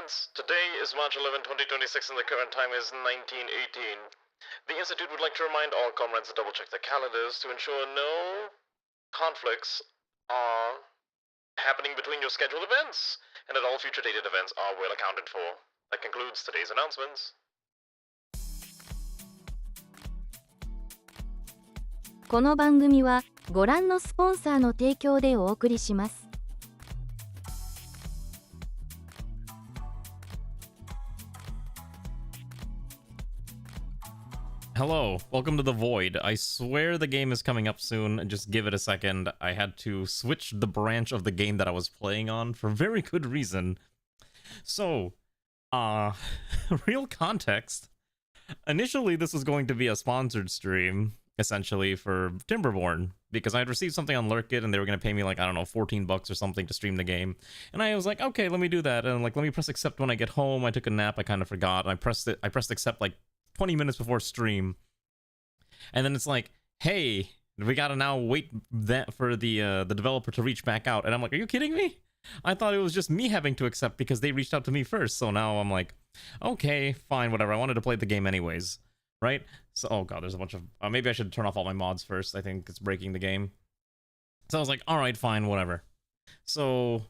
events. Today is March 11, 2026, and the current time is 1918. The Institute would like to remind all comrades to double-check their calendars to ensure no conflicts are happening between your scheduled events, and that all future dated events are well accounted for. That concludes today's announcements. この番組はご覧のスポンサーの提供でお送りします。Hello, welcome to the Void. I swear the game is coming up soon. Just give it a second. I had to switch the branch of the game that I was playing on for very good reason. So, real context. Initially, this was going to be a sponsored stream, essentially, for Timberborn, because I had received something on Lurkit and they were going to pay me like, I don't know, $14 or something to stream the game. And I was like, okay, let me do that. And like, let me press accept when I get home. I took a nap. I kind of forgot. And I pressed accept like 20 minutes before stream, and then it's like, hey, we gotta now wait for the developer to reach back out. And I'm like, are you kidding me? I thought it was just me having to accept because they reached out to me first. So now I'm like, okay, fine, whatever. I wanted to play the game anyways, right? So, oh god, there's a bunch of maybe I should turn off all my mods first. I think it's breaking the game. So I was like, all right, fine, whatever. So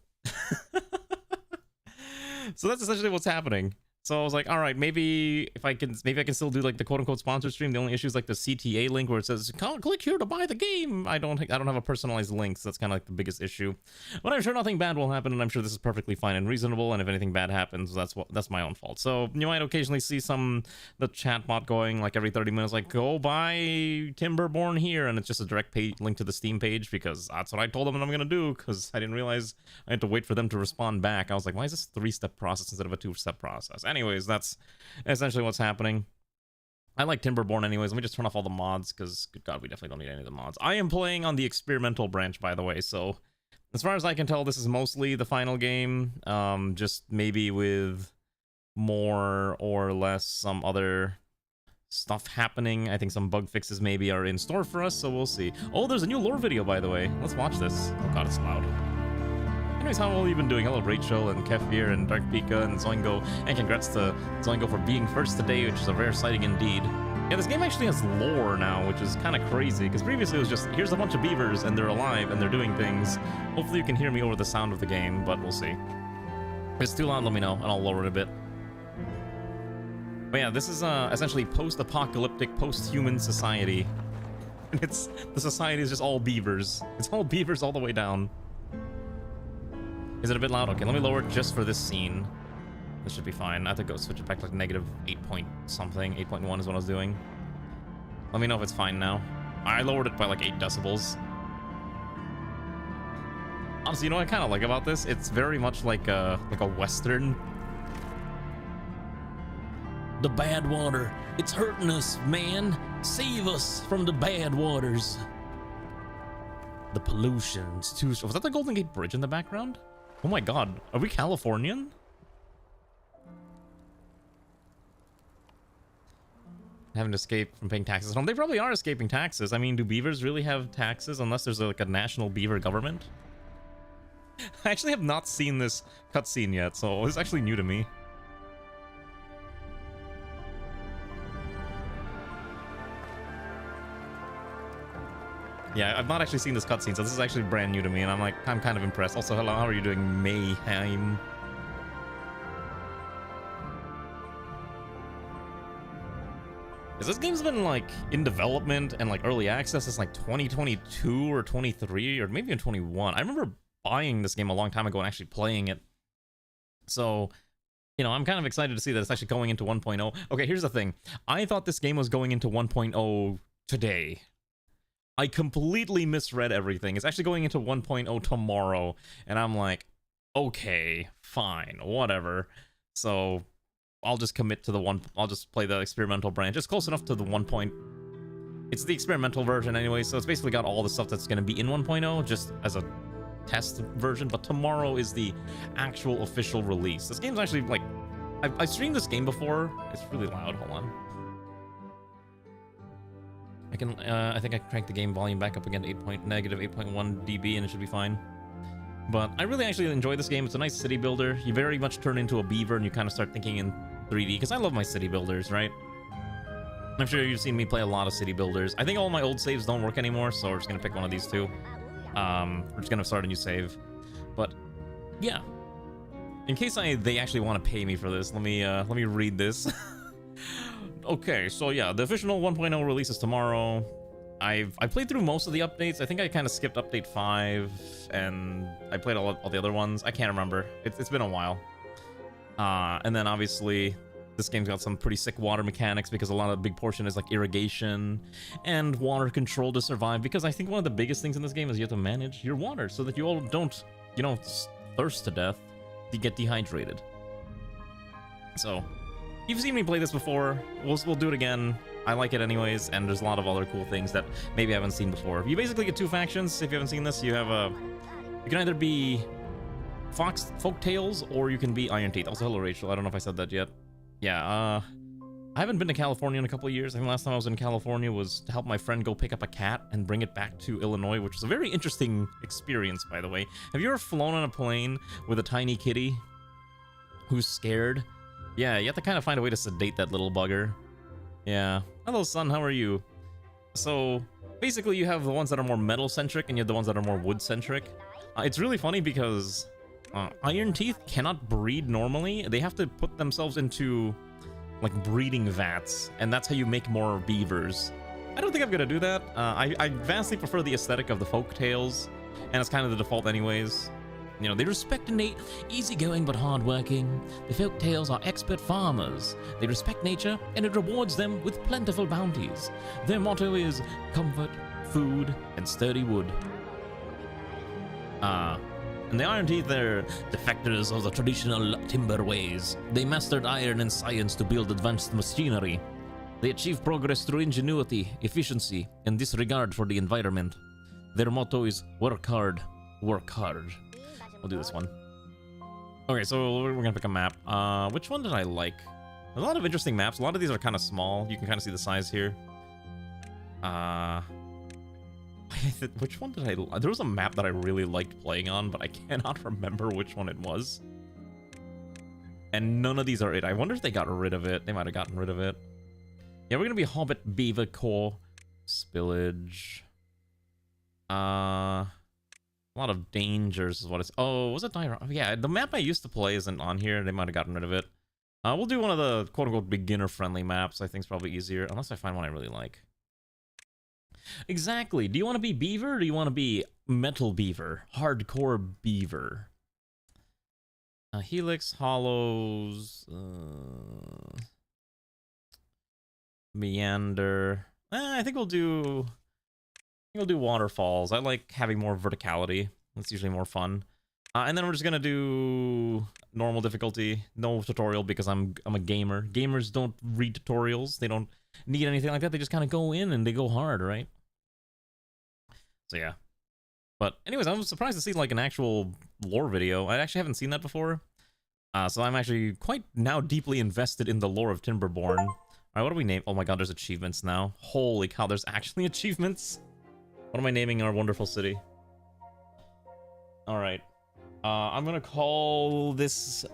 so that's essentially what's happening. So I was like, all right, maybe I can still do like the quote unquote sponsor stream. The only issue is like the CTA link where it says click here to buy the game. I don't have a personalized link, so that's kind of like the biggest issue. But I'm sure nothing bad will happen, and I'm sure this is perfectly fine and reasonable. And if anything bad happens, that's my own fault. So you might occasionally see the chat bot going like every 30 minutes, like go buy Timberborn here, and it's just a direct link to the Steam page because that's what I told them that I'm gonna do. Because I didn't realize I had to wait for them to respond back. I was like, why is this a 3-step process instead of a 2-step process? Anyways, that's essentially what's happening. I like Timberborn anyways. Let me just turn off all the mods, because, good god, we definitely don't need any of the mods. I am playing on the experimental branch, by the way, so as far as I can tell, this is mostly the final game, just maybe with more or less some other stuff happening. I think some bug fixes maybe are in store for us, so we'll see. Oh, there's a new lore video, by the way. Let's watch this. Oh god, it's loud. Anyways, how have you been doing? Hello, Rachel and Kefir and Dark Pika and Zoingo, and congrats to Zoingo for being first today, which is a rare sighting indeed. Yeah, this game actually has lore now, which is kind of crazy, because previously it was just, here's a bunch of beavers, and they're alive, and they're doing things. Hopefully you can hear me over the sound of the game, but we'll see. If it's too loud, let me know, and I'll lower it a bit. But yeah, this is essentially post-apocalyptic, post-human society. And the society is just all beavers. It's all beavers all the way down. Is it a bit loud? Okay, let me lower it just for this scene. This should be fine. I have to go switch it back to like negative 8 point something. 8.1 is what I was doing. Let me know if it's fine now. I lowered it by like 8 decibels. Honestly, you know what I kind of like about this? It's very much like a Western. The bad water. It's hurting us, man. Save us from the bad waters. The pollution's too strong. Was that the Golden Gate Bridge in the background? Oh my god, are we Californian? Haven't escaped from paying taxes. They probably are escaping taxes. I mean, do beavers really have taxes unless there's like a national beaver government? I actually have not seen this cutscene yet, so it's actually new to me. Yeah, I've not actually seen this cutscene, so this is actually brand new to me, and I'm kind of impressed. Also, hello, how are you doing, Mayhem? Because this game's been, like, in development and, like, early access since, like, 2022 or 23, or maybe in 21. I remember buying this game a long time ago and actually playing it. So, you know, I'm kind of excited to see that it's actually going into 1.0. Okay, here's the thing. I thought this game was going into 1.0 today. I completely misread everything. It's actually going into 1.0 tomorrow, and I'm like, okay, fine, whatever. So I'll just commit to I'll just play the experimental branch. It's close enough to the 1. It's the experimental version anyway, so it's basically got all the stuff that's going to be in 1.0 just as a test version, but tomorrow is the actual official release. This game's actually, like, I streamed this game before. It's really loud, hold on. I think I can crank the game volume back up again to -8.1 dB and it should be fine. But I really actually enjoy this game. It's a nice city builder. You very much turn into a beaver and you kind of start thinking in 3D, because I love my city builders, right? I'm sure you've seen me play a lot of city builders. I think all my old saves don't work anymore, so we're just gonna pick one of these two. We're just gonna start a new save. But yeah, in case they actually want to pay me for this, let me read this. Okay, so yeah, the official 1.0 release is tomorrow. I played through most of the updates. I think I kind of skipped update 5, and I played all the other ones. I can't remember. It's been a while. And then obviously this game's got some pretty sick water mechanics, because a lot of the big portion is like irrigation and water control to survive, because I think one of the biggest things in this game is you have to manage your water so that you all don't, you know, thirst to death, you get dehydrated. So you've seen me play this before. We'll do it again. I like it anyways, and there's a lot of other cool things that maybe I haven't seen before. You basically get two factions. If you haven't seen this, you have you can either be Folktales, or you can be Iron Teeth. Also, hello Rachel, I don't know if I said that yet. Yeah, I haven't been to California in a couple of years. I think last time I was in California was to help my friend go pick up a cat and bring it back to Illinois, which was a very interesting experience, by the way. Have you ever flown on a plane with a tiny kitty who's scared? Yeah, you have to kind of find a way to sedate that little bugger. Yeah. Hello, son, how are you? So, basically you have the ones that are more metal-centric, and you have the ones that are more wood-centric. It's really funny because Iron Teeth cannot breed normally. They have to put themselves into like breeding vats, and that's how you make more beavers. I don't think I'm gonna do that. I vastly prefer the aesthetic of the folk tales, and it's kind of the default anyways. You know, they respect innate, easygoing but hardworking. The folk tales are expert farmers. They respect nature, and it rewards them with plentiful bounties. Their motto is comfort, food, and sturdy wood. And the Iron Teeth, they're defectors of the traditional timber ways. They mastered iron and science to build advanced machinery. They achieve progress through ingenuity, efficiency, and disregard for the environment. Their motto is work hard, work hard. We'll do this one. Okay, so we're gonna pick a map. Which one did I like? There's a lot of interesting maps. A lot of these are kind of small. You can kind of see the size here. Which one did I... There was a map that I really liked playing on, but I cannot remember which one it was. And none of these are it. I wonder if they got rid of it. They might have gotten rid of it. Yeah, we're gonna be Hobbit, Beaver, Core, Spillage. A lot of dangers is what it's... Oh, was it Diorama? Yeah, the map I used to play isn't on here. They might have gotten rid of it. We'll do one of the quote-unquote beginner-friendly maps. I think it's probably easier, unless I find one I really like. Exactly. Do you want to be Beaver, or do you want to be Metal Beaver? Hardcore Beaver. Helix, Hollows... Meander... I think we'll do... Waterfalls. I like having more verticality. That's usually more fun. And then we're just gonna do normal difficulty, no tutorial, because I'm a gamer. Gamers don't read tutorials. They don't need anything like that. They just kind of go in and they go hard, right? So yeah. But anyways, I'm surprised to see like an actual lore video. I actually haven't seen that before. So I'm actually quite now deeply invested in the lore of Timberborn. All right, what do we name? Oh my god, there's achievements now. Holy cow, there's actually achievements. What am I naming our wonderful city? All right. I'm gonna call this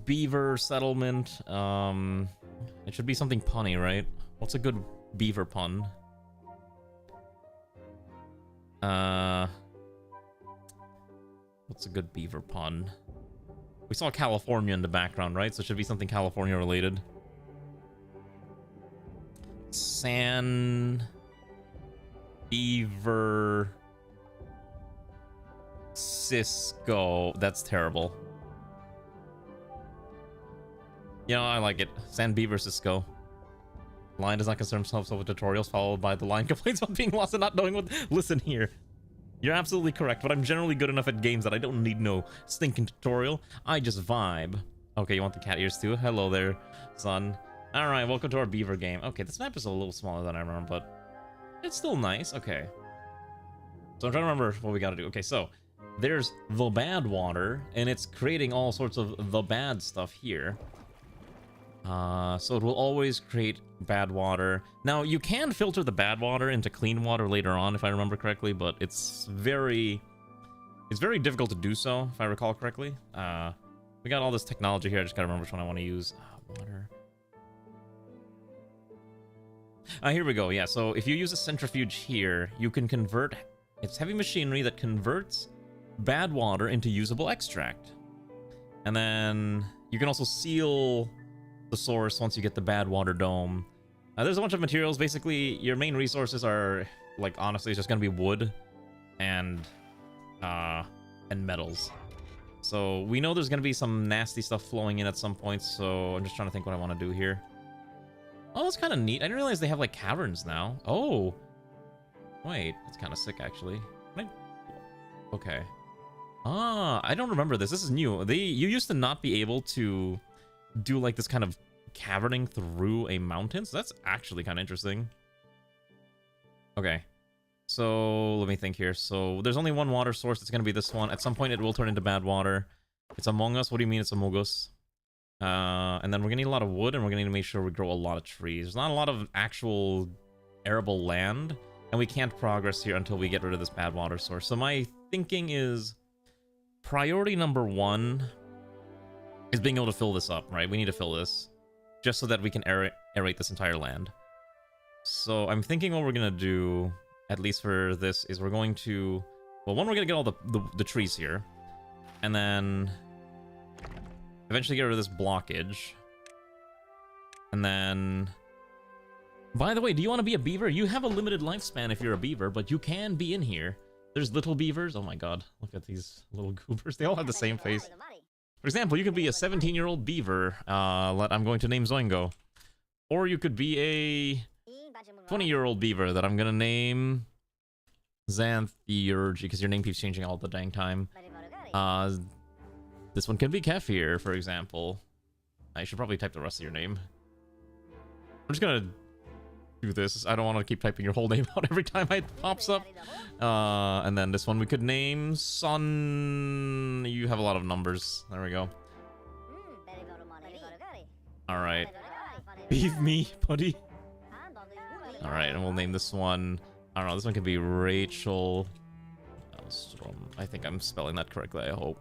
Beaver Settlement. It should be something punny, right? What's a good beaver pun? What's a good beaver pun? We saw California in the background, right? So it should be something California related. San Beaver Cisco. That's terrible. You know, I like it. San Beaver Cisco. Lion does not concern himself with tutorials, followed by the lion complains about being lost and not knowing what... Listen here. You're absolutely correct, but I'm generally good enough at games that I don't need no stinking tutorial. I just vibe. Okay, you want the cat ears too? Hello there, son. Alright, welcome to our beaver game. Okay, this map is a little smaller than I remember, but it's still nice. Okay. So I'm trying to remember what we gotta do. Okay, so there's the bad water, and it's creating all sorts of the bad stuff here. So it will always create bad water. Now, you can filter the bad water into clean water later on, if I remember correctly, but it's very It's very difficult to do so, if I recall correctly. We got all this technology here. I just gotta remember which one I want to use. Water. Here we go. Yeah, so if you use a centrifuge here, you can convert... It's heavy machinery that converts bad water into usable extract. And then you can also seal the source once you get the bad water dome. There's a bunch of materials. Basically, your main resources are, like, honestly, it's just gonna be wood and metals. So we know there's gonna be some nasty stuff flowing in at some point, so I'm just trying to think what I want to do here. Oh, that's kind of neat. I didn't realize they have, like, caverns now. Oh. Wait, that's kind of sick, actually. Okay. I don't remember this. This is new. You used to not be able to do, like, this kind of caverning through a mountain, so that's actually kind of interesting. Okay. So, let me think here. So, there's only one water source. It's going to be this one. At some point, it will turn into bad water. It's among us. What do you mean it's among us? And then we're going to need a lot of wood, and we're going to need to make sure we grow a lot of trees. There's not a lot of actual arable land, and we can't progress here until we get rid of this bad water source. So, my thinking is priority number 1 is being able to fill this up, right? We need to fill this just so that we can aerate this entire land. So, I'm thinking what we're going to do, at least for this, is we're going to... Well, one, we're going to get all the trees here. And then eventually get rid of this blockage. And then... By the way, do you want to be a beaver? You have a limited lifespan if you're a beaver, but you can be in here. There's little beavers. Oh my god, look at these little goobers. They all have the same face. For example, you could be a 17-year-old beaver. I'm going to name Zoingo. Or you could be a 20-year-old beaver that I'm going to name Xantheurgy, because your name keeps changing all the dang time. This one can be Kefir, for example. I should probably type the rest of your name. I'm just going to do this. I don't want to keep typing your whole name out every time it pops up. And then this one we could name Sun. You have a lot of numbers. There we go. Alright. Beef me, buddy. Alright, and we'll name this one... I don't know, this one could be Rachel... I think I'm spelling that correctly, I hope.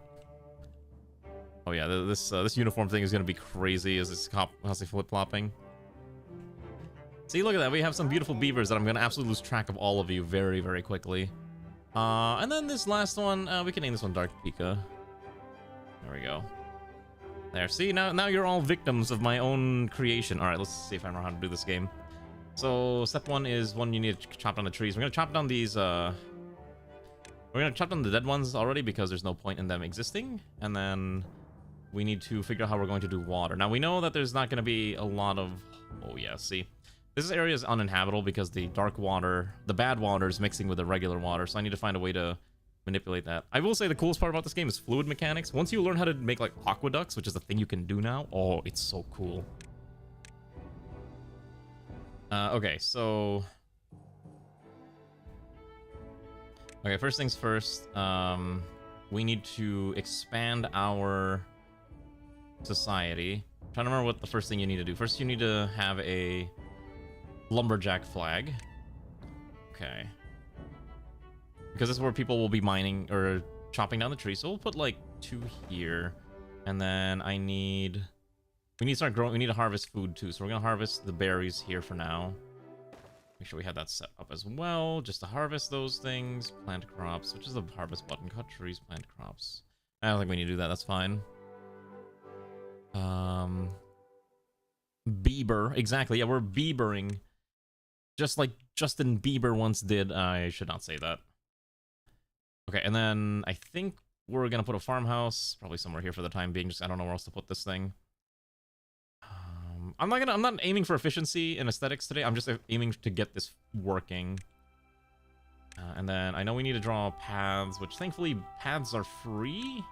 Oh yeah, this uniform thing is going to be crazy as it's constantly flip-flopping. See, look at that. We have some beautiful beavers that I'm going to absolutely lose track of all of you very, very quickly. And then this last one, we can name this one Dark Pika. There we go. There, see? Now you're all victims of my own creation. Alright, let's see if I know how to do this game. So, step 1 is one you need to chop down the trees. We're going to chop down these, we're going to chop down the dead ones already because there's no point in them existing. And then we need to figure out how we're going to do water. Now, we know that there's not going to be a lot of... Oh, yeah, see? This area is uninhabitable because the dark water, the bad water, is mixing with the regular water, so I need to find a way to manipulate that. I will say the coolest part about this game is fluid mechanics. Once you learn how to make, like, aqueducts, which is a thing you can do now, oh, it's so cool. Okay, so... Okay, first things first, we need to expand our society. I'm trying to remember what the first thing you need to do. First, you need to have a lumberjack flag. Okay. Because this is where people will be mining or chopping down the trees. So we'll put like 2 here. And then we need to start growing. We need to harvest food too. So we're going to harvest the berries here for now. Make sure we have that set up as well. Just to harvest those things. Plant crops, which is the harvest button. Cut trees, plant crops. I don't think we need to do that. That's fine. Bieber. Exactly. Yeah, we're Biebering. Just like Justin Bieber once did. I should not say that. Okay, and then I think we're gonna put a farmhouse probably somewhere here for the time being. Just I don't know where else to put this thing. I'm not aiming for efficiency and aesthetics today. I'm just aiming to get this working. And then I know we need to draw paths, which thankfully paths are free,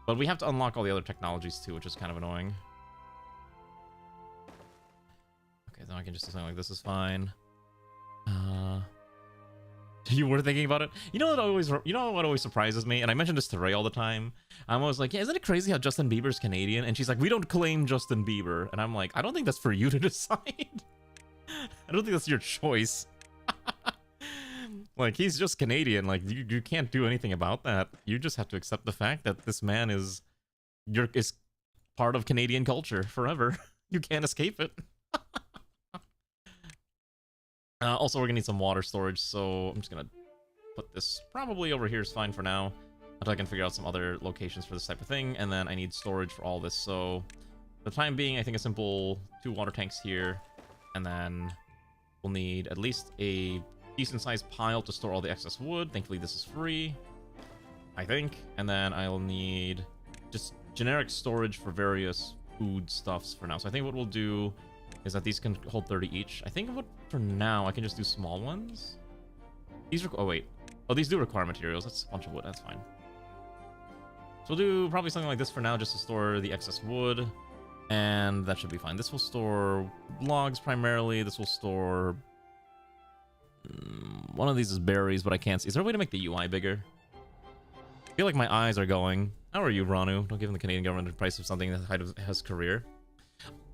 but we have to unlock all the other technologies too, which is kind of annoying. Okay, then I can just do something like this is fine. You were thinking about it? You know what always surprises me? And I mention this to Ray all the time. I'm always like, yeah, isn't it crazy how Justin Bieber's Canadian? And she's like, we don't claim Justin Bieber. And I'm like, I don't think that's for you to decide. I don't think that's your choice. Like, he's just Canadian. Like, you can't do anything about that. You just have to accept the fact that this man is part of Canadian culture forever. You can't escape it. Also, we're gonna need some water storage, so I'm just gonna put this probably over here is fine for now until I can figure out some other locations for this type of thing. And then I need storage for all this, so for the time being, I think a simple 2 water tanks here, and then we'll need at least a decent sized pile to store all the excess wood. Thankfully this is free, I think. And then I'll need just generic storage for various food stuffs for now. So I think what we'll do is that these can hold 30 each. I think for now I can just do small ones. These these do require materials. That's a bunch of wood. That's fine. So we'll do probably something like this for now, just to store the excess wood, and that should be fine. This will store logs primarily. This will store one of these is berries, but I can't see. Is there a way to make the UI bigger? I feel like my eyes are going. How are you, Ranu? Don't give the Canadian government the price of something that height of his career.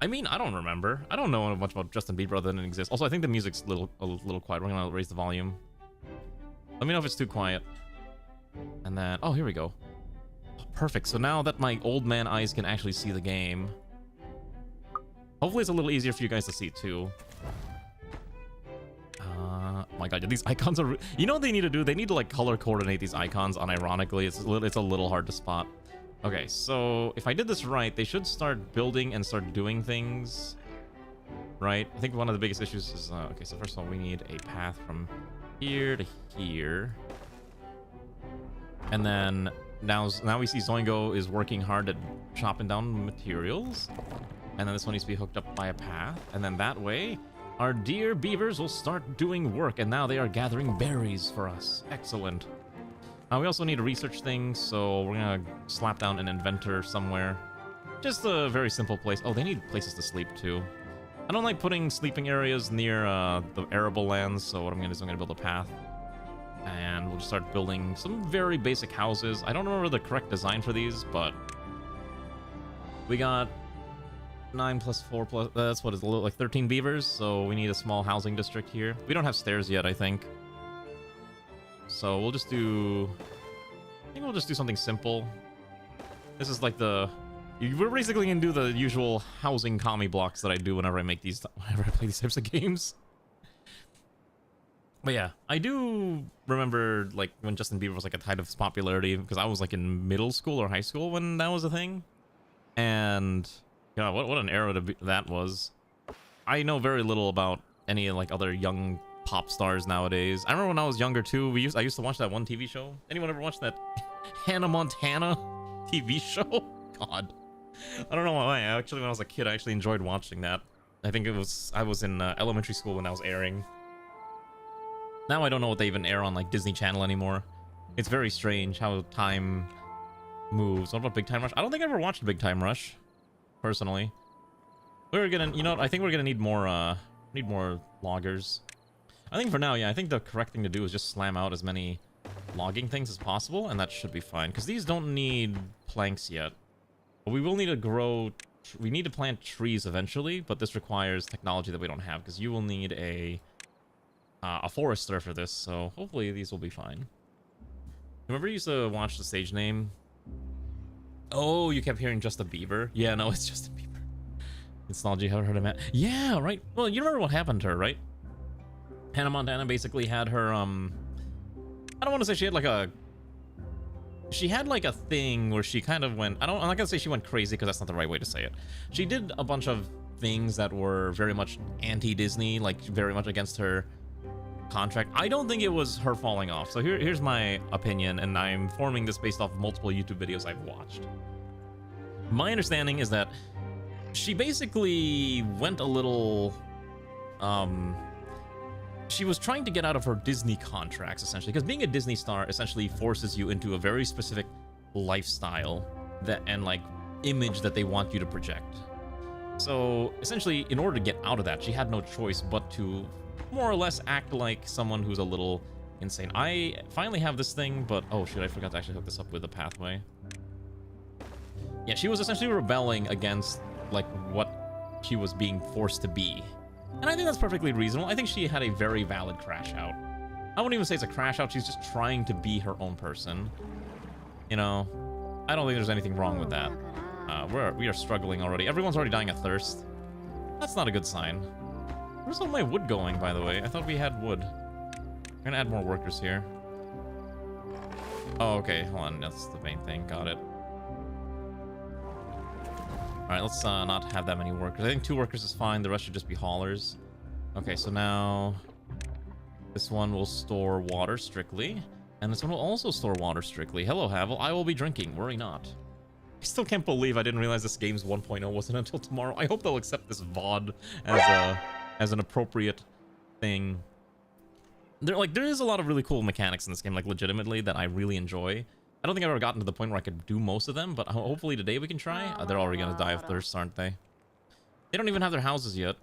I mean, I don't remember. I don't know much about Justin Bieber other than it exists. Also, I think the music's a little quiet. We're gonna raise the volume. Let me know if it's too quiet. And then, oh, here we go. Oh, perfect. So now that my old man eyes can actually see the game, hopefully it's a little easier for you guys to see too. Oh my god, these icons are... You know what they need to do? They need to like color coordinate these icons unironically. It's a little hard to spot. Okay, so if I did this right, they should start building and start doing things, right? I think one of the biggest issues is... okay, so first of all, we need a path from here to here. And then now we see Zoingo is working hard at chopping down materials. And then this one needs to be hooked up by a path. And then that way, our dear beavers will start doing work. And now they are gathering berries for us. Excellent. We also need to research things, so we're gonna slap down an inventor somewhere. Just a very simple place. Oh, they need places to sleep too. I don't like putting sleeping areas near the arable lands, so what I'm gonna do is I'm gonna build a path. And we'll just start building some very basic houses. I don't remember the correct design for these, but we got 9 plus 4 plus... that's what is a little like 13 beavers, so we need a small housing district here. We don't have stairs yet, I think. So we'll just do... I think we'll just do something simple. This is like the... We're basically gonna do the usual housing commie blocks that I do whenever I play these types of games. But yeah, I do remember like when Justin Bieber was like at the height of his popularity, because I was like in middle school or high school when that was a thing. And yeah, what an era that was. I know very little about any like other young pop stars nowadays. I remember when I was younger too. I used to watch that one TV show. Anyone ever watch that Hannah Montana TV show? God, I don't know why. Actually, when I was a kid, I actually enjoyed watching that. I think I was in elementary school when that was airing. Now I don't know what they even air on like Disney Channel anymore. It's very strange how time moves. What about Big Time Rush? I don't think I ever watched Big Time Rush, personally. We're gonna, you know, I think we're gonna need more loggers. I think for now, yeah, I think the correct thing to do is just slam out as many logging things as possible, and that should be fine, because these don't need planks yet. But we will need to grow... we need to plant trees eventually, but this requires technology that we don't have, because you will need a forester for this, so hopefully these will be fine. Remember you used to watch the stage name? Oh, you kept hearing Just a Beaver? Yeah, no, it's Justin Bieber. Nostalgia, haven't heard of that? Yeah, right. Well, you remember what happened to her, right? Hannah Montana basically had her, I don't want to say she had like a... she had like a thing where she kind of went... I'm not gonna say she went crazy, because that's not the right way to say it. She did a bunch of things that were very much anti-Disney, like very much against her contract. I don't think it was her falling off. So here's my opinion, and I'm forming this based off multiple YouTube videos I've watched. My understanding is that she basically went a little... she was trying to get out of her Disney contracts, essentially, because being a Disney star essentially forces you into a very specific lifestyle and like image that they want you to project. So essentially, in order to get out of that, she had no choice but to more or less act like someone who's a little insane. I finally have this thing, but oh shit, I forgot to actually hook this up with the pathway. Yeah, she was essentially rebelling against like what she was being forced to be. And I think that's perfectly reasonable. I think she had a very valid crash out. I wouldn't even say it's a crash out. She's just trying to be her own person. You know, I don't think there's anything wrong with that. We are struggling already. Everyone's already dying of thirst. That's not a good sign. Where's all my wood going, by the way? I thought we had wood. We're gonna add more workers here. Oh, okay. Hold on. That's the main thing. Got it. Alright, let's not have that many workers. I think 2 workers is fine. The rest should just be haulers. Okay, so now this one will store water strictly. And this one will also store water strictly. Hello, Havel. I will be drinking. Worry not. I still can't believe I didn't realize this game's 1.0 wasn't until tomorrow. I hope they'll accept this VOD as an appropriate thing. There is a lot of really cool mechanics in this game, like legitimately, that I really enjoy. I don't think I've ever gotten to the point where I could do most of them, but hopefully today we can try. They're already gonna die of thirst, aren't they? They don't even have their houses yet,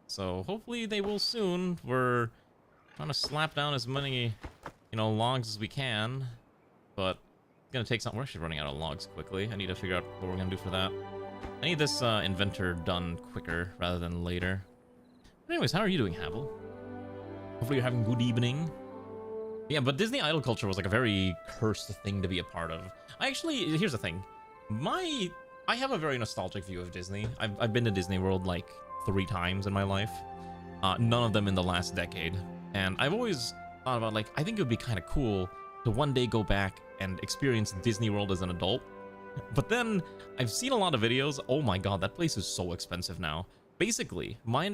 so hopefully they will soon. We're trying to slap down as many, you know, logs as we can, but it's gonna take some. We're actually running out of logs quickly. I need to figure out what we're gonna do for that. I need this inventor done quicker rather than later. But anyways, how are you doing, Havel? Hopefully you're having a good evening. Yeah, but Disney idol culture was like a very cursed thing to be a part of. Here's the thing. I have a very nostalgic view of Disney. I've been to Disney World like 3 times in my life. None of them in the last decade. And I've always thought about, like, I think it would be kind of cool to one day go back and experience Disney World as an adult. But then I've seen a lot of videos. Oh my god, that place is so expensive now. Basically, my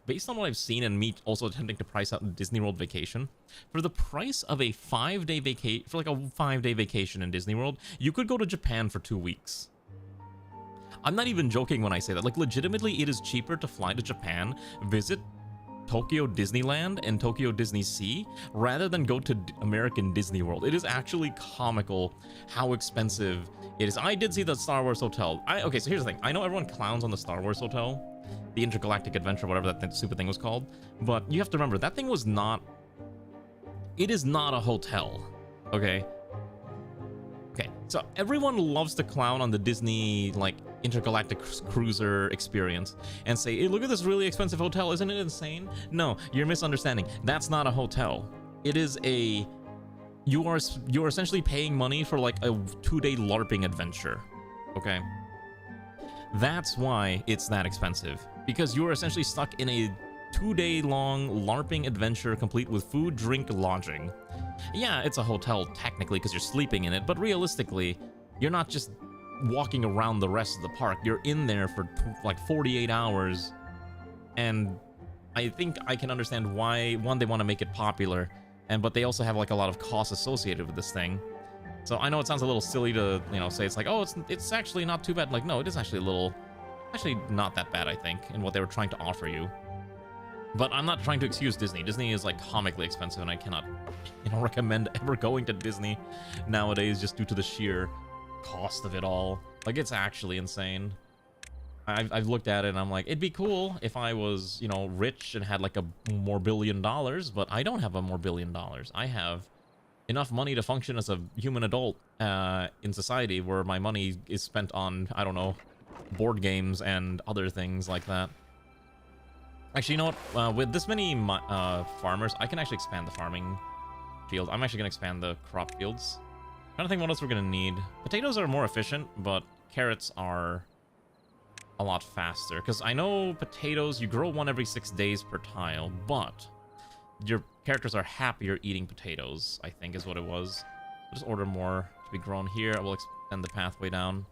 based on what I've seen and me also attempting to price out a Disney World vacation, for the price of a 5-day vacation, for like a 5-day vacation in Disney World, you could go to Japan for 2 weeks. I'm not even joking when I say that. Like, legitimately, it is cheaper to fly to Japan, visit Tokyo Disneyland and Tokyo Disney Sea, rather than go to American Disney World. It is actually comical how expensive it is. I did see the Star Wars Hotel. Okay, so here's the thing. I know everyone clowns on the Star Wars Hotel, the Intergalactic Adventure, whatever that stupid thing was called, but you have to remember, that thing was not... It is not a hotel, okay? Okay, so everyone loves to clown on the Disney, like, intergalactic cruiser experience and say, hey, look at this really expensive hotel, isn't it insane? No, you're misunderstanding. That's not a hotel. It is a... You are essentially paying money for, like, a 2-day LARPing adventure, okay? That's why it's that expensive, because you are essentially stuck in a 2-day long LARPing adventure complete with food, drink, lodging. Yeah, it's a hotel technically because you're sleeping in it, but realistically, you're not just walking around the rest of the park. You're in there for like 48 hours, and I think I can understand why, one, they want to make it popular, but they also have like a lot of costs associated with this thing. So I know it sounds a little silly to, you know, say it's like, oh, it's actually not too bad. Like, no, it is actually actually not that bad, I think, in what they were trying to offer you. But I'm not trying to excuse Disney. Disney is like comically expensive, and I cannot, you know, recommend ever going to Disney nowadays just due to the sheer cost of it all. Like, it's actually insane. I've looked at it and I'm like, it'd be cool if I was, you know, rich and had like more $1 billion, but I don't have a more $1 billion. I have enough money to function as a human adult in society, where my money is spent on, I don't know, board games and other things like that. Actually, you know what? With this many farmers, I can actually expand the farming field. I'm actually going to expand the crop fields. I'm trying to think what else we're going to need. Potatoes are more efficient, but carrots are a lot faster. Because I know potatoes, you grow one every 6 days per tile, but your characters are happier eating potatoes, I think is what it was. I'll just order more to be grown here. I will extend the pathway down.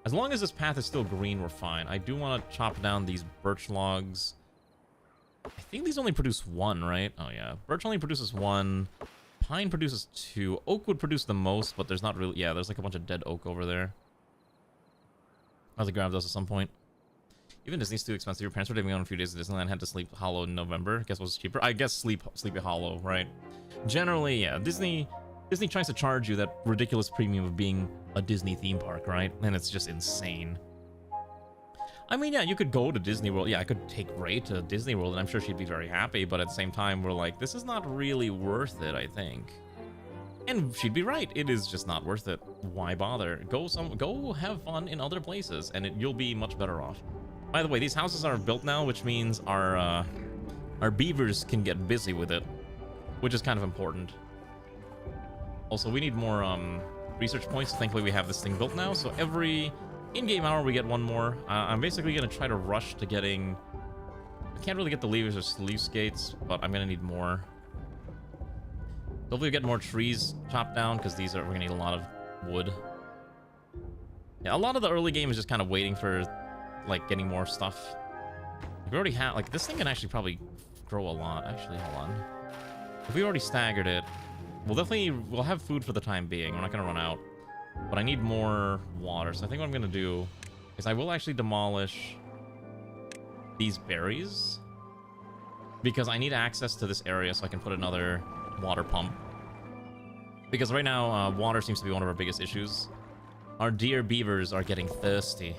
As long as this path is still green, we're fine. I do want to chop down these birch logs. I think these only produce 1, right? Oh, yeah. Birch only produces 1. Pine produces 2. Oak would produce the most, but there's not really... Yeah, there's like a bunch of dead oak over there. I'll have to grab those at some point. Even Disney's too expensive. Your parents were living on a few days at Disneyland, had to sleep hollow in November. Guess what's cheaper? I guess Sleepy Hollow, right? Generally, yeah. Disney tries to charge you that ridiculous premium of being a Disney theme park, right? And it's just insane. I mean, yeah, you could go to Disney World. Yeah, I could take Ray to Disney World, and I'm sure she'd be very happy. But at the same time, we're like, this is not really worth it, I think. And she'd be right. It is just not worth it. Why bother? Go have fun in other places, and you'll be much better off. By the way, these houses are built now, which means our beavers can get busy with it. which is kind of important. Also, we need more research points. Thankfully, we have this thing built now, so every in-game hour we get one more. I'm basically going to try to rush to getting... I can't really get the levers or sluice gates, but I'm going to need more. Hopefully we get more trees chopped down, because we're going to need a lot of wood. Yeah, a lot of the early game is just kind of waiting for, like, getting more stuff. We already have... Like, this thing can actually probably grow a lot. Actually, hold on. If we already staggered it, we'll have food for the time being. We're not going to run out. But I need more water. So I think what I'm going to do is I will actually demolish these berries. Because I need access to this area so I can put another water pump. Because right now, water seems to be one of our biggest issues. Our dear beavers are getting thirsty.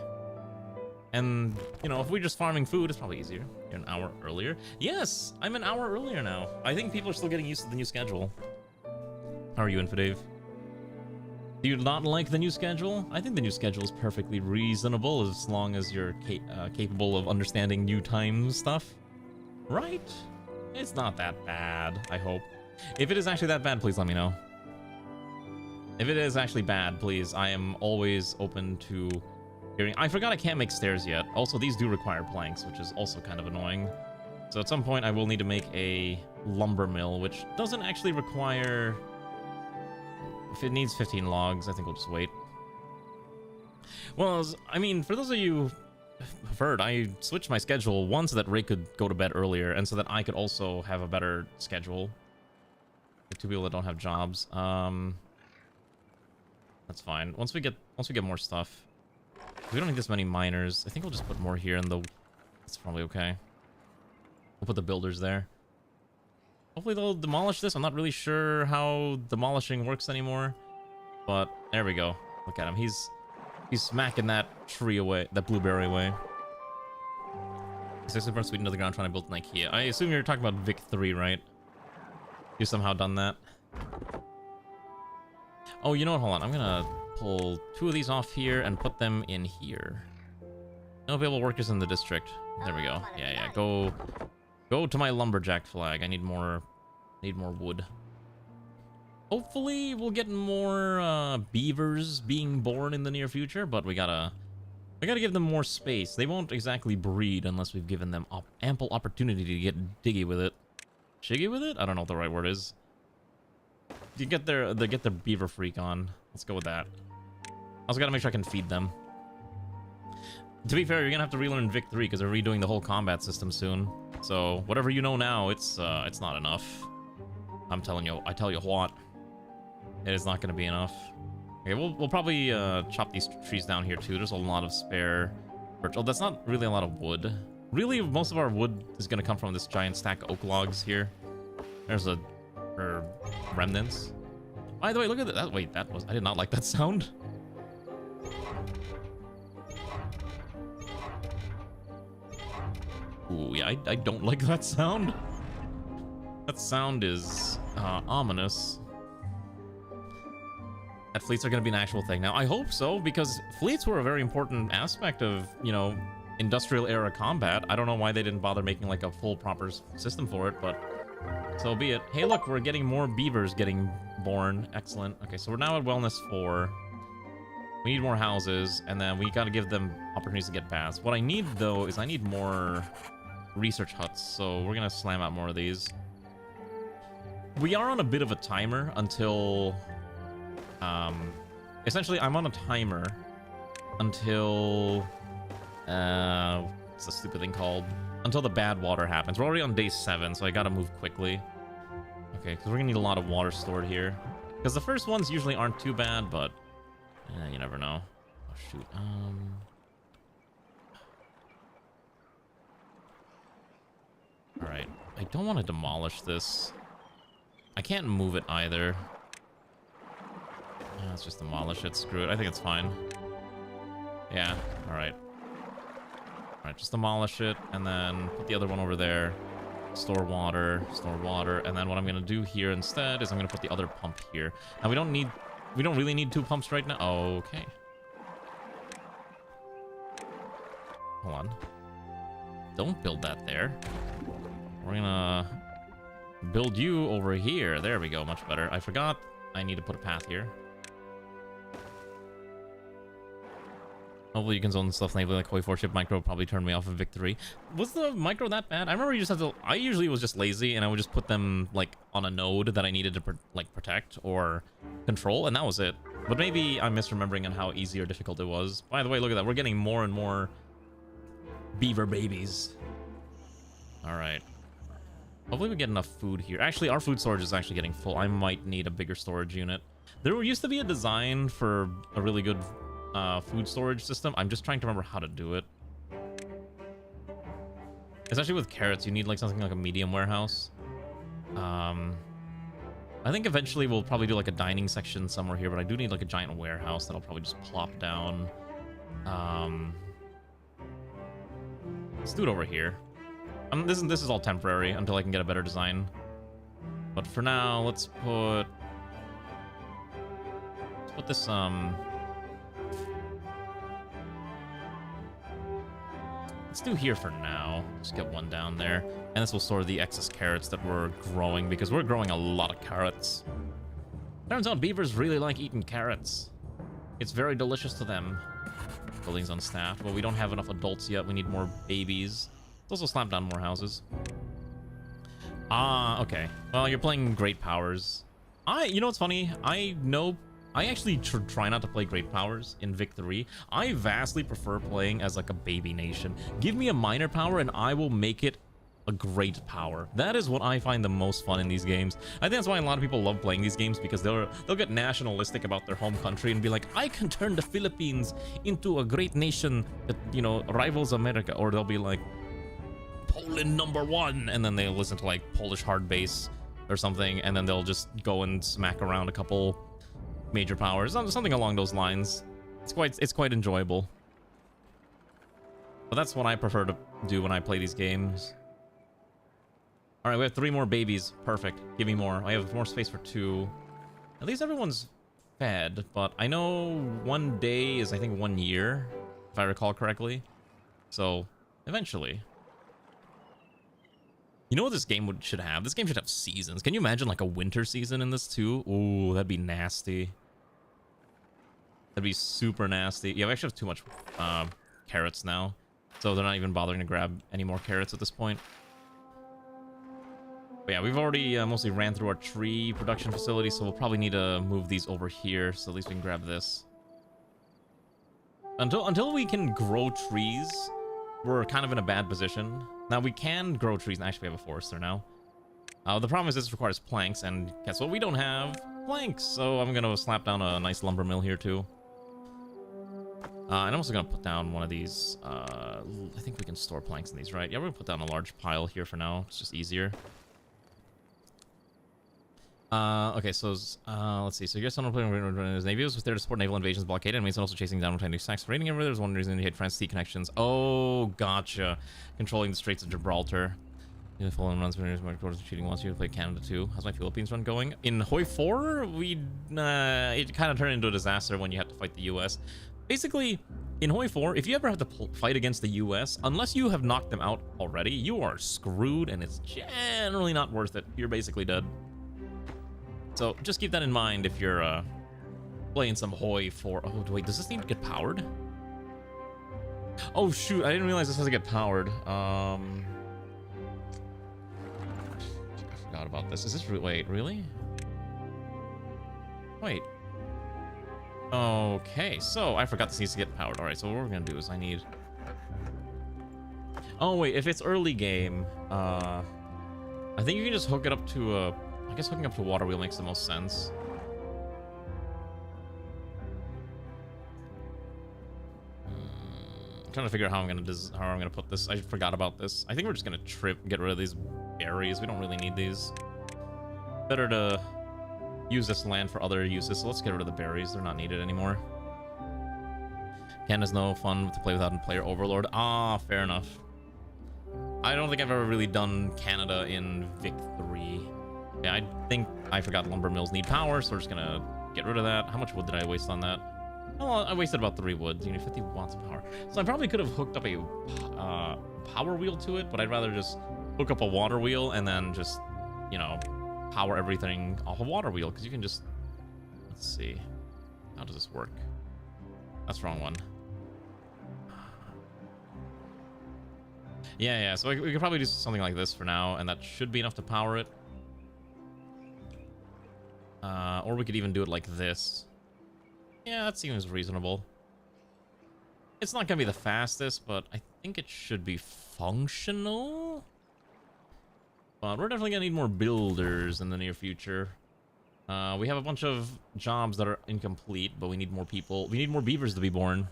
And, you know, if we're just farming food, it's probably easier. You're an hour earlier. Yes, I'm an hour earlier now. I think people are still getting used to the new schedule. How are you, Infidave? Do you not like the new schedule? I think the new schedule is perfectly reasonable as long as you're capable of understanding new time stuff. Right? It's not that bad, I hope. If it is actually that bad, please let me know. If it is actually bad, please, I am always open to hearing. I forgot I can't make stairs yet. Also, these do require planks, which is also kind of annoying. So at some point, I will need to make a lumber mill, which doesn't actually require... If it needs 15 logs, I think we'll just wait. Well, I mean, for those of you who've heard, I switched my schedule one so that Ray could go to bed earlier, and so that I could also have a better schedule. The two people that don't have jobs. That's fine. Once we get more stuff, we don't need this many miners. I think we'll just put more here in the... That's probably okay. We'll put the builders there. Hopefully they'll demolish this. I'm not really sure how demolishing works anymore. But there we go. Look at him. He's smacking that tree away, that blueberry away. He's from Sweden to the ground trying to build an IKEA. I assume you're talking about Vic 3, right? You somehow done that. Oh, you know what? Hold on. I'm gonna pull 2 of these off here and put them in here. No available workers in the district. There we go. Yeah. Go to my lumberjack flag. I need more wood. Hopefully we'll get more beavers being born in the near future, but we gotta give them more space. They won't exactly breed unless we've given them ample opportunity to get diggy with it. Shiggy with it? I don't know what the right word is. You get their beaver freak on. Let's go with that. I also gotta make sure I can feed them. To be fair, you're gonna have to relearn Vic 3 because they're redoing the whole combat system soon. So whatever you know now, it's not enough. I'm telling you, I tell you what, it is not gonna be enough. Okay, we'll probably chop these trees down here too. There's a lot of spare birch. Oh, that's not really a lot of wood. Really, most of our wood is gonna come from this giant stack of oak logs here. There's remnants. By the way, look at that. Wait, I did not like that sound. Ooh, yeah, I don't like that sound. That sound is ominous. That fleets are going to be an actual thing now. I hope so, because fleets were a very important aspect of, you know, industrial era combat. I don't know why they didn't bother making like a full proper system for it, but so be it. Hey, look, we're getting more beavers getting born. Excellent. Okay, so we're now at wellness 4. We need more houses, and then we got to give them opportunities to get baths. What I need, though, is I need more research huts, so we're gonna slam out more of these. We are on a bit of a timer until essentially I'm on a timer until what's the stupid thing called, until the bad water happens. We're already on day 7, so I gotta move quickly. Okay, because we're gonna need a lot of water stored here, because the first ones usually aren't too bad, but you never know. Oh shoot. Alright, I don't want to demolish this. I can't move it either. Let's just demolish it. Screw it. I think it's fine. Yeah, alright. Alright, just demolish it, and then put the other one over there. Store water, and then what I'm going to do here instead is I'm going to put the other pump here. Now, we don't really need 2 pumps right now. Okay. Hold on. Don't build that there. We're gonna build you over here. There we go, much better. I forgot I need to put a path here. Hopefully you can zone stuff natively like Hoi 4 ship micro probably turned me off of Victory. Was the micro that bad? I remember you just had to... I usually was just lazy and I would just put them like on a node that I needed to protect or control, and that was it. But maybe I'm misremembering on how easy or difficult it was. By the way, look at that. We're getting more and more beaver babies. All right. Hopefully we get enough food here. Actually, our food storage is actually getting full. I might need a bigger storage unit. There used to be a design for a really good food storage system. I'm just trying to remember how to do it. Especially with carrots, you need like something like a medium warehouse. I think eventually we'll probably do like a dining section somewhere here, but I do need like a giant warehouse that I'll probably just plop down. Let's do it over here. This is all temporary until I can get a better design. But for now, let's put this let's do here for now. Just get one down there. And this will store the excess carrots that we're growing, because we're growing a lot of carrots. Turns out beavers really like eating carrots. It's very delicious to them. Buildings unstaffed. Well, we don't have enough adults yet. We need more babies. Let's also slap down more houses. Okay. Well, you're playing Great Powers. You know what's funny? I actually try not to play Great Powers in Victory. I vastly prefer playing as like a baby nation. Give me a minor power and I will make it a great power. That is what I find the most fun in these games. I think that's why a lot of people love playing these games, because they'll get nationalistic about their home country and be like, I can turn the Philippines into a great nation that, you know, rivals America. Or they'll be like, Poland #1, and then they'll listen to like Polish hard bass or something, and then they'll just go and smack around a couple major powers, something along those lines. It's quite enjoyable. But that's what I prefer to do when I play these games. All right, we have 3 more babies. Perfect. Give me more. I have more space for 2. At least everyone's fed, but I know 1 day is, I think, 1 year, if I recall correctly. So eventually. You know what this game should have? This game should have seasons. Can you imagine like a winter season in this too? Ooh, that'd be nasty. That'd be super nasty. Yeah, we actually have too much carrots now, so they're not even bothering to grab any more carrots at this point. But yeah, we've already mostly ran through our tree production facility, so we'll probably need to move these over here, so at least we can grab this. Until we can grow trees, we're kind of in a bad position. Now we can grow trees, and actually we have a forester now. The problem is this requires planks, and guess what? We don't have planks, so I'm gonna slap down a nice lumber mill here too. And I'm also gonna put down one of these. I think we can store planks in these, right? Yeah, we're gonna put down a large pile here for now. It's just easier. Okay, so let's see. So you guys don't know his navy was there to support naval invasions, blockade enemies, and also chasing down new sacks. Raiding everywhere. There's one reason he had France sea connections. Oh, gotcha. Controlling the Straits of Gibraltar. The following runs towards cheating once you play Canada too. How's my Philippines run going? In Hoi 4, it kind of turned into a disaster when you had to fight the US. Basically, in Hoi 4, if you ever have to fight against the US, unless you have knocked them out already, you are screwed, and it's generally not worth it. You're basically dead. So just keep that in mind if you're playing some Hoi 4. Oh, wait, does this need to get powered? Oh, shoot, I didn't realize this has to get powered. I forgot about this. Is this... Wait, really? Wait. Okay, so I forgot this needs to get powered. All right, so what we're going to do is I need... Oh, wait, if it's early game, I think you can just hook it up to a... I guess hooking up to a water wheel makes the most sense. I'm trying to figure out how I'm gonna put this. I forgot about this. I think we're just gonna get rid of these berries. We don't really need these. Better to use this land for other uses. So let's get rid of the berries. They're not needed anymore. Canada's no fun to play without a player overlord. Ah, fair enough. I don't think I've ever really done Canada in Vic 3. Yeah, I think I forgot lumber mills need power, so we're just gonna get rid of that. How much wood did I waste on that? Oh, I wasted about 3 wood. You need 50 watts of power. So I probably could have hooked up a power wheel to it, but I'd rather just hook up a water wheel and then just you know, power everything off a water wheel, because you can just, let's see, how does this work? That's the wrong one. Yeah, so we could probably do something like this for now, and that should be enough to power it. Or we could even do it like this. Yeah, that seems reasonable. It's not gonna be the fastest, but I think it should be functional. But we're definitely gonna need more builders in the near future. We have a bunch of jobs that are incomplete, but we need more people. We need more beavers to be born.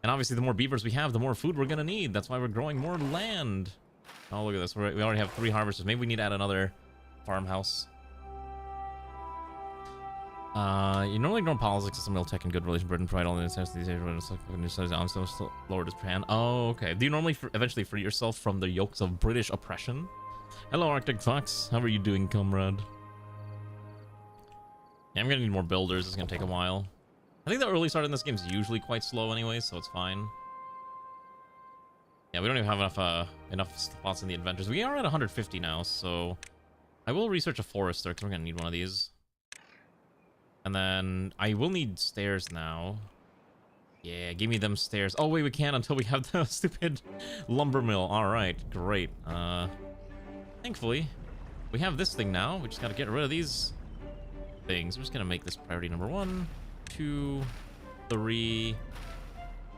And obviously, the more beavers we have, the more food we're gonna need. That's why we're growing more land. Oh, look at this. We already have 3 harvesters. Maybe we need to add another farmhouse. You normally ignore politics, system, mill tech, and good relation, burden, pride, all the necessities, I'm still lower to Japan. Oh, okay. Do you normally eventually free yourself from the yokes of British oppression? Hello, Arctic Fox. How are you doing, comrade? Yeah, I'm gonna need more builders. It's gonna take a while. I think the early start in this game is usually quite slow anyway, so it's fine. Yeah, we don't even have enough spots in the adventures. We are at 150 now, so I will research a forester because we're gonna need one of these. And then I will need stairs now. Yeah, give me them stairs. Oh wait, we can't until we have the stupid lumber mill. All right, great. Thankfully, we have this thing now. We just gotta get rid of these things. I'm just gonna make this priority number 1, 2, 3,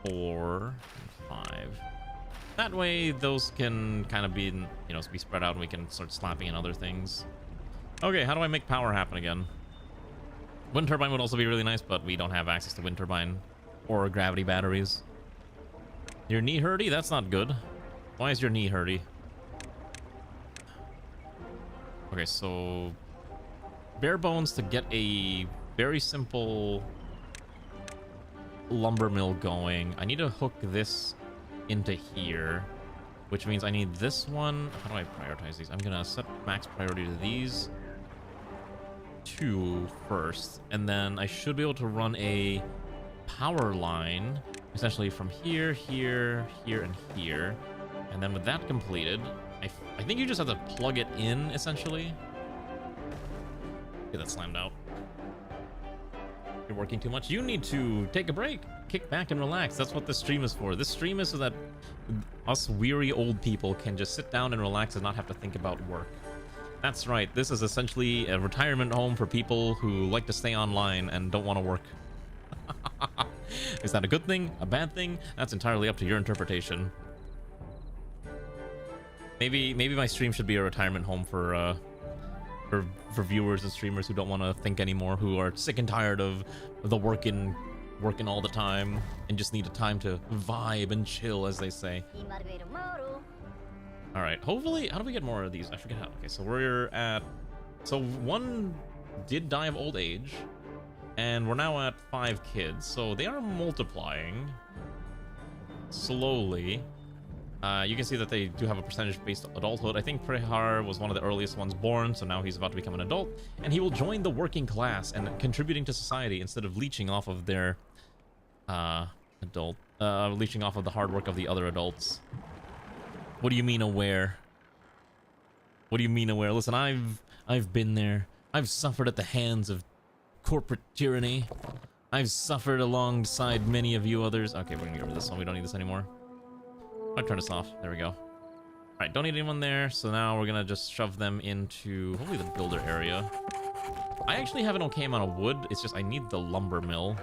4, 5. That way, those can kind of be, you know, be spread out, and we can start slapping in other things. Okay, how do I make power happen again? Wind turbine would also be really nice, but we don't have access to wind turbine or gravity batteries. Your knee hurty? That's not good. Why is your knee hurty? Okay, so bare bones to get a very simple lumber mill going. I need to hook this into here, which means I need this one. How do I prioritize these? I'm gonna set max priority to these 2 first, and then I should be able to run a power line essentially from here, here, here, and here. And then with that completed, I think you just have to plug it in essentially. Get that slammed out. You're working too much. You need to take a break, kick back and relax. That's what this stream is for. This stream is so that us weary old people can just sit down and relax and not have to think about work. That's right. This is essentially a retirement home for people who like to stay online and don't want to work. Is that a good thing? A bad thing? That's entirely up to your interpretation. Maybe my stream should be a retirement home for viewers and streamers who don't want to think anymore, who are sick and tired of the working all the time and just need a time to vibe and chill, as they say. All right, hopefully, how do we get more of these? I forget how. Okay, so we're at, so 1 did die of old age, and we're now at 5 kids. So they are multiplying slowly. You can see that they do have a percentage-based adulthood. I think Prehar was one of the earliest ones born, so now he's about to become an adult, and he will join the working class and contributing to society instead of leeching off of their leeching off of the hard work of the other adults. What do you mean aware? What do you mean aware? Listen, I've been there. I've suffered at the hands of corporate tyranny. I've suffered alongside many of you others. Okay, we're gonna get rid of this one. We don't need this anymore. I'll turn this off. There we go. All right, don't need anyone there. So now we're gonna just shove them into hopefully the builder area. I actually have an okay amount of wood. It's just I need the lumber mill. What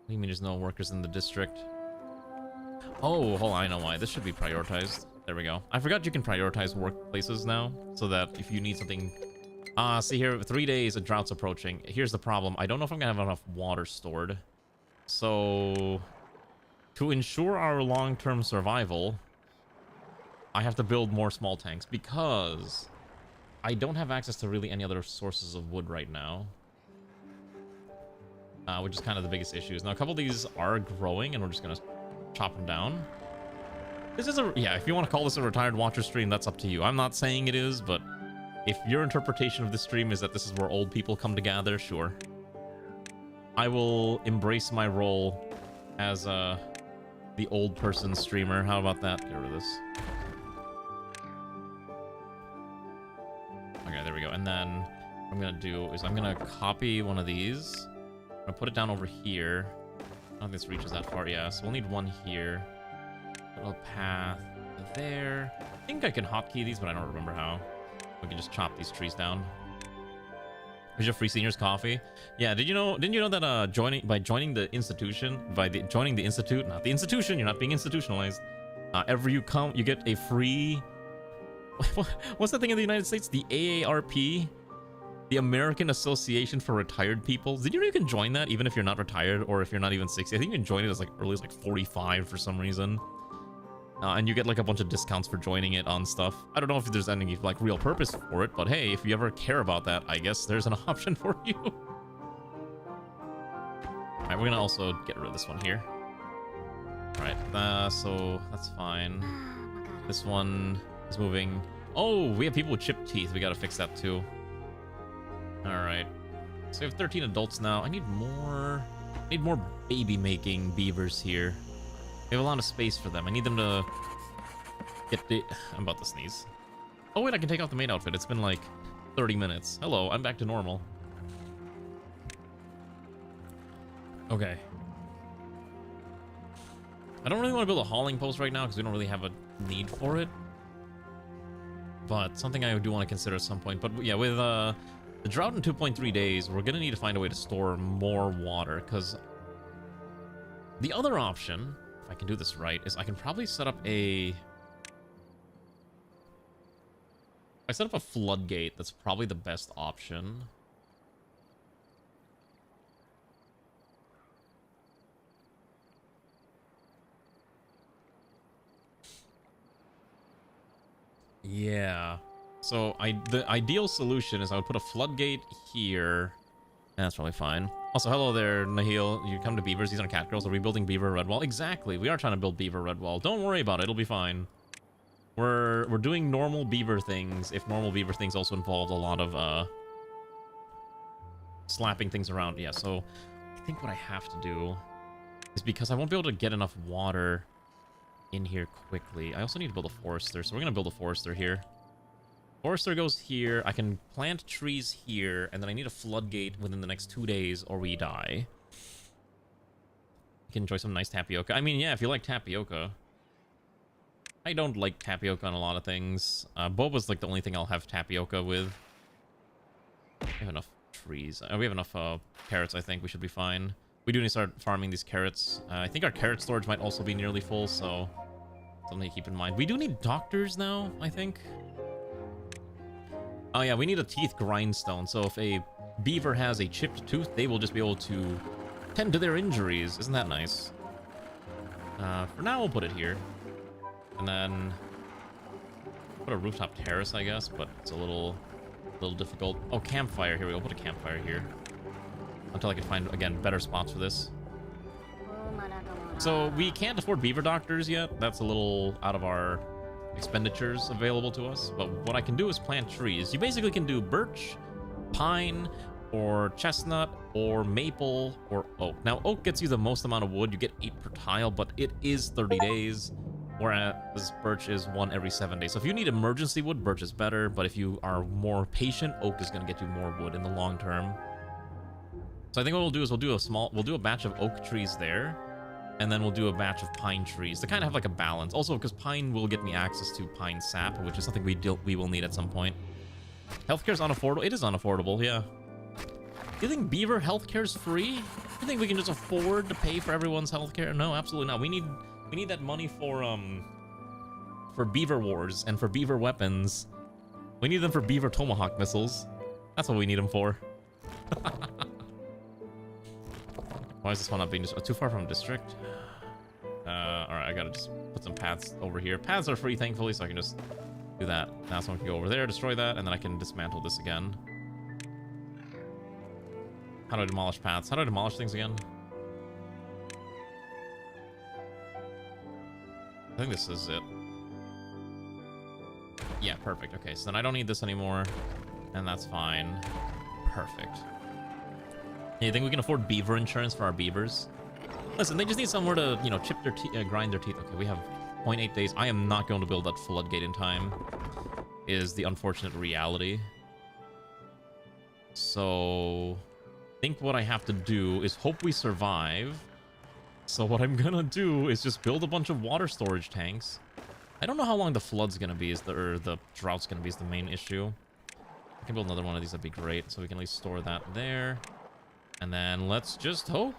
do you mean there's no workers in the district? Oh, hold on, I know why. This should be prioritized. There we go. I forgot you can prioritize workplaces now, so that if you need something... see here, 3 days, a drought's approaching. Here's the problem. I don't know if I'm gonna have enough water stored. So, to ensure our long-term survival, I have to build more small tanks, because I don't have access to really any other sources of wood right now. Which is kind of the biggest issues. Now, a couple of these are growing, and we're just gonna chop them down. This is a, yeah, if you want to call this a retired watcher stream, that's up to you. I'm not saying it is, but if your interpretation of this stream is that this is where old people come to gather, sure. I will embrace my role as the old person streamer. How about that? Get rid of this. Okay, there we go. And then what I'm gonna do is I'm gonna copy one of these. I'm gonna put it down over here. I don't think this reaches that far. Yeah, so we'll need one here. A little path there. I think I can hotkey these, but I don't remember how. We can just chop these trees down. Is your free seniors coffee? Yeah, didn't you know that joining the institution, joining the institute, not the institution, you're not being institutionalized. Ever you come, you get a free what's that thing in the United States? The AARP? The American Association for Retired People. Did you know you can join that even if you're not retired or if you're not even 60? I think you can join it as like early as like 45 for some reason. And you get like a bunch of discounts for joining it on stuff. I don't know if there's any like real purpose for it, but hey, if you ever care about that, I guess there's an option for you. Alright, we're gonna also get rid of this one here. Alright, so that's fine. This one is moving. Oh, we have people with chipped teeth. We gotta fix that too. Alright. So we have 13 adults now. I need more baby making beavers here. We have a lot of space for them. I need them to get the... I'm about to sneeze. Oh wait, I can take off the main outfit. It's been like 30 minutes. Hello, I'm back to normal. Okay. I don't really want to build a hauling post right now because we don't really have a need for it. But something I do want to consider at some point. But yeah, with the drought in 2.3 days, we're going to need to find a way to store more water because the other option... I can do this right, is I can probably set up a... I set up a floodgate. That's probably the best option. Yeah. So the ideal solution is I would put a floodgate here. That's probably fine. Also, hello there, Nahil. You come to Beavers. These are cat girls. Are we building Beaver Redwall? Exactly. We are trying to build Beaver Redwall. Don't worry about it. It'll be fine. We're doing normal Beaver things. If normal Beaver things also involved a lot of slapping things around. Yeah. So I think what I have to do is because I won't be able to get enough water in here quickly. I also need to build a forester. So we're gonna build a forester here. Forester goes here. I can plant trees here, and then I need a floodgate within the next 2 days, or we die. You can enjoy some nice tapioca. I mean, yeah, if you like tapioca. I don't like tapioca on a lot of things. Boba's like the only thing I'll have tapioca with. We have enough trees. We have enough carrots, I think. We should be fine. We do need to start farming these carrots. I think our carrot storage might also be nearly full, so something to keep in mind. We do need doctors now, I think. Oh yeah, we need a teeth grindstone. So if a beaver has a chipped tooth, they will just be able to tend to their injuries. Isn't that nice? For now, we'll put it here. And then put a rooftop terrace, I guess, but it's a little difficult. Oh, campfire. Here we go. Put a campfire here. Until I can find, again, better spots for this. So we can't afford beaver doctors yet. That's a little out of our expenditures available to us, but what I can do is plant trees. You basically can do birch, pine, or chestnut, or maple, or oak. Now, oak gets you the most amount of wood. You get 8 per tile, but it is 30 days, whereas birch is 1 every 7 days. So if you need emergency wood, birch is better, but if you are more patient, oak is going to get you more wood in the long term. So I think what we'll do is we'll do a batch of oak trees there, and then we'll do a batch of pine trees to kind of have like a balance. Also, because pine will get me access to pine sap, which is something we will need at some point. Healthcare is unaffordable. It is unaffordable, yeah. Do you think beaver healthcare is free? Do you think we can just afford to pay for everyone's healthcare? No, absolutely not. We need that money for beaver wars and for beaver weapons. We need them for beaver tomahawk missiles. That's what we need them for. Why is this one not being too far from district? Alright, I gotta just put some paths over here. Paths are free, thankfully, so I can just do that. Now someone can go over there, destroy that, and then I can dismantle this again. How do I demolish paths? How do I demolish things again? I think this is it. Yeah, perfect. Okay, so then I don't need this anymore, and that's fine. Perfect. Yeah, you think we can afford beaver insurance for our beavers? Listen, they just need somewhere to, you know, chip their teeth, grind their teeth. Okay, we have 0.8 days. I am not going to build that floodgate in time, is the unfortunate reality. So I think what I have to do is hope we survive. So what I'm gonna do is just build a bunch of water storage tanks. I don't know how long the flood's gonna be, or the drought's gonna be is the main issue. I can build another one of these, that'd be great. So we can at least store that there. And then let's just hope.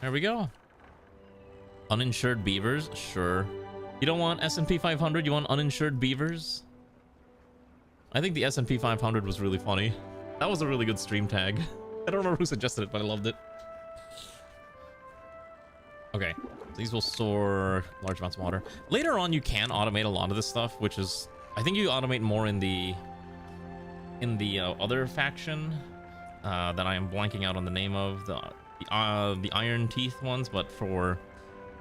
There we go. Uninsured beavers? Sure. You don't want S&P 500, you want uninsured beavers? I think the S&P 500 was really funny. That was a really good stream tag. I don't remember who suggested it, but I loved it. Okay, so these will store large amounts of water. Later on, you can automate a lot of this stuff, which is... I think you automate more in the other faction that I am blanking out on the name of, the Iron Teeth ones, but for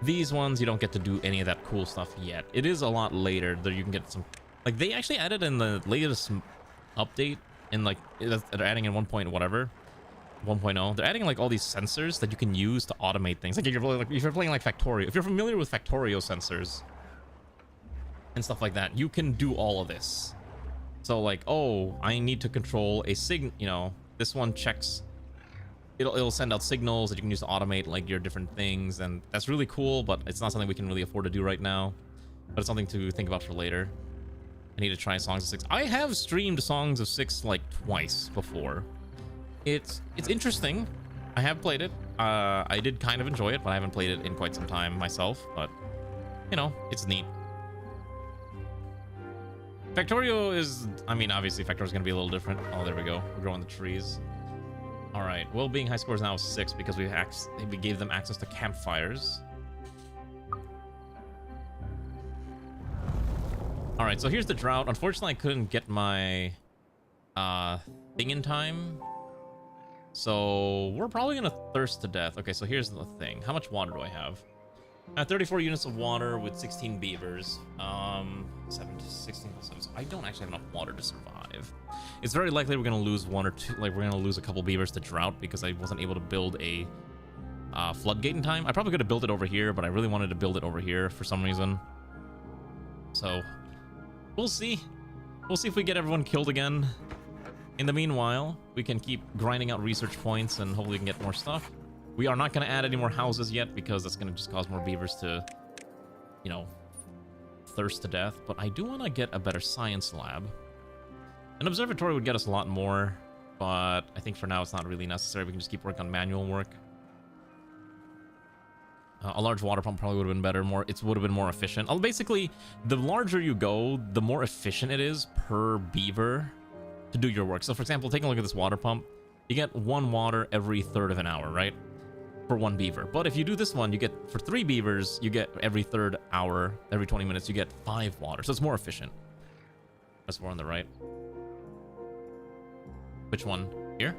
these ones, you don't get to do any of that cool stuff yet. It is a lot later that you can get some... Like, they actually added in the latest update, in like, they're adding in 1 point whatever, 1.0, they're adding like all these sensors that you can use to automate things. Like if you're playing like Factorio, if you're familiar with Factorio sensors and stuff like that, you can do all of this. So like, oh, I need to control a you know, this one checks, it'll send out signals that you can use to automate like your different things, and that's really cool, but it's not something we can really afford to do right now. But it's something to think about for later. I need to try Songs of Six. I have streamed Songs of Six like twice before. It's interesting. I have played it. I did kind of enjoy it, but I haven't played it in quite some time myself. But, you know, it's neat. Factorio is... I mean, obviously, Factorio is going to be a little different. Oh, there we go. We're growing the trees. All right. Well-being high score is now 6 because we gave them access to campfires. All right, so here's the drought. Unfortunately, I couldn't get my thing in time. So we're probably gonna thirst to death. Okay, so here's the thing. How much water do I have? I have 34 units of water with 16 beavers. 16 plus 7. So I don't actually have enough water to survive. It's very likely we're gonna lose one or two. Like we're gonna lose a couple beavers to drought because I wasn't able to build a floodgate in time. I probably could have built it over here, but I really wanted to build it over here for some reason. So we'll see. We'll see if we get everyone killed again. In the meanwhile, we can keep grinding out research points and hopefully we can get more stuff. We are not going to add any more houses yet because that's going to just cause more beavers to, you know, thirst to death. But I do want to get a better science lab. An observatory would get us a lot more, but I think for now it's not really necessary. We can just keep working on manual work. A large water pump probably would have been better. It would have been more efficient. Basically, the larger you go, the more efficient it is per beaver to do your work. So for example, taking a look at this water pump, you get 1 water every third of an hour, right? For 1 beaver. But if you do this one, you get, for 3 beavers, you get every third hour, every 20 minutes, you get 5 water. So it's more efficient. That's more on the right. Which one? Here?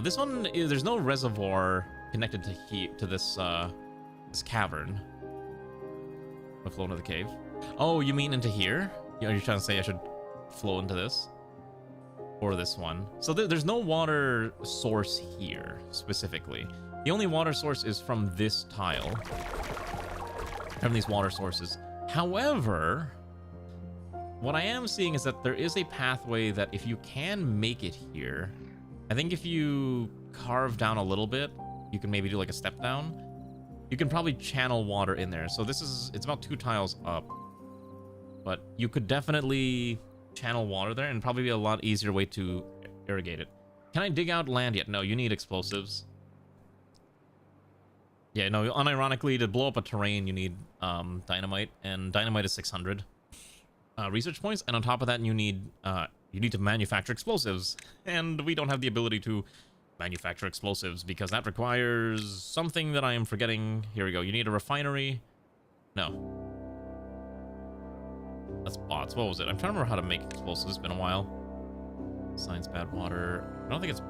This one, there's no reservoir connected to this this cavern. I'll flow into the cave. Oh, you mean into here? Are you trying to say I should flow into this? Or this one? So there's no water source here, specifically. The only water source is from this tile. From these water sources. However, what I am seeing is that there is a pathway that if you can make it here, I think if you carve down a little bit, you can maybe do like a step down. You can probably channel water in there. So it's about 2 tiles up. But you could definitely channel water there and probably be a lot easier way to irrigate it. Can I dig out land yet? No, you need explosives. Yeah, no, unironically, to blow up a terrain, you need dynamite, and dynamite is 600 research points, and on top of that, you need to manufacture explosives, and we don't have the ability to manufacture explosives because that requires something that I am forgetting. Here we go. You need a refinery. No. That's bots. What was it? I'm trying to remember how to make explosives. It's been a while. Science bad water. I don't think it's...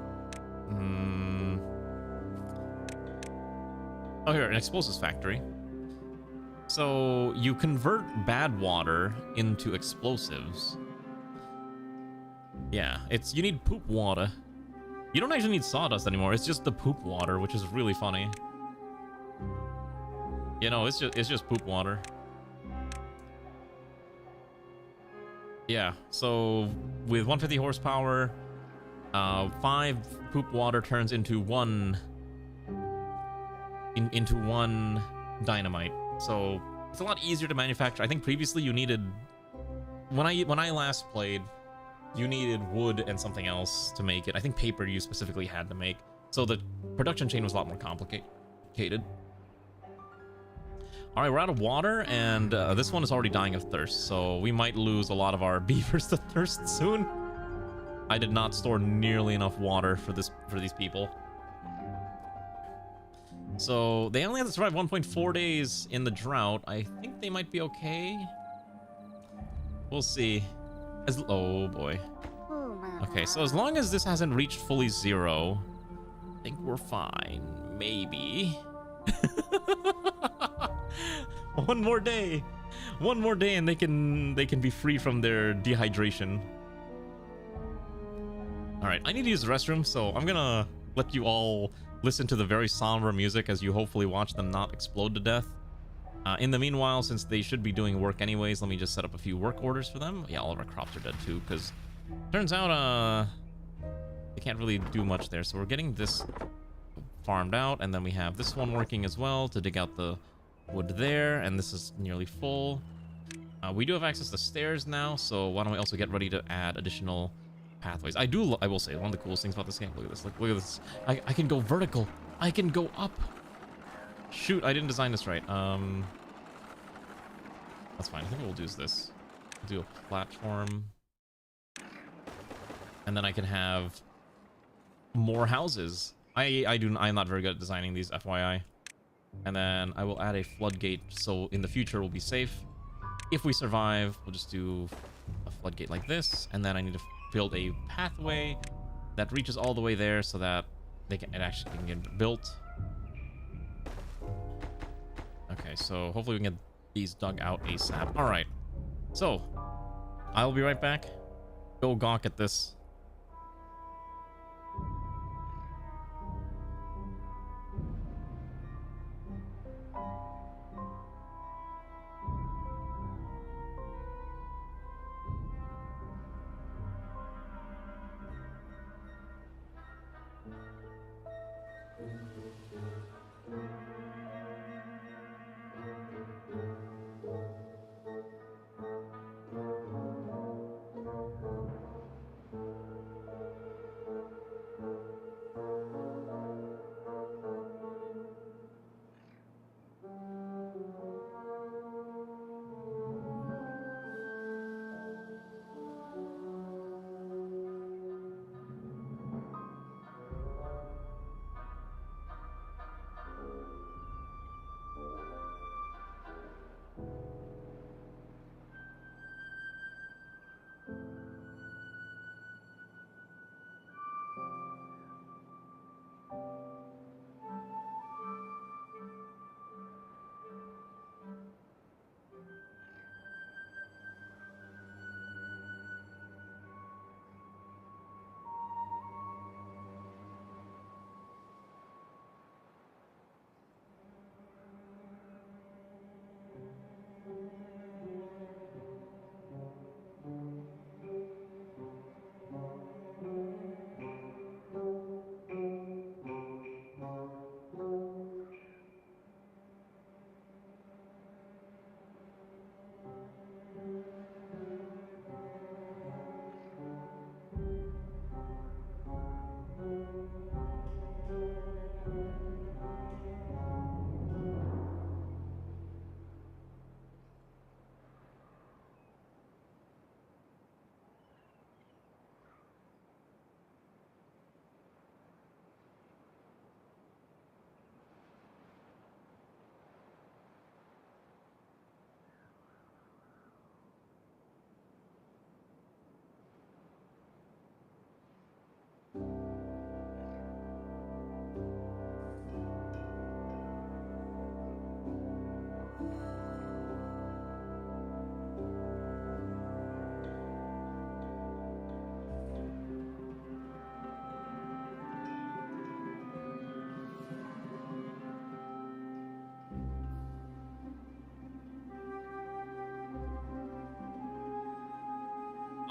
Oh, here, an explosives factory. So you convert bad water into explosives. Yeah, you need poop water. You don't actually need sawdust anymore. It's just the poop water, which is really funny. You know, it's just poop water. Yeah, so with 150 horsepower, 5 poop water turns into one dynamite. So it's a lot easier to manufacture. I think previously you needed, when I last played, you needed wood and something else to make it. I think paper you specifically had to make. So the production chain was a lot more complicated. All right, we're out of water, and this one is already dying of thirst, so we might lose a lot of our beavers to thirst soon. I did not store nearly enough water for these people. So they only have to survive 1.4 days in the drought. I think they might be okay. We'll see. Oh boy. Okay, so as long as this hasn't reached fully zero, I think we're fine. Maybe. One more day, and they can be free from their dehydration. All right, I need to use the restroom, so I'm gonna let you all listen to the very somber music as you hopefully watch them not explode to death. In the meanwhile, since they should be doing work anyways, let me just set up a few work orders for them. Yeah, all of our crops are dead too, because turns out they can't really do much there. So we're getting this farmed out, and then we have this one working as well to dig out the wood there, and this is nearly full. We do have access to stairs now, so why don't we also get ready to add additional pathways. I will say, one of the coolest things about this game, look at this, look at this. I can go vertical. I can go up. Shoot, I didn't design this right. That's fine. I think what we'll do is this. We'll do a platform. And then I can have more houses. I'm not very good at designing these, FYI. And then I will add a floodgate, so in the future we'll be safe. If we survive, we'll just do a floodgate like this, and then I need to build a pathway that reaches all the way there so that it actually can get built. Okay, so hopefully we can get these dug out ASAP. All right, so I'll be right back. Go gawk at this.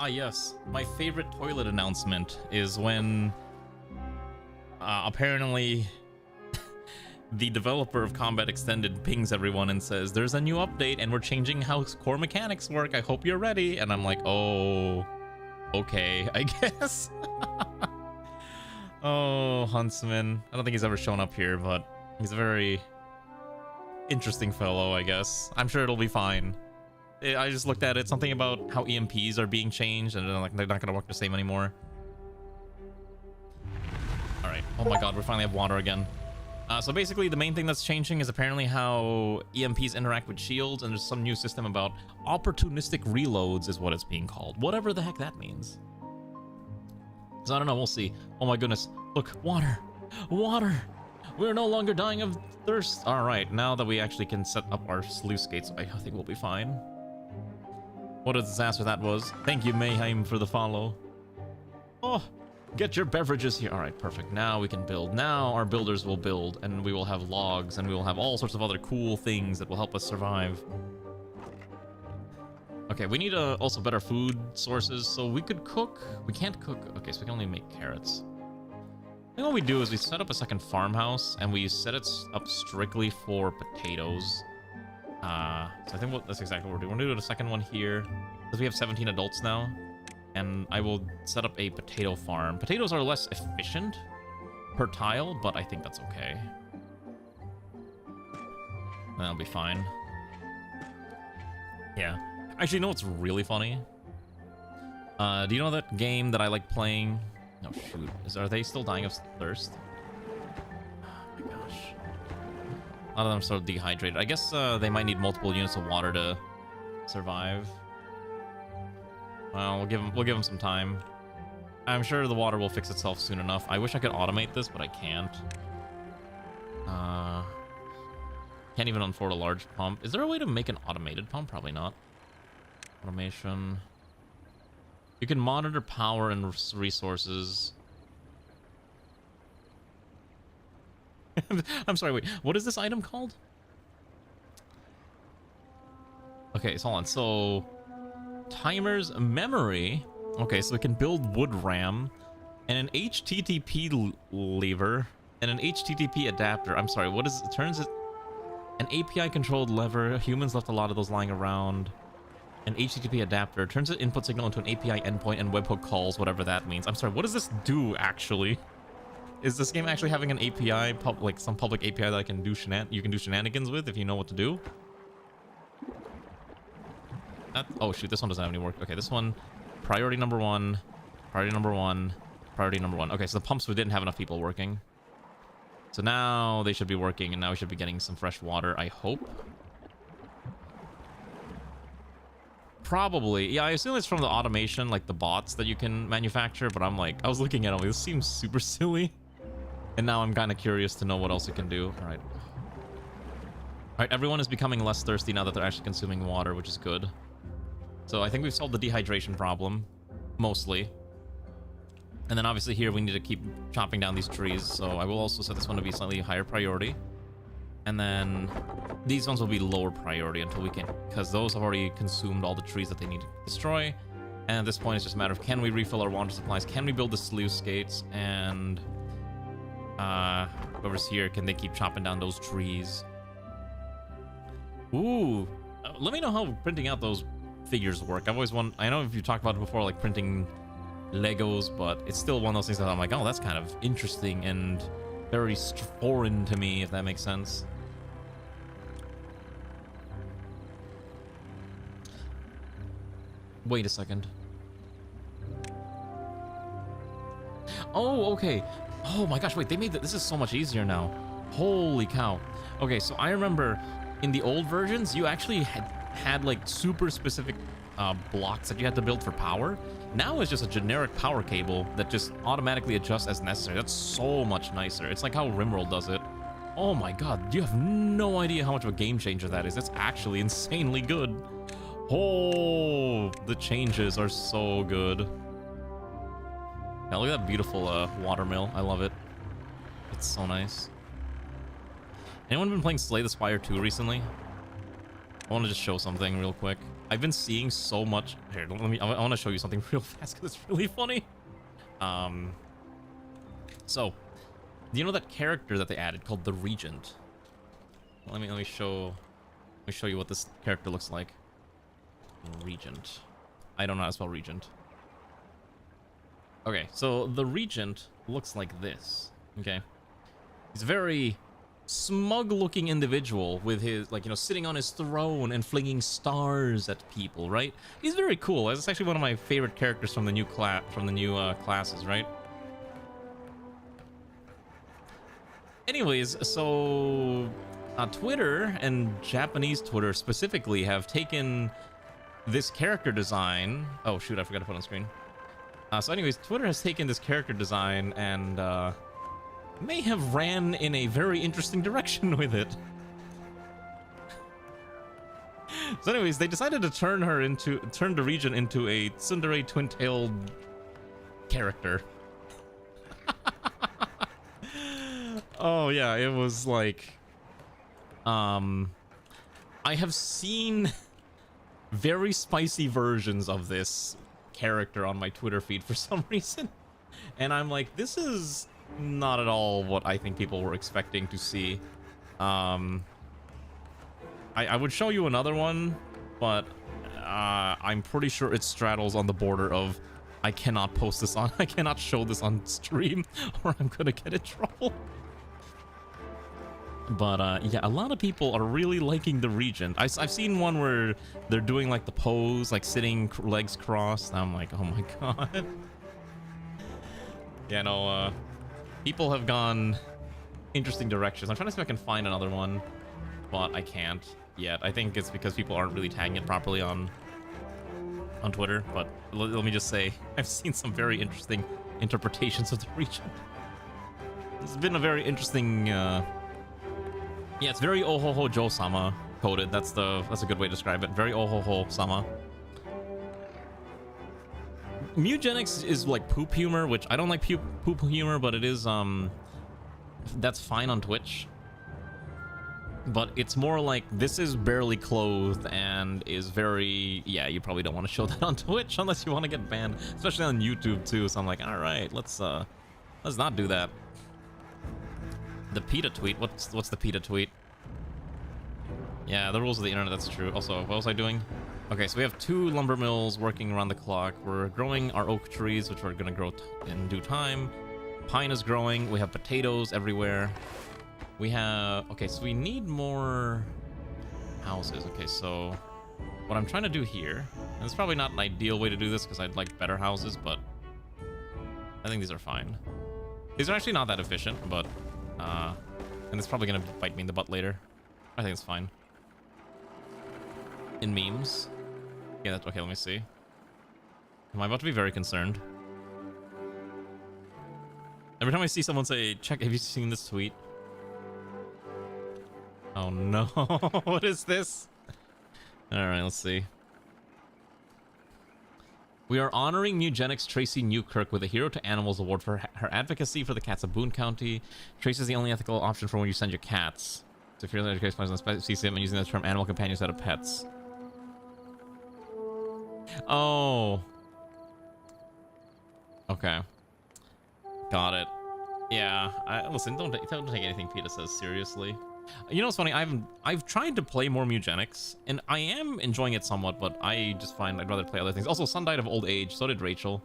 Ah, yes. My favorite toilet announcement is when apparently the developer of Combat Extended pings everyone and says, there's a new update and we're changing how core mechanics work. I hope you're ready. And I'm like, oh, okay, I guess. Oh, Huntsman. I don't think he's ever shown up here, but he's a very interesting fellow, I guess. I'm sure it'll be fine. I just looked at it, something about how EMPs are being changed and they're not gonna work the same anymore. All right. Oh my God, we finally have water again. So basically, the main thing that's changing is apparently how EMPs interact with shields, and there's some new system about opportunistic reloads is what it's being called. Whatever the heck that means. So I don't know, we'll see. Oh my goodness, look, water! Water! We're no longer dying of thirst. All right, now that we actually can set up our sluice gates, I think we'll be fine. What a disaster that was. Thank you, Mayhem, for the follow. Oh! Get your beverages here. All right, perfect. Now we can build. Now our builders will build, and we will have logs, and we will have all sorts of other cool things that will help us survive. Okay, we need also better food sources, so we could cook. We can't cook. Okay, so we can only make carrots. I think what we do is we set up a second farmhouse, and we set it up strictly for potatoes. So I think that's exactly what we're doing. We're gonna do the second one here, because we have 17 adults now. And I will set up a potato farm. Potatoes are less efficient per tile, but I think that's okay. That'll be fine. Yeah. Actually, you know what's really funny? Do you know that game that I like playing? No, shoot. Are they still dying of thirst? Oh my gosh. A lot of them are so dehydrated. I guess they might need multiple units of water to survive. Well, we'll give them some time. I'm sure the water will fix itself soon enough. I wish I could automate this, but I can't. Can't even afford a large pump. Is there a way to make an automated pump? Probably not. Automation. You can monitor power and resources. I'm sorry, wait. What is this item called? Okay, so hold on. So... Timer's memory. Okay, so we can build wood ram and an HTTP lever and an HTTP adapter. I'm sorry, what is it? Turns it an API controlled lever. Humans left a lot of those lying around. An HTTP adapter turns the input signal into an API endpoint and webhook calls, whatever that means. I'm sorry, what does this do actually? Is this game actually having an API, like some public API that I can do you can do shenanigans with if you know what to do? Oh shoot, this one doesn't have any work. Okay, this one, priority number one, priority number one, priority number one. Okay, so the pumps, we didn't have enough people working. So now they should be working, and now we should be getting some fresh water, I hope. Probably. Yeah, I assume it's from the automation, like the bots that you can manufacture, but I'm like, I was looking at them, this seems super silly. And now I'm kind of curious to know what else it can do. All right. All right, everyone is becoming less thirsty now that they're actually consuming water, which is good. So I think we've solved the dehydration problem, mostly. And then obviously here we need to keep chopping down these trees, so I will also set this one to be slightly higher priority. And then these ones will be lower priority until we can, because those have already consumed all the trees that they need to destroy. And at this point it's just a matter of, can we refill our water supplies, can we build the sluice gates, and whoever's here, can they keep chopping down those trees? Ooh, let me know how printing out those figures work. I've always I know if you talked about it before, like printing Legos, but it's still one of those things that I'm like, oh, that's kind of interesting and very foreign to me, if that makes sense. Wait a second. Oh, okay. Oh my gosh, wait, they made this is so much easier now. Holy cow. Okay, so I remember in the old versions, you actually had like super specific blocks that you had to build for power. Now it's just a generic power cable that just automatically adjusts as necessary. That's so much nicer. It's like how RimWorld does it. Oh my god, you have no idea how much of a game changer that is. That's actually insanely good. Oh, the changes are so good. Yeah, look at that beautiful watermill. I love it. It's so nice. Anyone been playing Slay the Spire 2 recently? I want to just show something real quick. I've been seeing so much. Here, let me. I want to show you something real fast because it's really funny. So, do you know that character that they added called the Regent? Let me show you what this character looks like. Regent. I don't know how to spell Regent. Okay, so the Regent looks like this. Okay, he's a very smug-looking individual with his, like, you know, sitting on his throne and flinging stars at people, right? He's very cool. That's actually one of my favorite characters from the new classes, right? Anyways, so Twitter, and Japanese Twitter specifically, have taken this character design. Oh shoot, I forgot to put on screen. So anyways, Twitter has taken this character design and may have ran in a very interesting direction with it. So anyways, they decided to turn the Regent into a tsundere twin-tailed character. Oh yeah, it was like, I have seen very spicy versions of this character on my Twitter feed for some reason, and I'm like, this is not at all what I think people were expecting to see. I would show you another one, but I'm pretty sure it straddles on the border of I cannot post this on, I cannot show this on stream, or I'm gonna get in trouble. But yeah, a lot of people are really liking the Regent. I've seen one where they're doing like the pose, like sitting legs crossed. I'm like, oh my god. Yeah, no, people have gone interesting directions. I'm trying to see if I can find another one, but I can't yet. I think it's because people aren't really tagging it properly on Twitter. But let me just say, I've seen some very interesting interpretations of the Regent. It's been a very interesting. Yeah, it's very Ohoho Jo-sama coded. That's a good way to describe it. Very Ohoho-sama. Mugenics is like poop humor, which I don't like poop humor, but it is that's fine on Twitch. But it's more like this is barely clothed and is very, yeah, you probably don't want to show that on Twitch unless you want to get banned, especially on YouTube too. So I'm like, all right, let's not do that. The PETA tweet. What's the PETA tweet? Yeah, the rules of the internet, that's true. Also, what was I doing? Okay, so we have 2 lumber mills working around the clock. We're growing our oak trees, which are going to grow in due time. Pine is growing. We have potatoes everywhere. We have... Okay, so we need more houses. Okay, so what I'm trying to do here... And it's probably not an ideal way to do this because I'd like better houses, but I think these are fine. These are actually not that efficient, but... and it's probably gonna bite me in the butt later. I think it's fine. In memes. Yeah, that's okay, let me see. Am I about to be very concerned? Every time I see someone say, check, have you seen this tweet? Oh no, what is this? Alright, let's see. We are honoring Mugenics Tracy Newkirk with a Hero to Animals Award for her advocacy for the cats of Boone County. Tracy is the only ethical option for when you send your cats. So if you're in education plans on CCM and using the term animal companions out of pets. Oh. Okay. Got it. Yeah. Listen, don't take anything PETA says seriously. You know what's funny? I've tried to play more Mugenics, and I am enjoying it somewhat, but I just find I'd rather play other things. Also, Sun died of old age. So did Rachel.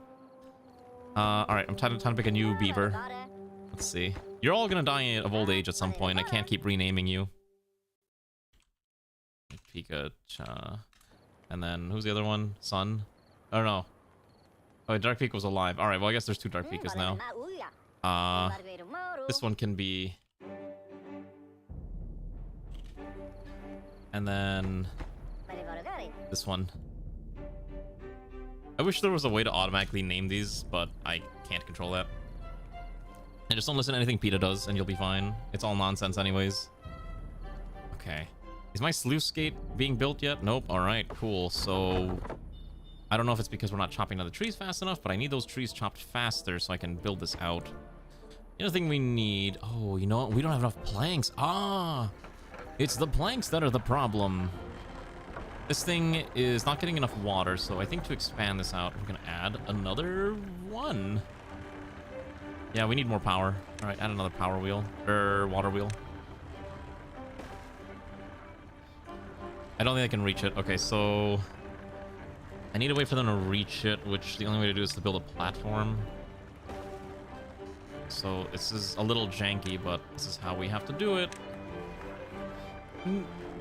Alright, I'm time to pick a new beaver. Let's see. You're all gonna die of old age at some point. I can't keep renaming you. Pika-cha. And then, who's the other one? Sun? Oh, no. Oh, wait, Dark Pika was alive. Alright, well, I guess there's 2 Dark Pikas now. This one can be... And then... this one. I wish there was a way to automatically name these, but I can't control that. And just don't listen to anything PETA does, and you'll be fine. It's all nonsense anyways. Okay. Is my sluice gate being built yet? Nope. Alright, cool. So... I don't know if it's because we're not chopping down the trees fast enough, but I need those trees chopped faster so I can build this out. The other thing we need... Oh, you know what? We don't have enough planks. Ah! It's the planks that are the problem. This thing is not getting enough water, so I think to expand this out, we're gonna add another one. Yeah, we need more power. All right, add another power wheel, or water wheel. I don't think I can reach it. Okay, so I need to wait for them to reach it, which the only way to do is to build a platform. So this is a little janky, but this is how we have to do it.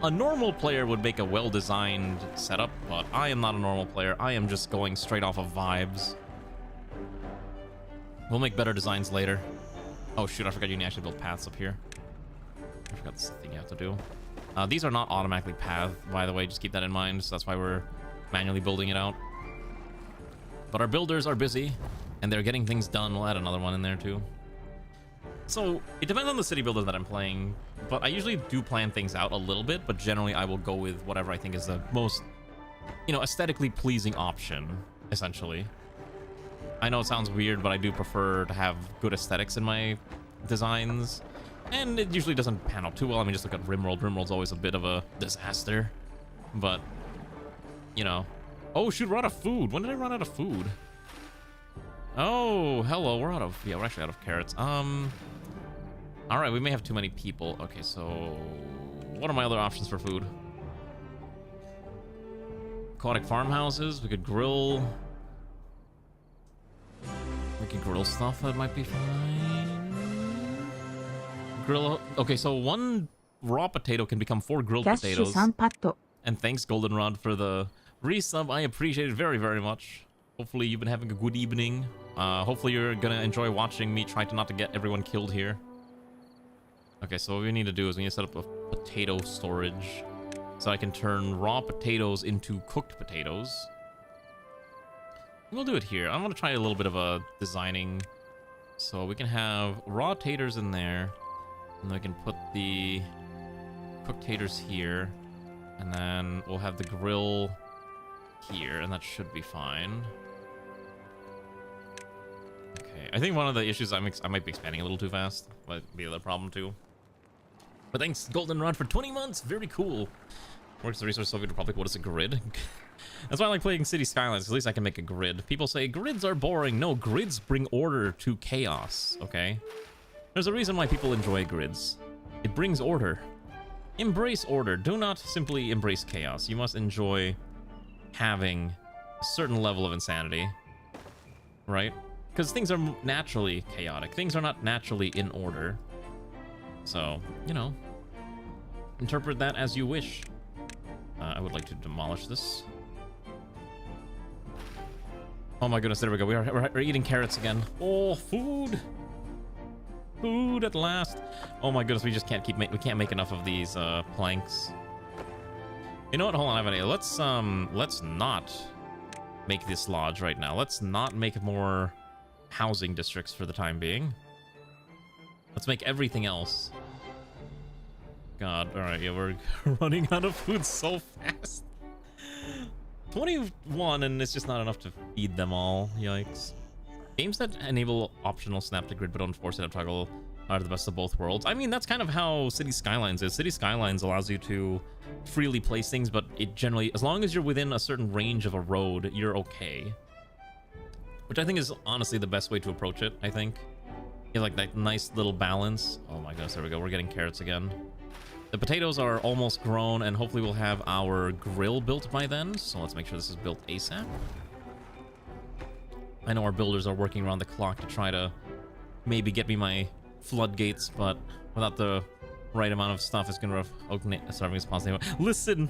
A normal player would make a well-designed setup, but I am not a normal player. I am just going straight off of vibes. We'll make better designs later. Oh shoot, I forgot you can actually build paths up here. I forgot this thing you have to do. These are not automatically pathed, by the way, just keep that in mind. So that's why we're manually building it out. But our builders are busy, and they're getting things done. We'll add another one in there too. So it depends on the city builder that I'm playing, but I usually do plan things out a little bit, but generally I will go with whatever I think is the most, you know, aesthetically pleasing option, essentially. I know it sounds weird, but I do prefer to have good aesthetics in my designs, and it usually doesn't pan out too well. I mean, just look at Rimworld. Rimworld's always a bit of a disaster, but, you know. Oh shoot, we're out of food. When did I run out of food? Oh, hello, we're actually out of carrots. All right, we may have too many people. Okay, so what are my other options for food? Aquatic farmhouses. We could grill. We can grill stuff. That might be fine. Grill. Okay, so one raw potato can become 4 grilled potatoes. And thanks, Goldenrod, for the resub. I appreciate it very, very much. Hopefully you've been having a good evening. Hopefully you're gonna enjoy watching me try to not to get everyone killed here. Okay, so what we need to do is we need to set up a potato storage so I can turn raw potatoes into cooked potatoes. We'll do it here. I'm gonna try a little bit of a designing. So we can have raw taters in there, and then we can put the cooked taters here, and then we'll have the grill here, and that should be fine. Okay, I think one of the issues I might be expanding a little too fast. Might be the other problem too. But thanks, Goldenrod, for 20 months. Very cool. Works the resource so we could probably quote us a grid. That's why I like playing City Skylines, because at least I can make a grid. People say grids are boring. No, grids bring order to chaos, okay? There's a reason why people enjoy grids. It brings order. Embrace order. Do not simply embrace chaos. You must enjoy having a certain level of insanity, right? Because things are naturally chaotic. Things are not naturally in order. So, you know, interpret that as you wish. I would like to demolish this. Oh my goodness, there we go. We're eating carrots again. Oh, food! Food at last. Oh my goodness, we just can't we can't make enough of these planks. You know what? Hold on, I have an idea. Let's not make this lodge right now. Let's not make more housing districts for the time being. Let's make everything else. God, all right, yeah, we're running out of food so fast. 21, and it's just not enough to feed them all. Yikes. Games that enable optional snap to grid but don't force it to toggle are the best of both worlds. I mean, that's kind of how City Skylines is. City Skylines allows you to freely place things, but it generally, as long as you're within a certain range of a road, you're okay. Which I think is honestly the best way to approach it, I think. You have like that nice little balance. Oh my goodness, there we go. We're getting carrots again. The potatoes are almost grown, and hopefully we'll have our grill built by then. So let's make sure this is built ASAP. I know our builders are working around the clock to try to maybe get me my floodgates, but without the right amount of stuff, it's gonna starving response. Listen,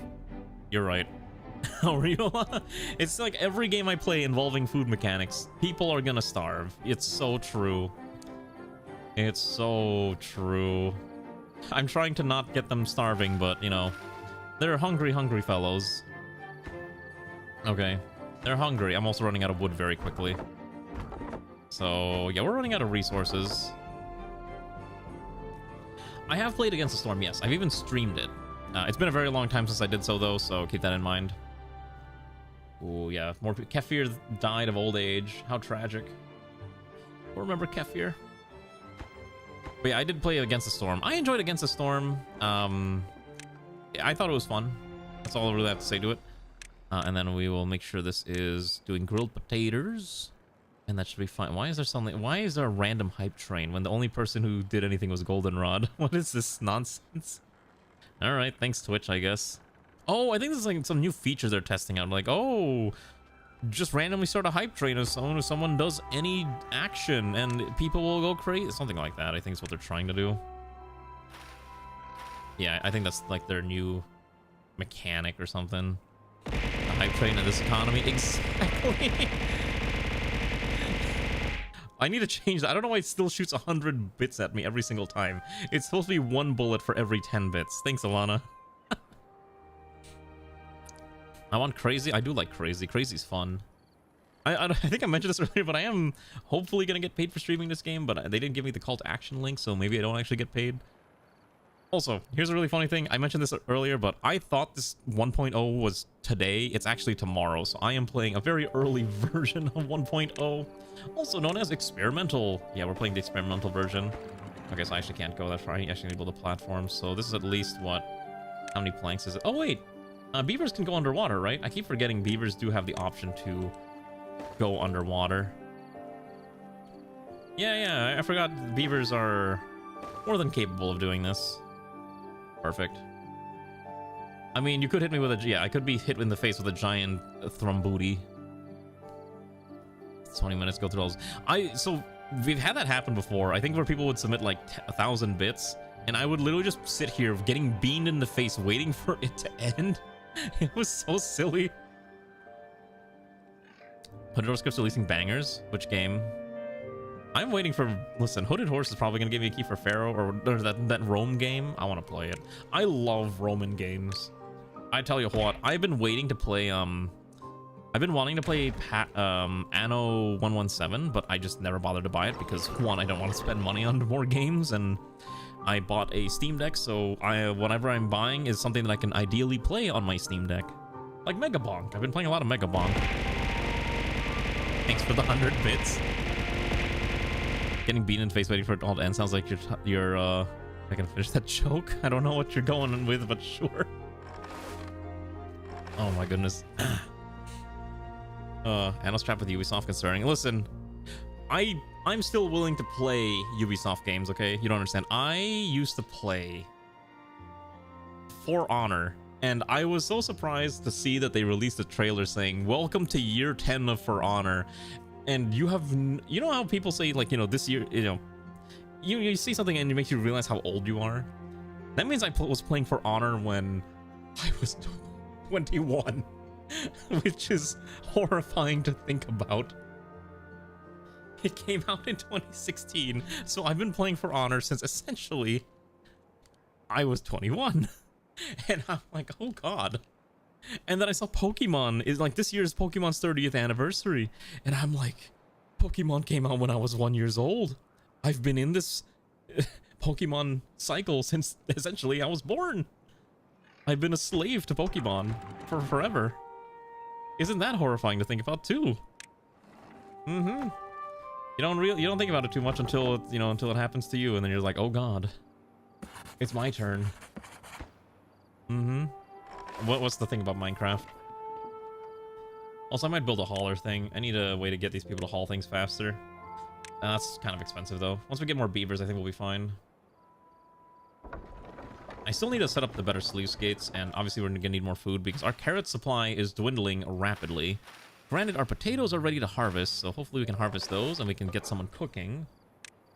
you're right. Aureola, it's like every game I play involving food mechanics, people are gonna starve. It's so true. It's so true. I'm trying to not get them starving, but, you know, they're hungry, hungry fellows. Okay, they're hungry. I'm also running out of wood very quickly. So, yeah, we're running out of resources. I have played Against the Storm, yes. I've even streamed it. It's been a very long time since I did so, though, so keep that in mind. Oh, yeah, more Kefir died of old age. How tragic. Remember Kefir? But yeah, I did play Against the Storm. I enjoyed Against the Storm. I thought it was fun. That's all I really have to say to it. And then we will make sure this is doing grilled potatoes. And that should be fine. Why is there a random hype train when the only person who did anything was Goldenrod? What is this nonsense? Alright, thanks Twitch, I guess. Oh, I think this is like some new features they're testing out. Like, oh, just randomly start a hype train as someone does any action and people will go crazy. Something like that, I think is what they're trying to do. Yeah, I think that's like their new mechanic or something. A hype train in this economy. Exactly. I need to change that. I don't know why it still shoots 100 bits at me every single time. It's supposed to be 1 bullet for every 10 bits. Thanks, Alana. I want crazy. I do like crazy. Crazy's fun. I think I mentioned this earlier, but I am hopefully going to get paid for streaming this game, but they didn't give me the call to action link, so maybe I don't actually get paid. Also, here's a really funny thing. I mentioned this earlier, but I thought this 1.0 was today. It's actually tomorrow, so I am playing a very early version of 1.0, also known as experimental. Yeah, we're playing the experimental version. Okay, so I actually can't go that far. I actually enable the platform, so this is at least what... How many planks is it? Oh, wait. Beavers can go underwater, right? I keep forgetting beavers do have the option to go underwater. Yeah, I forgot beavers are more than capable of doing this. Perfect. I mean, you could hit me with a... Yeah, I could be hit in the face with a giant thrumbooty. 20 minutes, go through all this. So, we've had that happen before. I think where people would submit like 1,000 bits, and I would literally just sit here getting beamed in the face, waiting for it to end. It was so silly. Hooded Horse keeps releasing bangers. Which game? I'm waiting for... Listen, Hooded Horse is probably going to give me a key for Pharaoh, or that Rome game. I want to play it. I love Roman games. I tell you what, I've been waiting to play... I've been wanting to play Anno 117, but I just never bothered to buy it because, one, I don't want to spend money on more games, and I bought a Steam Deck, so whatever I'm buying is something that I can ideally play on my Steam Deck. Like Mega Bonk. I've been playing a lot of Mega Bonk. Thanks for the 100 bits. Getting beaten in the face waiting for it all to end sounds like you're I can finish that joke. I don't know what you're going with, but sure. Oh my goodness. Anno's trapped with Ubisoft concerning. Listen, I'm still willing to play Ubisoft games, okay? You don't understand. I used to play For Honor, and I was so surprised to see that they released a trailer saying, "Welcome to year 10 of For Honor." And you know how people say, like, you know, this year, you know, you see something and it makes you realize how old you are? That means I was playing For Honor when I was 21. Which is horrifying to think about. It came out in 2016, so I've been playing For Honor since essentially I was 21. And I'm like, oh god. And then I saw Pokemon is like, this year's Pokemon's 30th anniversary, and I'm like, Pokemon came out when I was 1 year old. I've been in this Pokemon cycle since essentially I was born. I've been a slave to Pokemon for forever. Isn't that horrifying to think about too? Mm-hmm. You don't think about it too much until it happens to you, and then you're like, oh god, it's my turn. Mm-hmm. What's the thing about Minecraft? Also, I might build a hauler thing. I need a way to get these people to haul things faster. That's kind of expensive though. Once we get more beavers, I think we'll be fine. I still need to set up the better sluice gates, and obviously we're gonna need more food because our carrot supply is dwindling rapidly. Granted, our potatoes are ready to harvest, so hopefully we can harvest those and we can get someone cooking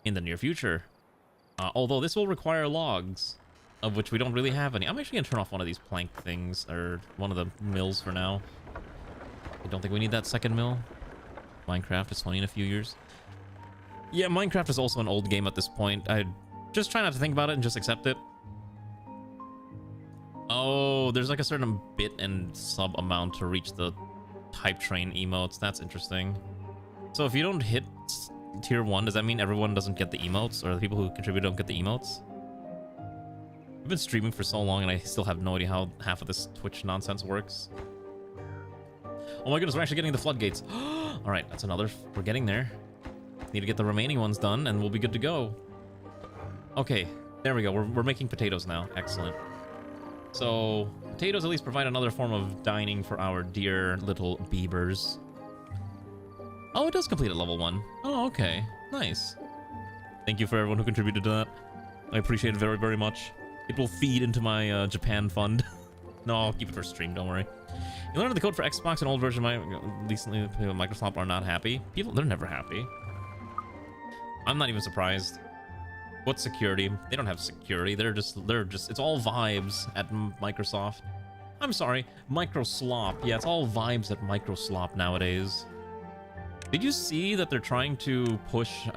in the near future. Although this will require logs, of which we don't really have any. I'm actually gonna turn off one of these plank things, or one of the mills for now. I don't think we need that second mill. Minecraft is funny in a few years. Yeah, Minecraft is also an old game at this point. I just try not to think about it and just accept it. Oh, there's like a certain bit and sub amount to reach the hype train emotes. That's interesting. So if you don't hit tier 1, does that mean everyone doesn't get the emotes, or the people who contribute don't get the emotes? I've been streaming for so long and I still have no idea how half of this Twitch nonsense works. Oh my goodness, we're actually getting the floodgates. All right, that's another. We're getting there. Need to get the remaining ones done and we'll be good to go. Okay, there we go. We're making potatoes now. Excellent. So potatoes at least provide another form of dining for our dear little beavers. Oh, it does complete at level 1. Oh, okay. Nice. Thank you for everyone who contributed to that. I appreciate it very, very much. It will feed into my Japan fund. No, I'll keep it for stream, don't worry. You learned the code for Xbox and old version of recently Microsoft are not happy. People, they're never happy. I'm not even surprised. What's security? They don't have security. They're just, it's all vibes at Microsoft. I'm sorry, Microslop. Yeah, it's all vibes at Microslop nowadays. Did you see that they're trying to push, they're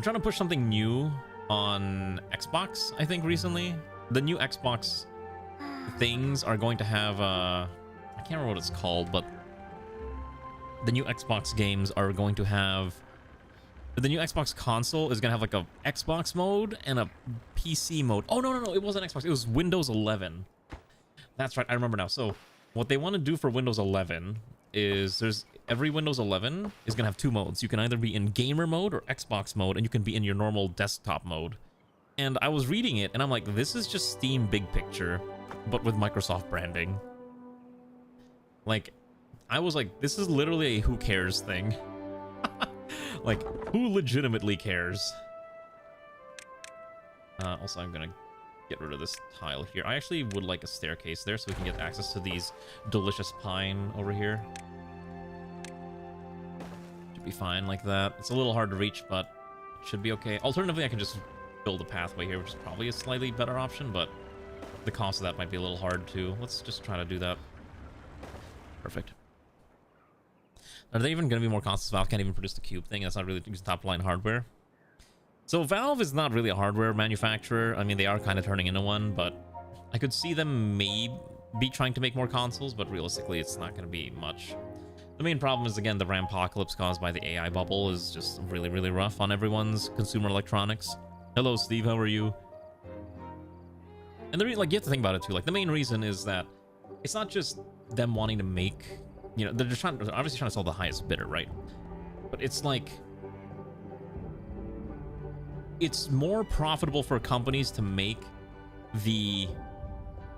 trying to push something new on Xbox, I think, recently? The new Xbox things are going to have, I can't remember what it's called, but the new Xbox games are going to have, the new Xbox console is going to have like a Xbox mode and a PC mode. Oh, no, it wasn't Xbox. It was Windows 11. That's right. I remember now. So what they want to do for Windows 11 is every Windows 11 is going to have 2 modes. You can either be in gamer mode or Xbox mode, and you can be in your normal desktop mode. And I was reading it, and I'm like, this is just Steam Big Picture, but with Microsoft branding. Like, I was like, this is literally a who cares thing. Like, who legitimately cares? Also, I'm gonna get rid of this tile here. I actually would like a staircase there so we can get access to these delicious pine over here. Should be fine like that. It's a little hard to reach, but it should be okay. Alternatively, I can just build a pathway here, which is probably a slightly better option, but the cost of that might be a little hard too. Let's just try to do that. Perfect. Are they even going to be more costly? Valve can't even produce the cube thing. That's not really top-line hardware. So Valve is not really a hardware manufacturer. I mean, they are kind of turning into one, but I could see them maybe trying to make more consoles, but realistically, it's not going to be much. The main problem is, again, the RAM-pocalypse caused by the AI bubble is just really, really rough on everyone's consumer electronics. Hello, Steve. How are you? And like, you have to think about it, too. Like, the main reason is that it's not just them wanting to make... You know, they're obviously trying to sell the highest bidder, right? But it's like... It's more profitable for companies to make the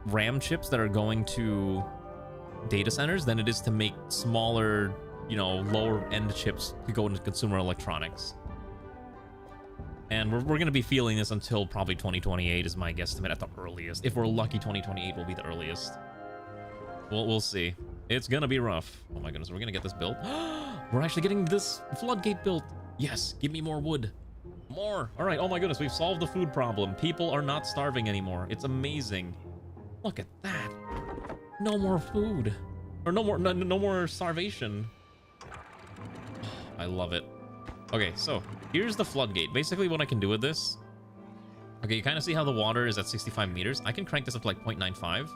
RAM chips that are going to data centers than it is to make smaller, you know, lower-end chips to go into consumer electronics. And we're going to be feeling this until probably 2028 is my guesstimate at the earliest. If we're lucky, 2028 will be the earliest. We'll see. It's gonna be rough. Oh my goodness, we're gonna get this built. We're actually getting this floodgate built. Yes, give me more wood. More. All right, oh my goodness, we've solved the food problem. People are not starving anymore. It's amazing. Look at that. No more food. Or no more starvation. I love it. Okay, so here's the floodgate. Basically what I can do with this. Okay, you kind of see how the water is at 65 meters. I can crank this up to like 0.95.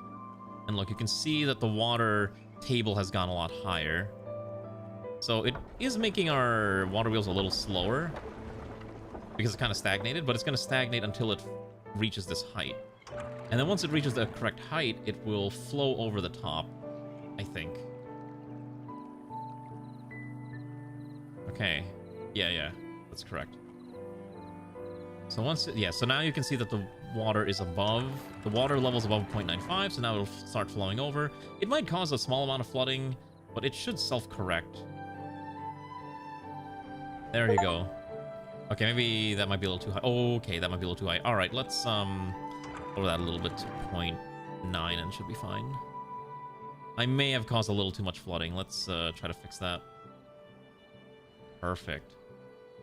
And look, you can see that the water table has gone a lot higher. So it is making our water wheels a little slower because it's kind of stagnated, but it's going to stagnate until it reaches this height. And then once it reaches the correct height, it will flow over the top, I think. Okay. Yeah, that's correct. So so now you can see that the water is above, the water level is above 0.95, so now it'll start flowing over. It might cause a small amount of flooding, but it should self-correct. There you go. Okay, maybe that might be a little too high. Oh, okay, that might be a little too high. All right, let's lower that a little bit to 0.9 and it should be fine. I may have caused a little too much flooding. Let's try to fix that. Perfect.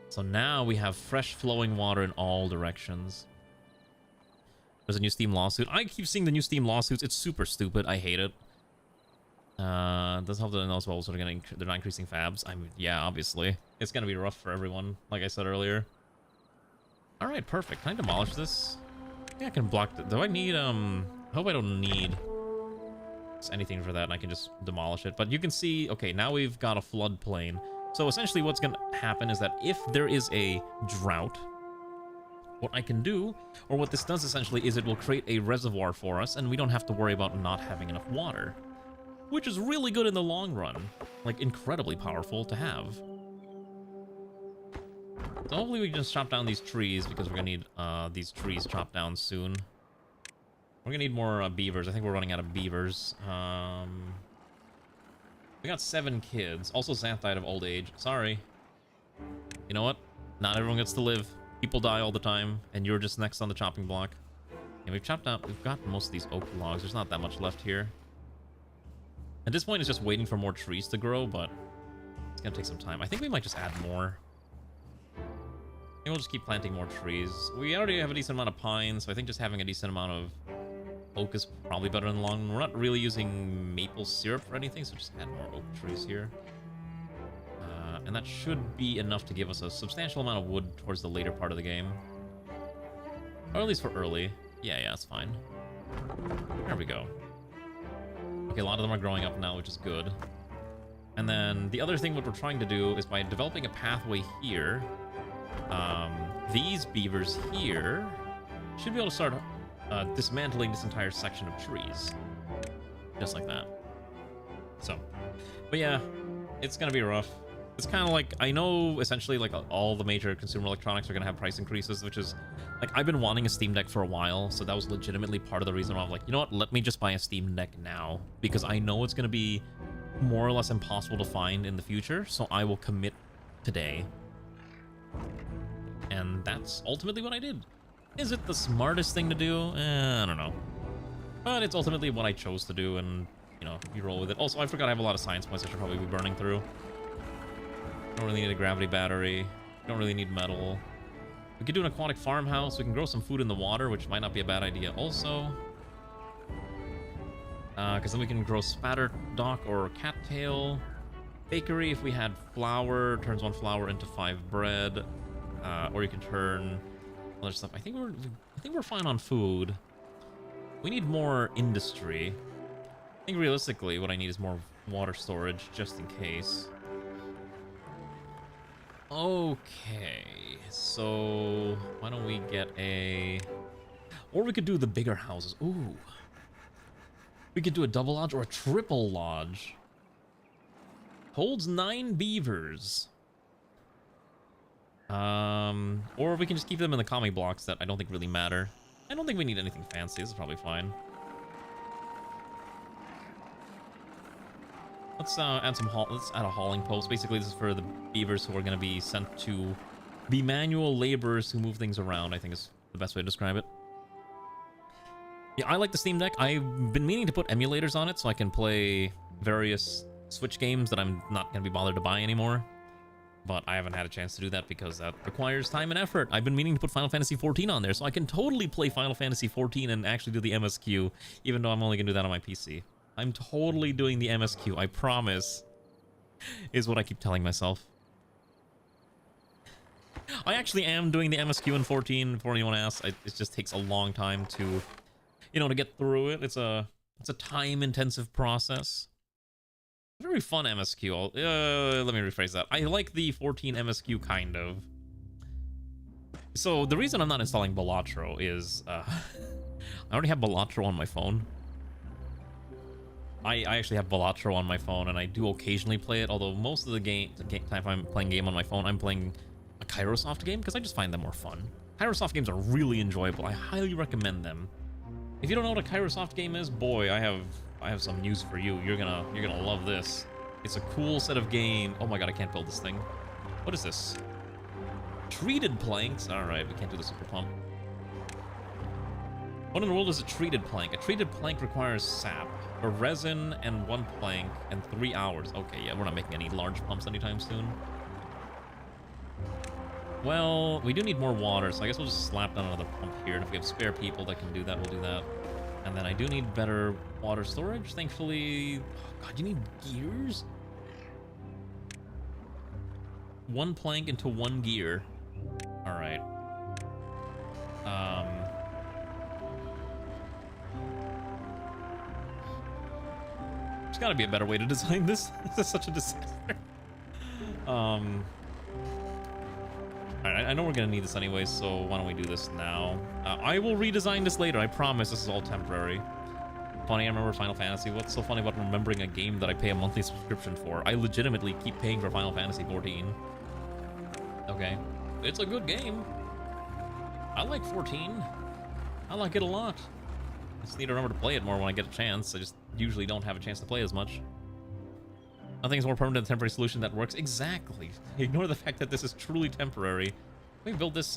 So now we have fresh flowing water in all directions. There's a new Steam lawsuit. I keep seeing the new Steam lawsuits. It's super stupid. I hate it. Doesn't help that I know as well. So they're not increasing fabs. I mean, yeah, obviously. It's gonna be rough for everyone, like I said earlier. All right, perfect. Can I demolish this? Yeah, I can block it. Do I need, I hope I don't need anything for that, and I can just demolish it. But you can see, okay, now we've got a floodplain. So essentially what's gonna happen is that if there is a drought, what I can do, or what this does essentially, is it will create a reservoir for us, and we don't have to worry about not having enough water. Which is really good in the long run. Like, incredibly powerful to have. So hopefully we can just chop down these trees, because we're gonna need these trees chopped down soon. We're gonna need more beavers. I think we're running out of beavers. We got 7 kids. Also, Xanth died of old age. Sorry. You know what? Not everyone gets to live. People die all the time, and you're just next on the chopping block. And we've chopped out. We've got most of these oak logs. There's not that much left here. At this point, it's just waiting for more trees to grow, but it's gonna take some time. I think we might just add more. I think we'll just keep planting more trees. We already have a decent amount of pine, so I think just having a decent amount of oak is probably better in the long run. We're not really using maple syrup or anything, so just add more oak trees here. And that should be enough to give us a substantial amount of wood towards the later part of the game. Or at least for early. Yeah, that's fine. There we go. Okay, a lot of them are growing up now, which is good. And then the other thing what we're trying to do is by developing a pathway here, these beavers here should be able to start dismantling this entire section of trees. Just like that. So, but yeah, it's gonna be rough. It's kind of like, I know essentially like all the major consumer electronics are gonna have price increases, which is like, I've been wanting a Steam Deck for a while, so that was legitimately part of the reason why I'm like, you know what, let me just buy a Steam Deck now, because I know it's gonna be more or less impossible to find in the future, so I will commit today. And that's ultimately what I did. Is it the smartest thing to do? I don't know. But it's ultimately what I chose to do, and, you know, you roll with it. Also, I forgot I have a lot of science points I should probably be burning through. Don't really need a gravity battery. Don't really need metal. We could do an aquatic farmhouse. We can grow some food in the water, which might not be a bad idea also. Because then we can grow spatter dock or cattail. Bakery, if we had flour, turns 1 flour into 5 bread. Or you can turn other stuff. I think we're fine on food. We need more industry. I think realistically what I need is more water storage, just in case. Okay, so why don't we get a... Or we could do the bigger houses. Ooh. We could do a double lodge or a triple lodge. Holds 9 beavers. Or we can just keep them in the commie blocks that I don't think really matter. I don't think we need anything fancy. This is probably fine. Let's add some let's add a hauling post. Basically, this is for the beavers who are going to be sent to be manual laborers who move things around, I think is the best way to describe it. Yeah, I like the Steam Deck. I've been meaning to put emulators on it so I can play various Switch games that I'm not going to be bothered to buy anymore. But I haven't had a chance to do that because that requires time and effort. I've been meaning to put Final Fantasy XIV on there so I can totally play Final Fantasy XIV and actually do the MSQ, even though I'm only going to do that on my PC. I'm totally doing the MSQ, I promise, is what I keep telling myself. I actually am doing the MSQ in 14, for anyone asks. It just takes a long time to, you know, to get through it. It's a time-intensive process. Very fun MSQ. Let me rephrase that. I like the 14 MSQ, kind of. So, the reason I'm not installing Balatro is, I already have Balatro on my phone. I actually have Balatro on my phone, and I do occasionally play it, although most of the time I'm playing game on my phone, I'm playing a Kairosoft game, because I just find them more fun. Kairosoft games are really enjoyable. I highly recommend them. If you don't know what a Kairosoft game is, boy, I have some news for you. You're gonna love this. It's a cool set of game. Oh my god, I can't build this thing. What is this? Treated planks. Alright, we can't do the super pump. What in the world is a treated plank? A treated plank requires sap, a resin, and 1 plank, and 3 hours. Okay, yeah, we're not making any large pumps anytime soon. Well, we do need more water, so I guess we'll just slap down another pump here, and if we have spare people that can do that, we'll do that. And then I do need better water storage, thankfully. Oh god, you need gears? 1 plank into 1 gear. Alright. There's gotta be a better way to design this. This is such a disaster. Alright, I know we're gonna need this anyway, so why don't we do this now? I will redesign this later, I promise. This is all temporary. Funny, I remember Final Fantasy. What's so funny about remembering a game that I pay a monthly subscription for? I legitimately keep paying for Final Fantasy XIV. Okay. It's a good game. I like 14. I like it a lot. just need to remember to play it more when I get a chance. I just usually don't have a chance to play as much. Nothing is more permanent than a temporary solution that works. Exactly. Ignore the fact that this is truly temporary. Can we build this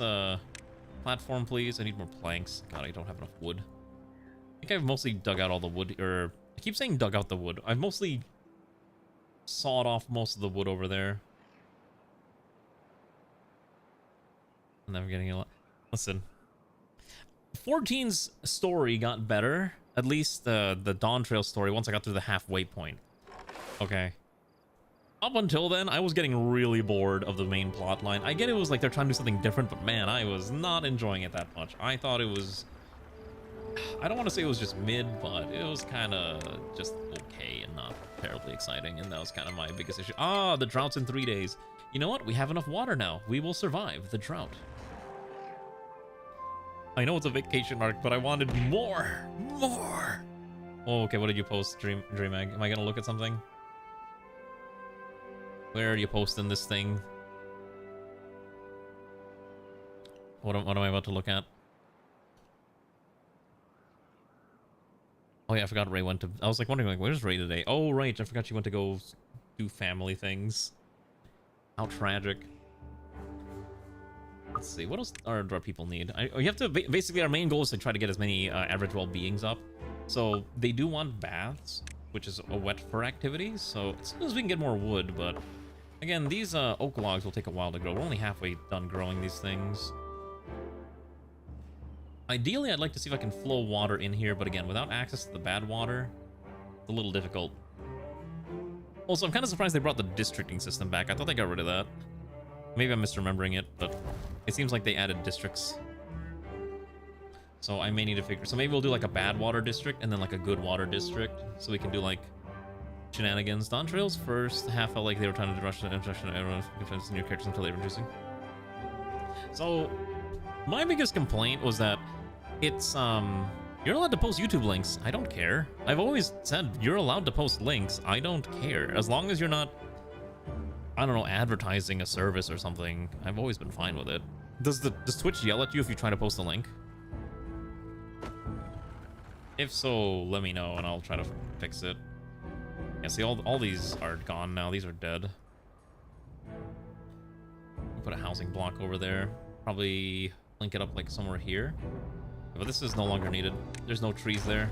platform, please? I need more planks. God, I don't have enough wood. I think I've mostly dug out all the wood, or I keep saying dug out the wood. I've mostly sawed off most of the wood over there. And I'm getting a lot. Listen. 14's story got better. At least the Dawn Trail story once I got through the halfway point. Okay. Up until then, I was getting really bored of the main plot line. I get it was like they're trying to do something different, but man, I was not enjoying it that much. I thought it was... I don't want to say it was just mid, but it was kind of just okay and not terribly exciting, and that was kind of my biggest issue. Ah, the drought's in 3 days. You know what? We have enough water now. We will survive the drought. I know it's a vacation arc, but I wanted more! More! Oh, okay, what did you post, Dreamag? Am I gonna look at something? Where are you posting this thing? What am I about to look at? Oh yeah, I forgot Ray went to... I was like wondering, like, where's Ray today? Oh, right, I forgot she went to go do family things. How tragic. Let's see, what else do our people need? You have to... Basically, our main goal is to try to get as many average well-beings up. So, they do want baths, which is a wet fur activity. So, as soon as we can get more wood, but... Again, these oak logs will take a while to grow. We're only halfway done growing these things. Ideally, I'd like to see if I can flow water in here, but again, without access to the bad water, it's a little difficult. Also, I'm kind of surprised they brought the districting system back. I thought they got rid of that. Maybe I'm misremembering it, but it seems like they added districts. So I may need to figure... So maybe we'll do like a bad water district and then like a good water district. So we can do like shenanigans. Dawn Trails first. Half felt like they were trying to rush the introduction of everyone's new characters until they were introducing. So my biggest complaint was that it's, you're allowed to post YouTube links. I don't care. I've always said you're allowed to post links. I don't care. As long as you're not, I don't know, advertising a service or something. I've always been fine with it. Does Twitch yell at you if you try to post a link? If so, let me know and I'll try to fix it. Yeah, see, all these are gone now. These are dead. I'll put a housing block over there. Probably link it up like somewhere here. But this is no longer needed. There's no trees there.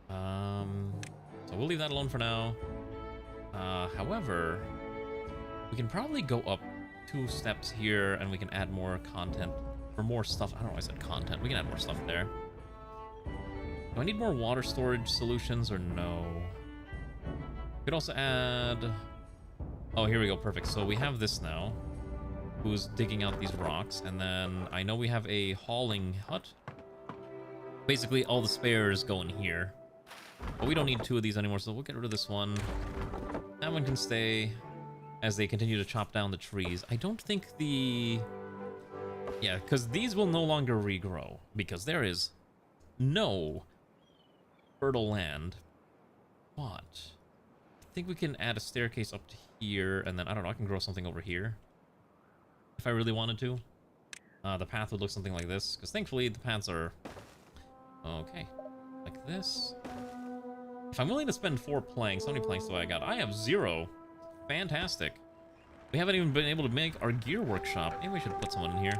So we'll leave that alone for now. However, we can probably go up 2 steps here and we can add more content or more stuff. I don't know why I said content. We can add more stuff there. Do I need more water storage solutions or no? Could also add... Oh, here we go. Perfect. So we have this now. Who's digging out these rocks, and then I know we have a hauling hut. Basically, all the spares go in here. But we don't need 2 of these anymore, so we'll get rid of this one. That one can stay as they continue to chop down the trees. I don't think the... Yeah, because these will no longer regrow, because there is no fertile land. But I think we can add a staircase up to here, and then, I don't know, I can grow something over here. If I really wanted to. The path would look something like this, because thankfully the paths are okay, like this. If I'm willing to spend 4 planks, how many planks do I got? I have 0. Fantastic. We haven't even been able to make our gear workshop. Maybe we should put someone in here.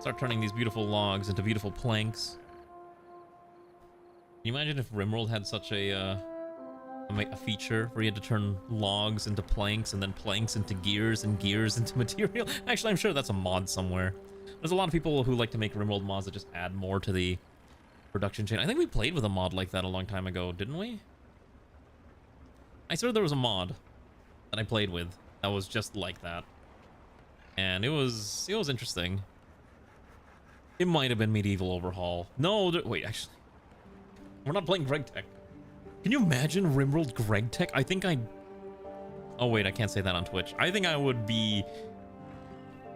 Start turning these beautiful logs into beautiful planks. Can you imagine if Rimworld had such a feature where you had to turn logs into planks and then planks into gears and gears into material? Actually, I'm sure that's a mod somewhere. There's a lot of people who like to make Rimworld mods that just add more to the production chain. I think we played with a mod like that a long time ago, didn't we? I swear there was a mod that I played with that was just like that. And it was interesting. It might have been Medieval Overhaul. No, wait, actually. We're not playing Greg Tech. Can you imagine Rimworld Greg Tech? I think I... Oh, wait, I can't say that on Twitch. I think I would be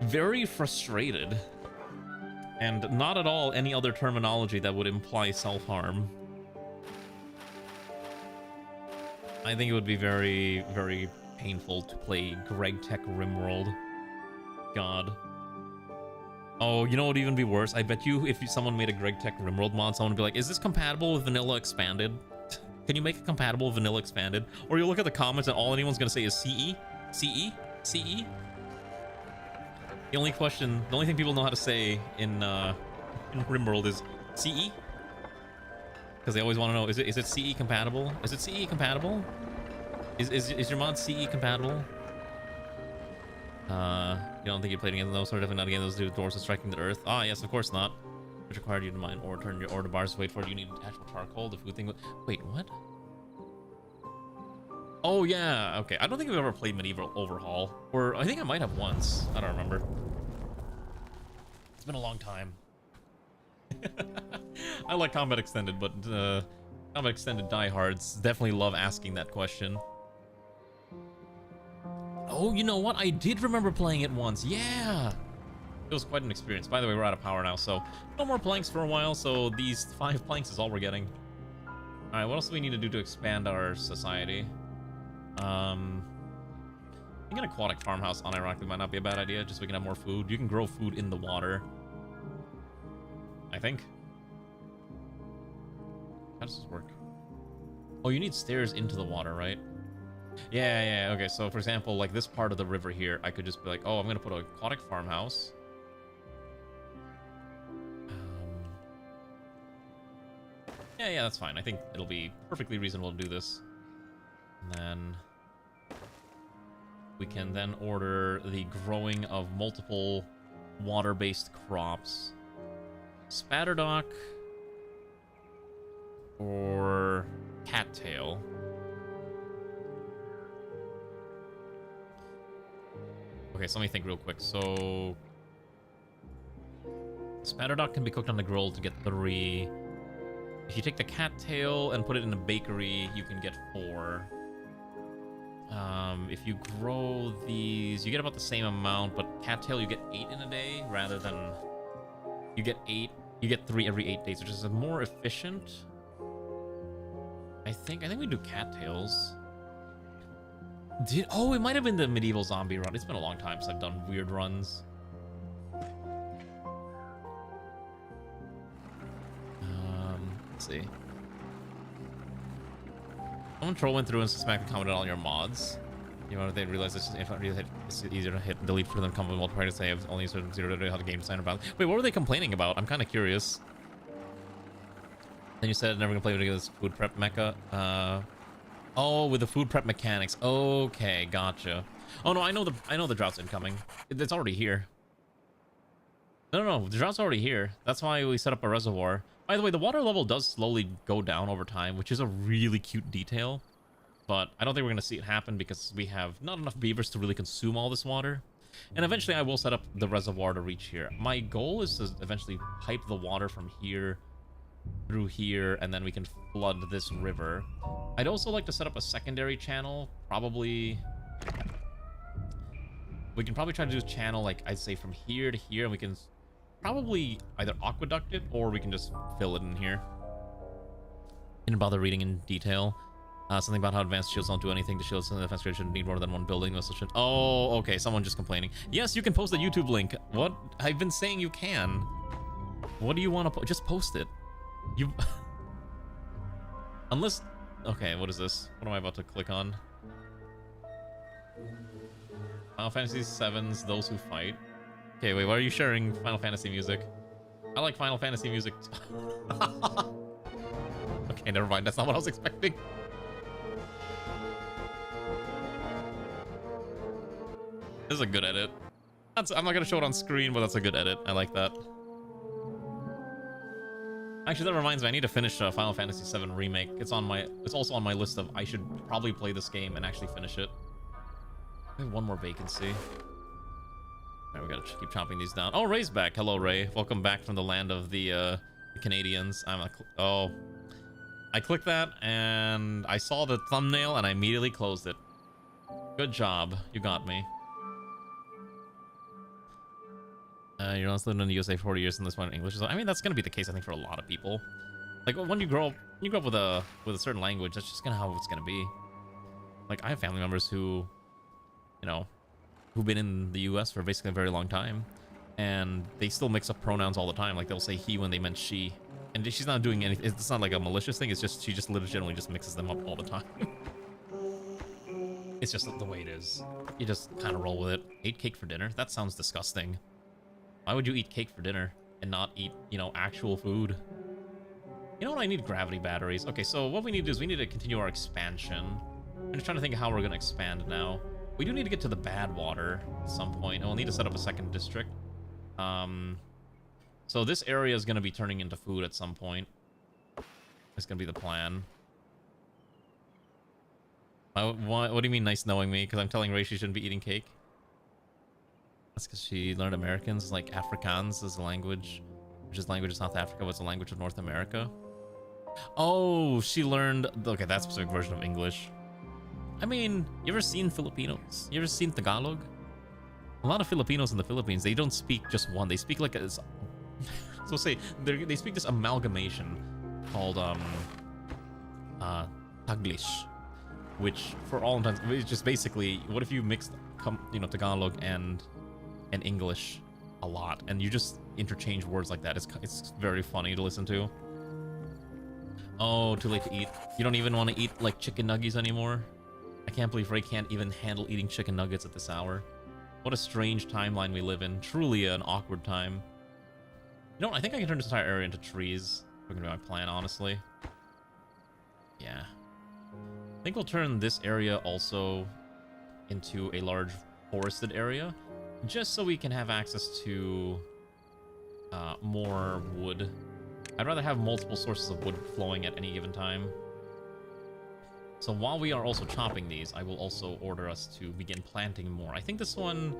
very frustrated. And not at all any other terminology that would imply self-harm. I think it would be very, very painful to play Greg Tech Rimworld. God. Oh, you know what would even be worse? I bet you if someone made a Greg Tech Rimworld mod, someone would be like, is this compatible with Vanilla Expanded? Can you make it compatible with Vanilla Expanded? Or you look at the comments and all anyone's gonna say is CE? CE? CE? The only thing people know how to say in Rimworld is CE? Because they always want to know, is it CE compatible? Is it CE compatible? Is your mod CE compatible? You don't think you played against those sort of not against those two dwarves and striking the earth? Ah, yes, of course not. Which required you to mine or turn your ore to bars. Wait for it. You need actual charcoal. The food thing. Wait, what? Oh yeah. Okay. I don't think I've ever played Medieval Overhaul, or I think I might have once. I don't remember. It's been a long time. I like Combat Extended, but Combat Extended diehards definitely love asking that question. Oh, you know what? I did remember playing it once. Yeah. It was quite an experience. By the way, we're out of power now, so no more planks for a while, so these 5 planks is all we're getting. Alright, what else do we need to do to expand our society? I think an aquatic farmhouse, unironically, might not be a bad idea, just so we can have more food. You can grow food in the water. I think. How does this work? Oh, you need stairs into the water, right? Yeah, okay, so for example, like this part of the river here, I could just be like, oh, I'm gonna put an aquatic farmhouse. Yeah, that's fine. I think it'll be perfectly reasonable to do this. And then we can then order the growing of multiple water-based crops. Spatterdock or cattail. Okay, so let me think real quick. So spatterdock can be cooked on the grill to get 3. If you take the cattail and put it in a bakery, you can get 4. If you grow these, you get about the same amount, but cattail you get 8 in a day rather than you get 3 every 8 days, which is more efficient. I think we do cattails. Oh, it might have been the medieval zombie run. It's been a long time since I've done weird runs. Let's see. Someone troll went through and suspected commented on your mods. You know, they realized it's easier to hit delete for them. Come with multiplayer to say I've only sort of zero to how the game designer about. Wait, what were they complaining about? I'm kind of curious. Then you said never gonna play with this food prep mecha. Oh, with the food prep mechanics. Okay, gotcha. Oh no, I know the drought's incoming. It's already here. No, the drought's already here. That's why we set up a reservoir. By the way, the water level does slowly go down over time, which is a really cute detail. But I don't think we're going to see it happen because we have not enough beavers to really consume all this water. And eventually I will set up the reservoir to reach here. My goal is to eventually pipe the water from here through here, and then we can flood this river. I'd also like to set up a secondary channel. Probably... we can probably try to do a channel, like, I'd say from here to here, and we can probably either aqueduct it, or we can just fill it in here. Didn't bother reading in detail. Something about how advanced shields don't do anything. The shields in the defense grid shouldn't need more than one building. No such. Oh, okay. Someone just complaining. Yes, you can post the YouTube link. What? I've been saying you can. What do you want to just post it? You. Unless. Okay, what is this? What am I about to click on? Final Fantasy VII's Those Who Fight. Okay, wait. Why are you sharing Final Fantasy music? I like Final Fantasy music. Okay, never mind. That's not what I was expecting. This is a good edit. I'm not gonna show it on screen, but that's a good edit. I like that. Actually, that reminds me, I need to finish Final Fantasy VII Remake. It's also on my list of I should probably play this game and actually finish it. We have one more vacancy. Alright, we gotta keep chopping these down. Oh, Ray's back. Hello, Ray. Welcome back from the land of the Canadians. Oh, I clicked that and I saw the thumbnail and I immediately closed it. Good job. You got me. You're not living in the USA for 40 years and this one in English. I mean, that's gonna be the case, I think, for a lot of people. Like when you grow up with a certain language, that's just kind of how it's gonna be. Like I have family members who, you know, who've been in the US for basically a very long time, and they still mix up pronouns all the time. Like they'll say he when they meant she, and she's not doing anything. It's not like a malicious thing. It's just she just legitimately just mixes them up all the time. It's just the way it is. You just kind of roll with it. Ate cake for dinner? That sounds disgusting. Why would you eat cake for dinner and not eat, you know, actual food? You know what? I need gravity batteries. Okay, so what we need to do is we need to continue our expansion. I'm just trying to think of how we're going to expand now. We do need to get to the bad water at some point, and we'll need to set up a second district. So this area is going to be turning into food at some point. It's going to be the plan. What do you mean nice knowing me? Because I'm telling Ray she shouldn't be eating cake? That's because she learned Americans. Like Afrikaans is a language, which is the language of South Africa, but it's the language of North America. Oh, she learned... Okay, that's a specific version of English. I mean, you ever seen Filipinos? You ever seen Tagalog? A lot of Filipinos in the Philippines, they don't speak just one. They speak like a... So say, they speak this amalgamation called, Taglish. Which, for all intents, it's just basically, what if you mixed, you know, Tagalog and English a lot, and you just interchange words like that? It's very funny to listen to. Oh, too late to eat. You don't even want to eat, like, chicken nuggets anymore? I can't believe Ray can't even handle eating chicken nuggets at this hour. What a strange timeline we live in. Truly an awkward time. You know what? I think I can turn this entire area into trees. That's gonna be my plan, honestly. Yeah. I think we'll turn this area also into a large forested area, just so we can have access to more wood. I'd rather have multiple sources of wood flowing at any given time. So while we are also chopping these, I will also order us to begin planting more. I think this one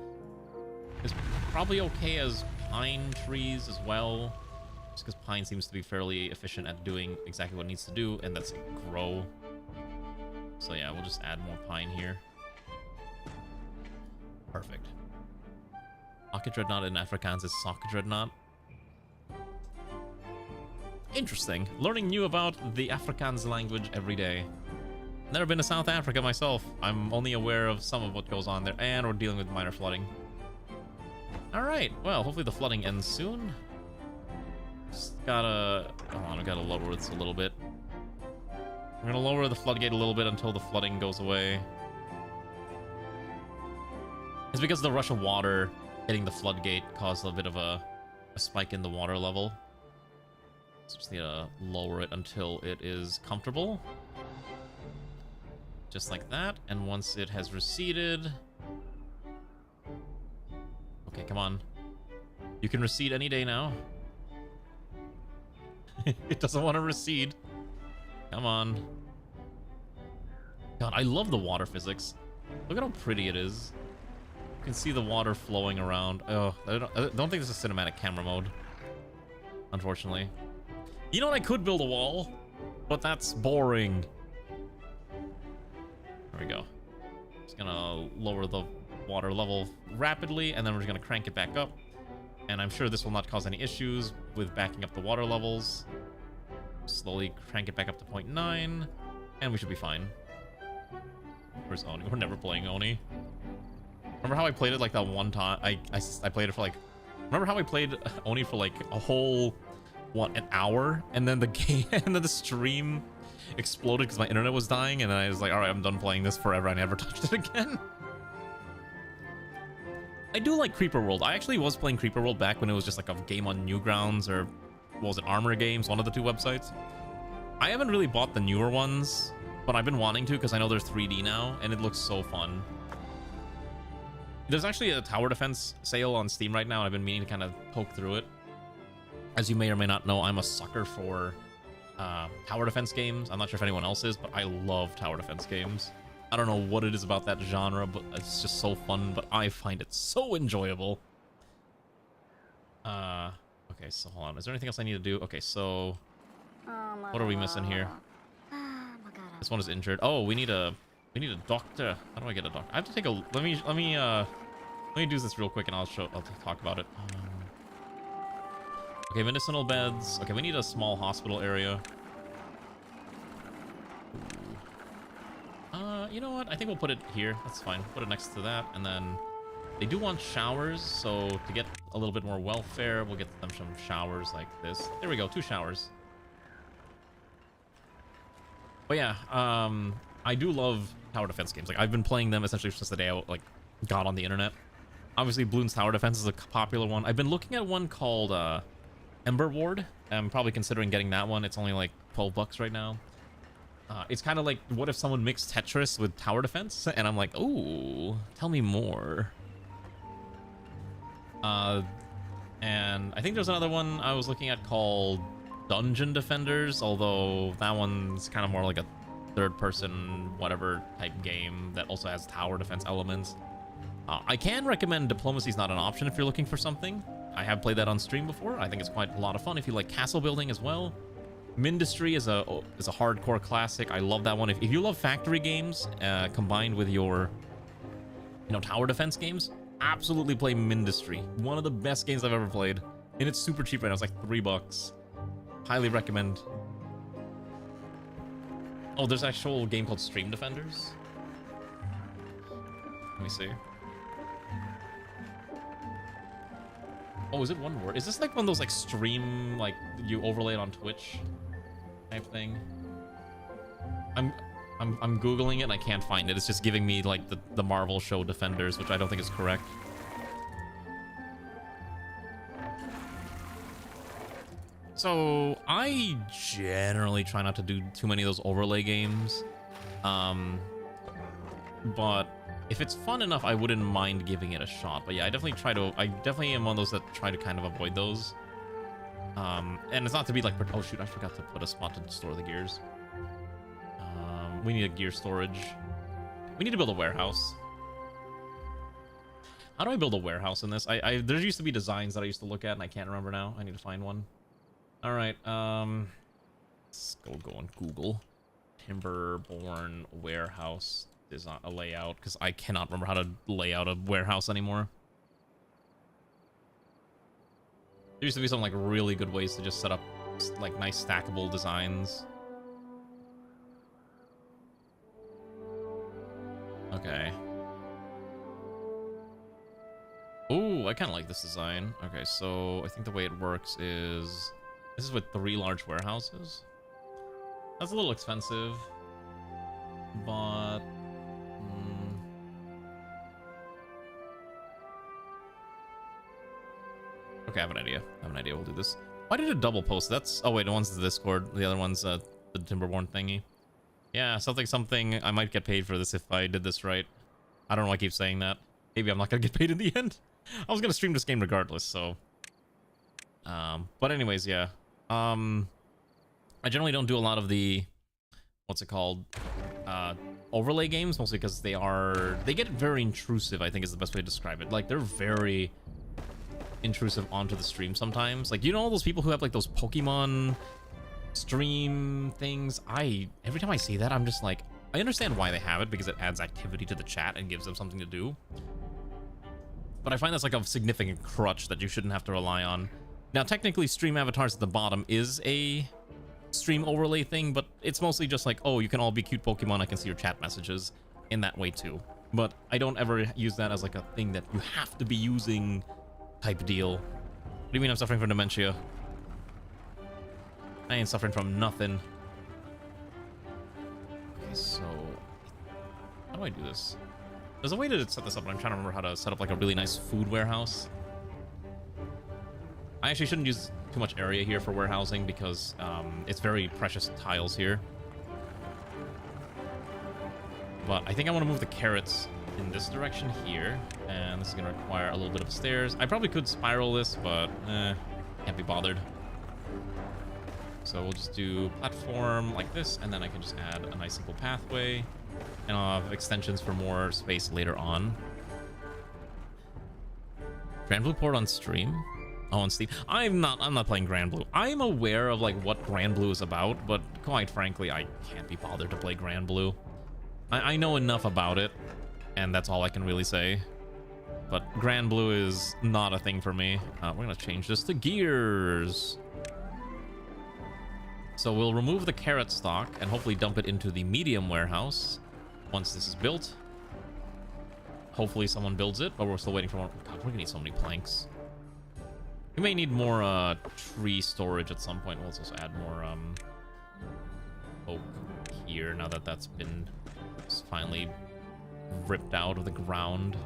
is probably okay as pine trees as well, just because pine seems to be fairly efficient at doing exactly what it needs to do, and that's grow. So yeah, we'll just add more pine here. Perfect. Pocket Dreadnought in Afrikaans is Socket Dreadnought. Interesting. Learning new about the Afrikaans language every day. Never been to South Africa myself. I'm only aware of some of what goes on there, and we're dealing with minor flooding. Alright, well, hopefully the flooding ends soon. Just gotta... Hold on, I gotta lower this a little bit. I'm gonna lower the floodgate a little bit until the flooding goes away. It's because the rush of water hitting the floodgate caused a bit of a spike in the water level. So just need to lower it until it is comfortable. Just like that. And once it has receded... Okay, come on. You can recede any day now. It doesn't want to recede. Come on. God, I love the water physics. Look at how pretty it is. You can see the water flowing around. Oh, I don't think this is cinematic camera mode, unfortunately. You know what? I could build a wall, but that's boring. There we go. Just gonna lower the water level rapidly, and then we're just gonna crank it back up. And I'm sure this will not cause any issues with backing up the water levels. Slowly crank it back up to 0.9, and we should be fine. Where's Oni? We're never playing Oni. Remember how I played it like that one time? I played it for like... Remember how I played Oni for like a whole, what, an hour? And then the game, and then the stream exploded because my internet was dying, and I was like, alright, I'm done playing this forever. I never touched it again. I do like Creeper World. I actually was playing Creeper World back when it was just like a game on Newgrounds, or what was it, Armor Games, one of the two websites. I haven't really bought the newer ones, but I've been wanting to because I know they're 3D now, and it looks so fun. There's actually a tower defense sale on Steam right now, and I've been meaning to kind of poke through it. As you may or may not know, I'm a sucker for tower defense games. I'm not sure if anyone else is, but I love tower defense games. I don't know what it is about that genre, but it's just so fun, but I find it so enjoyable. Okay, so hold on. Is there anything else I need to do? Okay, so what are we missing here? This one is injured. Oh, we need a doctor. How do I get a doctor? I have to take a let me do this real quick, and I'll talk about it. Okay, medicinal beds. Okay, we need a small hospital area. You know what? I think we'll put it here. That's fine. Put it next to that, and then They do want showers, so to get a little bit more welfare, we'll get them some showers like this. There we go, 2 showers. But yeah, I do love tower defense games. Like, I've been playing them essentially since the day I like got on the internet. Obviously, Bloons Tower Defense is a popular one. I've been looking at one called Timberborn. I'm probably considering getting that one. It's only like $12 right now. It's kind of like, what if someone mixed Tetris with tower defense? And I'm like, ooh, tell me more. And I think there's another one I was looking at called Dungeon Defenders, although that one's kind of more like a third-person whatever type game that also has tower defense elements. I can recommend Diplomacy is not an option if you're looking for something. I have played that on stream before. I think it's quite a lot of fun if you like castle building as well. Mindustry is a hardcore classic. I love that one. If you love factory games combined with your tower defense games, absolutely play Mindustry. One of the best games I've ever played, and it's super cheap right now. It's like $3. Highly recommend. Oh, there's an actual game called Stream Defenders. Let me see. Oh, is it one word? Is this like one of those like stream, like you overlay it on Twitch type thing? I'm Googling it and I can't find it. It's just giving me like the Marvel show Defenders, which I don't think is correct. So I generally try not to do too many of those overlay games. But if it's fun enough, I wouldn't mind giving it a shot. But yeah, I definitely am one of those that try to kind of avoid those. And it's not to be like, oh shoot, I forgot to put a spot to store the gears. We need a gear storage. We need to build a warehouse. How do I build a warehouse in this? There used to be designs that I used to look at and I can't remember now. I need to find one. All right, let's go on Google. Timberborn warehouse design, a layout, because I cannot remember how to lay out a warehouse anymore. There used to be some like really good ways to just set up like nice stackable designs. Okay. Ooh, I kind of like this design. Okay, so I think the way it works is this is with 3 large warehouses. That's a little expensive, but okay, I have an idea. We'll do this. Why did it double post? That's oh wait, one's the Discord, the other one's the Timberborn thingy. Yeah, something. I might get paid for this if I did this right. I don't know why I keep saying that. Maybe I'm not gonna get paid in the end. I was gonna stream this game regardless, so. But anyways, yeah. I generally don't do a lot of the, what's it called, overlay games, mostly because they get very intrusive, I think is the best way to describe it. Like, they're very intrusive onto the stream sometimes. Like, you know all those people who have like those Pokemon stream things? Every time I see that, I'm just like, I understand why they have it because it adds activity to the chat and gives them something to do. But I find that's like a significant crutch that you shouldn't have to rely on. Now, technically, stream avatars at the bottom is a stream overlay thing, but it's mostly just like, oh, you can all be cute Pokemon, I can see your chat messages in that way too. But I don't ever use that as like a thing that you have to be using type deal. What do you mean I'm suffering from dementia? I ain't suffering from nothing. Okay, so how do I do this? There's a way to set this up, but I'm trying to remember how to set up like a really nice food warehouse. I actually shouldn't use too much area here for warehousing because it's very precious tiles here. But I think I want to move the carrots in this direction here, and this is going to require a little bit of stairs. I probably could spiral this, but can't be bothered. So we'll just do platform like this, and then I can just add a nice simple pathway, and I'll have extensions for more space later on. Grand Blue port on stream. Oh, on Steam. I'm not playing Grand Blue. I'm aware of like what Grand Blue is about, but quite frankly, I can't be bothered to play Grand Blue. I know enough about it, and that's all I can really say. But Grand Blue is not a thing for me. We're gonna change this to gears. So we'll remove the carrot stock and hopefully dump it into the medium warehouse once this is built. Hopefully someone builds it, but we're still waiting for one. God, we're gonna need so many planks. We may need more tree storage at some point. We'll also add more oak here now that that's been finally ripped out of the ground.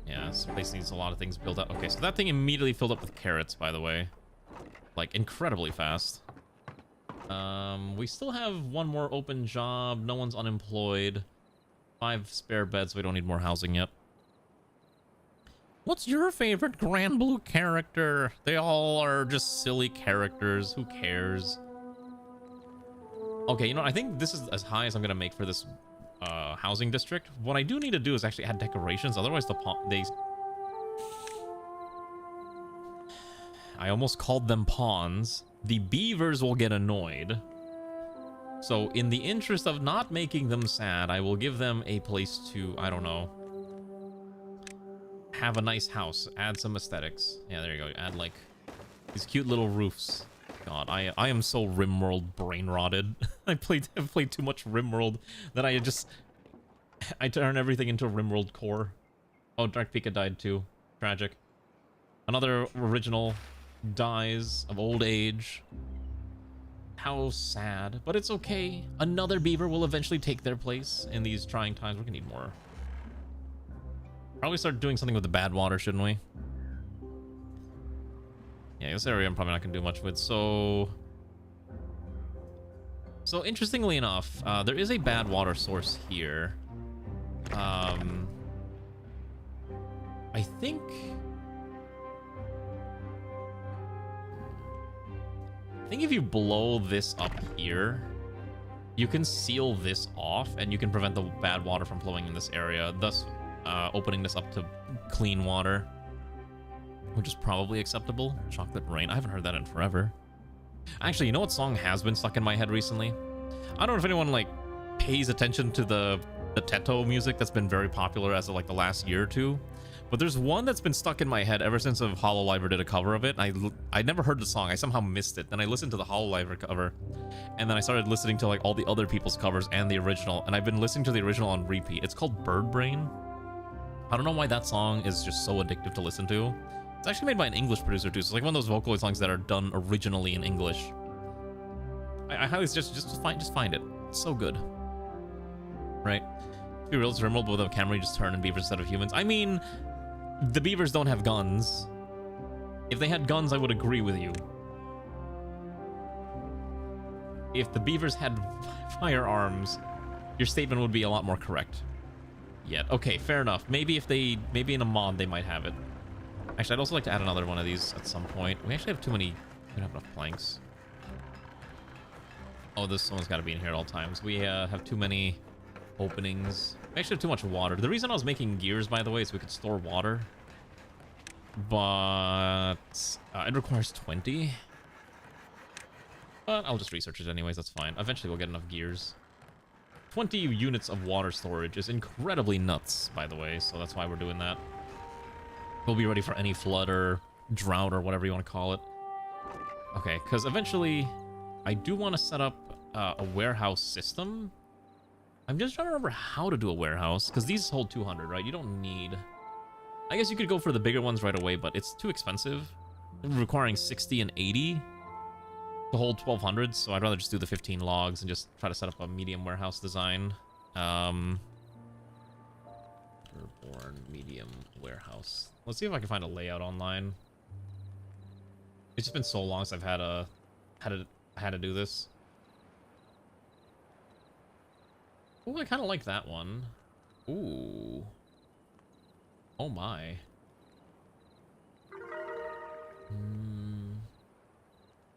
Yeah, this place needs a lot of things built up. Okay, so that thing immediately filled up with carrots, by the way. Like, incredibly fast. We still have one more open job. No one's unemployed. 5 spare beds. We don't need more housing yet. What's your favorite Grand Blue character? They all are just silly characters. Who cares? Okay, you know, I think this is as high as I'm gonna make for this housing district. What I do need to do is actually add decorations. Otherwise, I almost called them pawns. The beavers will get annoyed. So in the interest of not making them sad, I will give them a place to, I don't know, have a nice house, add some aesthetics. Yeah, there you go. Add like these cute little roofs. God, I am so RimWorld brain rotted. I've played too much RimWorld that I turn everything into RimWorld core. Oh, Dark Pika died too. Tragic. Another original dies of old age. How sad, but it's okay. Another beaver will eventually take their place in these trying times. We're gonna need more. Probably start doing something with the bad water, shouldn't we? Yeah, this area I'm probably not gonna do much with. So interestingly enough, there is a bad water source here. I think if you blow this up here, you can seal this off and you can prevent the bad water from flowing in this area, thus opening this up to clean water, which is probably acceptable. Chocolate Rain. I haven't heard that in forever. Actually, you know what song has been stuck in my head recently? I don't know if anyone like pays attention to the Teto music that's been very popular as of like the last year or two. But there's one that's been stuck in my head ever since Hololiver did a cover of it. I never heard the song. I somehow missed it. Then I listened to the Hololiver cover, and then I started listening to like all the other people's covers and the original. And I've been listening to the original on repeat. It's called Bird Brain. I don't know why that song is just so addictive to listen to. It's actually made by an English producer too. So it's like one of those Vocaloid songs that are done originally in English. I highly suggest just find it. It's so good. Right? Be real, it's Rimworld, but without camera, you just turn in beavers instead of humans. I mean, the beavers don't have guns. If they had guns, I would agree with you. If the beavers had firearms, your statement would be a lot more correct. Yet. Okay, fair enough. Maybe in a mod they might have it. Actually, I'd also like to add another one of these at some point. We actually have too many. We don't have enough planks. Oh, this one's got to be in here at all times. We have too many openings. We actually have too much water. The reason I was making gears, by the way, is we could store water. But it requires 20. But I'll just research it anyways. That's fine. Eventually, we'll get enough gears. 20 units of water storage is incredibly nuts, by the way. So that's why we're doing that. We'll be ready for any flood or drought or whatever you want to call it. Okay, because eventually I do want to set up a warehouse system. I'm just trying to remember how to do a warehouse, because these hold 200, right? You don't need... I guess you could go for the bigger ones right away, but it's too expensive. Requiring 60 and 80 to hold 1,200, so I'd rather just do the 15 logs and just try to set up a medium warehouse design. Timberborn medium warehouse. Let's see if I can find a layout online. It's just been so long since I've had to do this. Oh, I kind of like that one. Ooh. Oh my.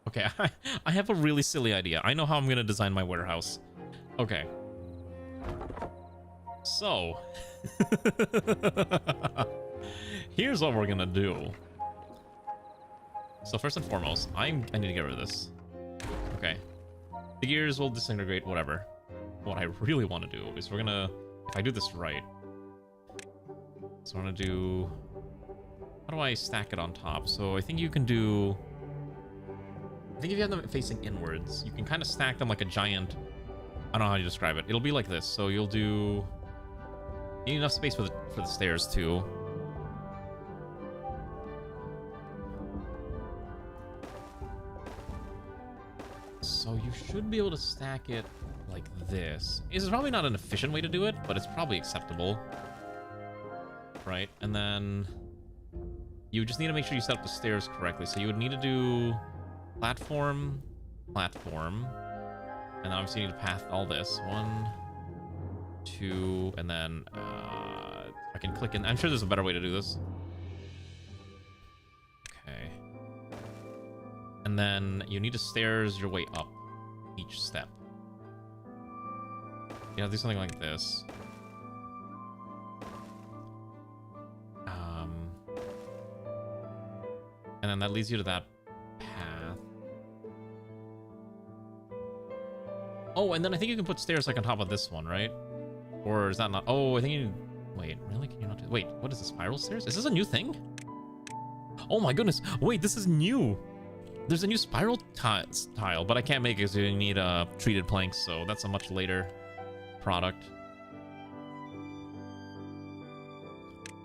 Okay, I have a really silly idea. I know how I'm gonna design my warehouse. Okay. So, here's what we're gonna do. So first and foremost, I need to get rid of this. Okay. The gears will disintegrate, whatever. What I really want to do is we're gonna, if I do this right, so I'm gonna do, how do I stack it on top? So I think you can do, I think if you have them facing inwards, you can kind of stack them like a giant, I don't know how you describe it. It'll be like this. So you'll do You need enough space for the stairs too. So you should be able to stack it like this. It's probably not an efficient way to do it, but it's probably acceptable. Right? And then you just need to make sure you set up the stairs correctly. So you would need to do platform, platform. And then obviously you need to path all this. 1, 2, and then I can click in. I'm sure there's a better way to do this. Okay. And then you need to stairs your way up each step. Yeah, do something like this. And then that leads you to that path. Oh, and then I think you can put stairs like on top of this one, right? Or is that not? Oh, I think you. Wait, really? Can you not do? Wait, what is the spiral stairs? Is this a new thing? Oh my goodness! Wait, this is new. There's a new spiral tile, but I can't make it because you need treated planks, so that's a much later product.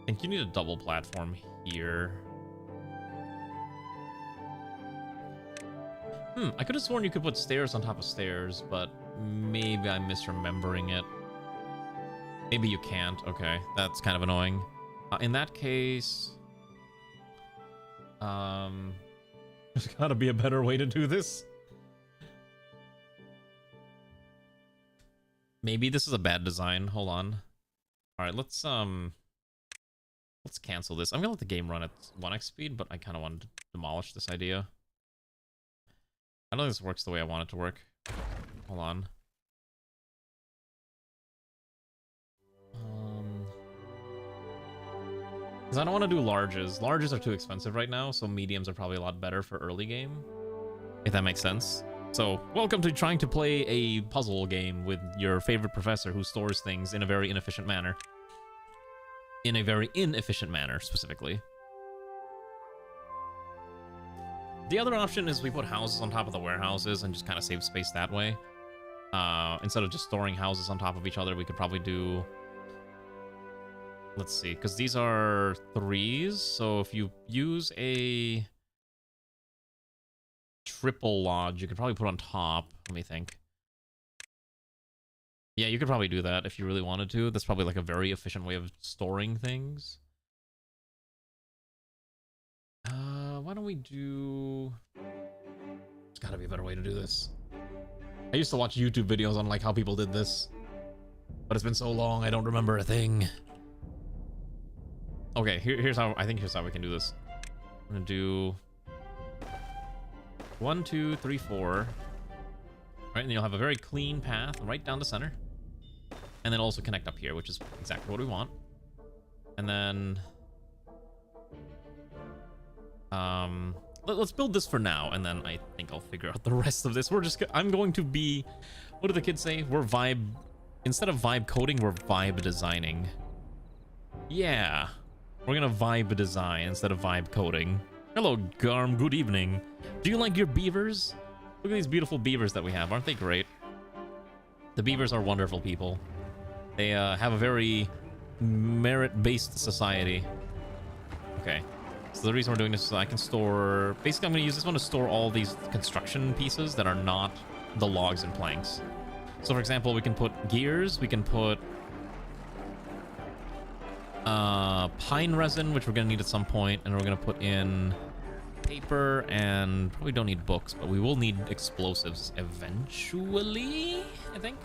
I think you need a double platform here. I could have sworn you could put stairs on top of stairs, but maybe I'm misremembering it. Maybe you can't. Okay, that's kind of annoying. In that case, there's gotta be a better way to do this. Maybe this is a bad design. Hold on. All right, let's cancel this. I'm gonna let the game run at 1x speed, but I kind of want to demolish this idea. I don't think this works the way I want it to work. Hold on. Because I don't want to do larges. Larges are too expensive right now, so mediums are probably a lot better for early game. If that makes sense. So, welcome to trying to play a puzzle game with your favorite professor who stores things in a very inefficient manner. In a very inefficient manner, specifically. The other option is we put houses on top of the warehouses and just kind of save space that way. Instead of just storing houses on top of each other, we could probably do... Let's see, because these are 3s, so if you use a triple lodge, you could probably put on top. Let me think. Yeah, you could probably do that if you really wanted to. That's probably like a very efficient way of storing things. Why don't we do... There's gotta be a better way to do this. I used to watch YouTube videos on like how people did this, but it's been so long I don't remember a thing. Okay, here's how here's how we can do this. I'm gonna do 1, 2, 3, 4. Right, and then you'll have a very clean path right down the center, and then also connect up here, which is exactly what we want. And then let's build this for now, and then I think I'll figure out the rest of this. I'm going to be, what do the kids say? We're instead of vibe coding, we're vibe designing. Yeah, we're gonna vibe design instead of vibe coding. Hello, Garm, good evening. Do you like your beavers? Look at these beautiful beavers that we have, aren't they great? The beavers are wonderful people. They have a very merit-based society. Okay. So the reason we're doing this is I can store... Basically, I'm going to use this one to store all these construction pieces that are not the logs and planks. So, for example, we can put gears, we can put pine resin, which we're going to need at some point, and we're going to put in paper, and probably don't need books, but we will need explosives eventually, I think.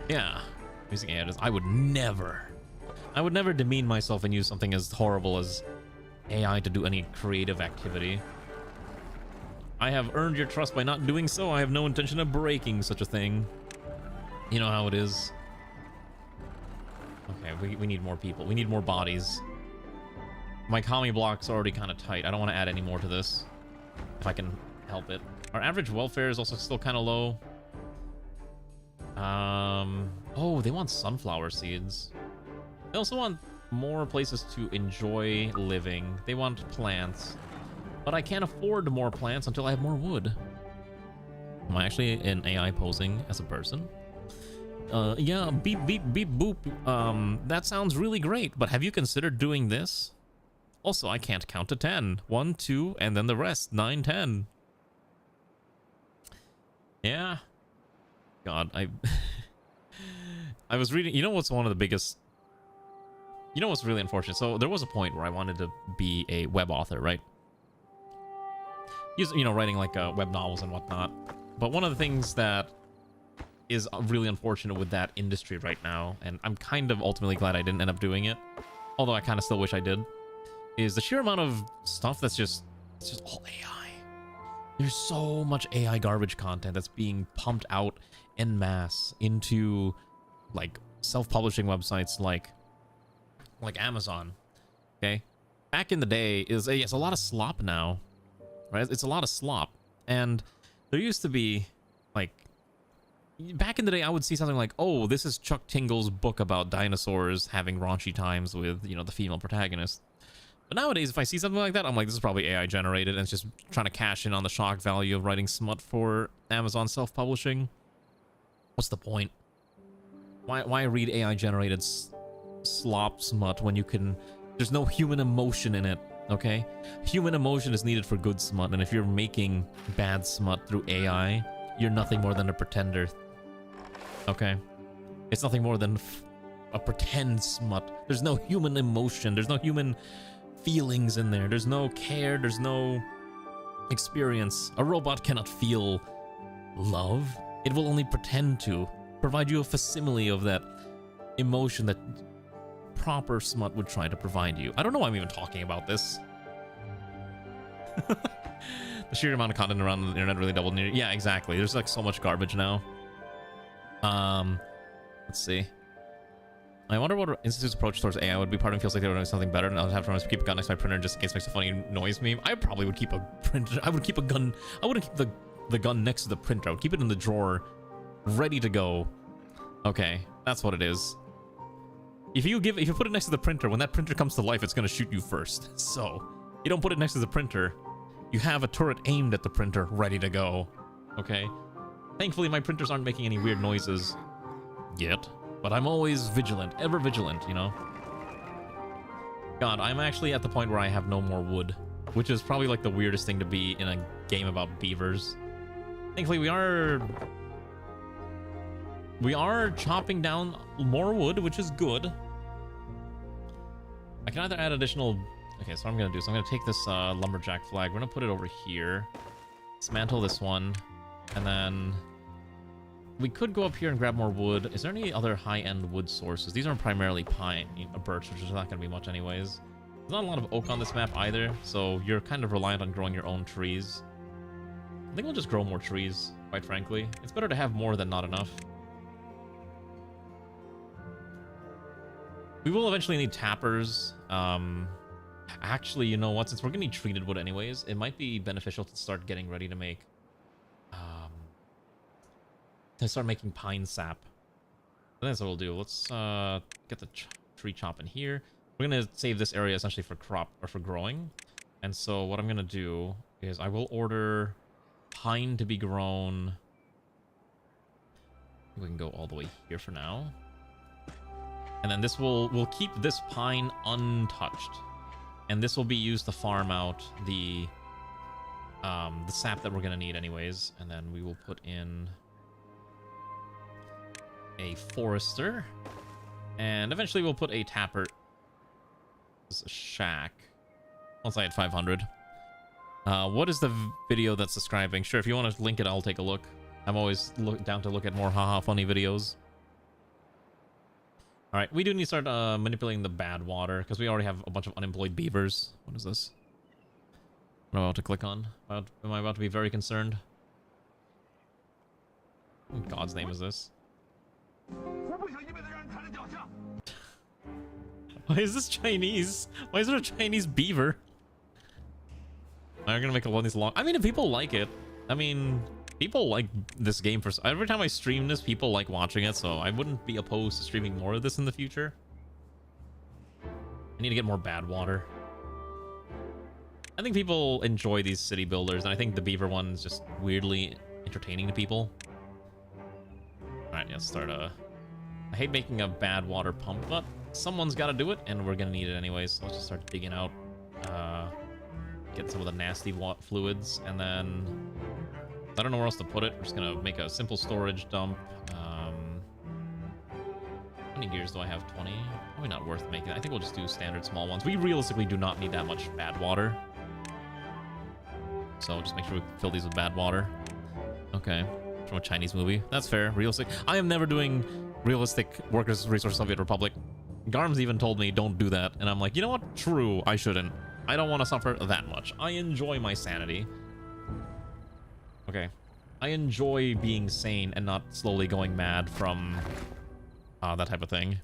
Yeah. Using AI, I would never demean myself and use something as horrible as AI to do any creative activity. I have earned your trust by not doing so. I have no intention of breaking such a thing. You know how it is. Okay, we need more people. We need more bodies. My commie block's already kind of tight. I don't want to add any more to this, if I can help it. Our average welfare is also still kind of low. Oh, they want sunflower seeds. They also want more places to enjoy living. They want plants. But I can't afford more plants until I have more wood. Am I actually in AI posing as a person? Yeah, beep, beep, beep, boop. That sounds really great, but have you considered doing this? Also, I can't count to 10. 1, 2, and then the rest. 9, 10. Yeah. God, I was reading... You know what's one of the biggest... You know what's really unfortunate? So there was a point where I wanted to be a web author, right? You know, writing like web novels and whatnot. But one of the things that is really unfortunate with that industry right now, and I'm kind of ultimately glad I didn't end up doing it, although I kind of still wish I did, is the sheer amount of stuff that's just... It's just all AI. There's so much AI garbage content that's being pumped out en masse into like self-publishing websites like Amazon. Okay, back in the day it's a lot of slop now, right? It's a lot of slop, and there used to be like back in the day I would see something like, oh, this is Chuck Tingle's book about dinosaurs having raunchy times with, you know, the female protagonist. But nowadays, if I see something like that, I'm like, this is probably AI generated, and it's just trying to cash in on the shock value of writing smut for Amazon self-publishing. What's the point? Why read AI generated slop smut when you can... There's no human emotion in it, okay? Human emotion is needed for good smut, and if you're making bad smut through AI, you're nothing more than a pretender. Okay? It's nothing more than a pretend smut. There's no human emotion. There's no human feelings in there. There's no care. There's no experience. A robot cannot feel love. It will only pretend to provide you a facsimile of that emotion that proper smut would try to provide you. I don't know why I'm even talking about this. The sheer amount of content around the internet really doubled. Yeah, exactly. There's like so much garbage now. Let's see. I wonder what Institute's approach towards AI would be. Part of me feels like they were doing something better, and I'll have to keep a gun next to my printer just in case it makes a funny noise meme. I probably would keep a printer. I would keep a gun. I wouldn't keep the gun next to the printer. I would keep it in the drawer, ready to go. Okay, that's what it is. If you put it next to the printer, when that printer comes to life, it's gonna shoot you first. So you don't put it next to the printer. You have a turret aimed at the printer, ready to go. Okay. Thankfully, my printers aren't making any weird noises yet. But I'm always vigilant, ever vigilant, you know? God, I'm actually at the point where I have no more wood, which is probably like the weirdest thing to be in a game about beavers. Thankfully, we are chopping down more wood, which is good. I can either add additional... Okay, so what I'm going to do is I'm going to take this lumberjack flag. We're going to put it over here. Dismantle this one. And then... We could go up here and grab more wood. Is there any other high-end wood sources? These are primarily pine, birch, which is not going to be much anyways. There's not a lot of oak on this map either, so you're kind of reliant on growing your own trees. I think we'll just grow more trees, quite frankly. It's better to have more than not enough. We will eventually need tappers. Actually, you know what? Since we're going to need treated wood anyways, it might be beneficial to start getting ready to make... to start making pine sap. So that's what we'll do. Let's get the tree chop in here. We're gonna save this area essentially for crop or for growing. And so what I'm gonna do is I will order pine to be grown. We can go all the way here for now. And then this we'll keep this pine untouched. And this will be used to farm out the sap that we're gonna need anyways. And then we will put in a forester, and eventually we'll put a tapper shack once I had 500. What is the video that's describing? Sure, if you want to link it, I'll take a look. I'm always down to look at more haha funny videos. All right, we do need to start manipulating the bad water because we already have a bunch of unemployed beavers. What is this? What am I about to click on? Am I about to be very concerned? What in God's name is this? Why is this Chinese? Why is there a Chinese beaver? I'm gonna make a lot of these long... I mean, if people like it. I mean, people like this game for... Every time I stream this, people like watching it, so I wouldn't be opposed to streaming more of this in the future. I need to get more bad water. I think people enjoy these city builders, and I think the beaver one is just weirdly entertaining to people. Alright, let's start I hate making a bad water pump, but someone's got to do it, and we're gonna need it anyways. So let's just start digging out, get some of the nasty fluids, and then I don't know where else to put it. We're just gonna make a simple storage dump. How many gears do I have? 20? Probably not worth making. I think we'll just do standard small ones. We realistically do not need that much bad water. So just make sure we fill these with bad water. Okay. From a Chinese movie. That's fair. Realistic. I am never doing realistic workers' resource Soviet Republic. Garm's even told me don't do that. And I'm like, you know what? True. I shouldn't. I don't want to suffer that much. I enjoy my sanity. Okay. I enjoy being sane and not slowly going mad from that type of thing.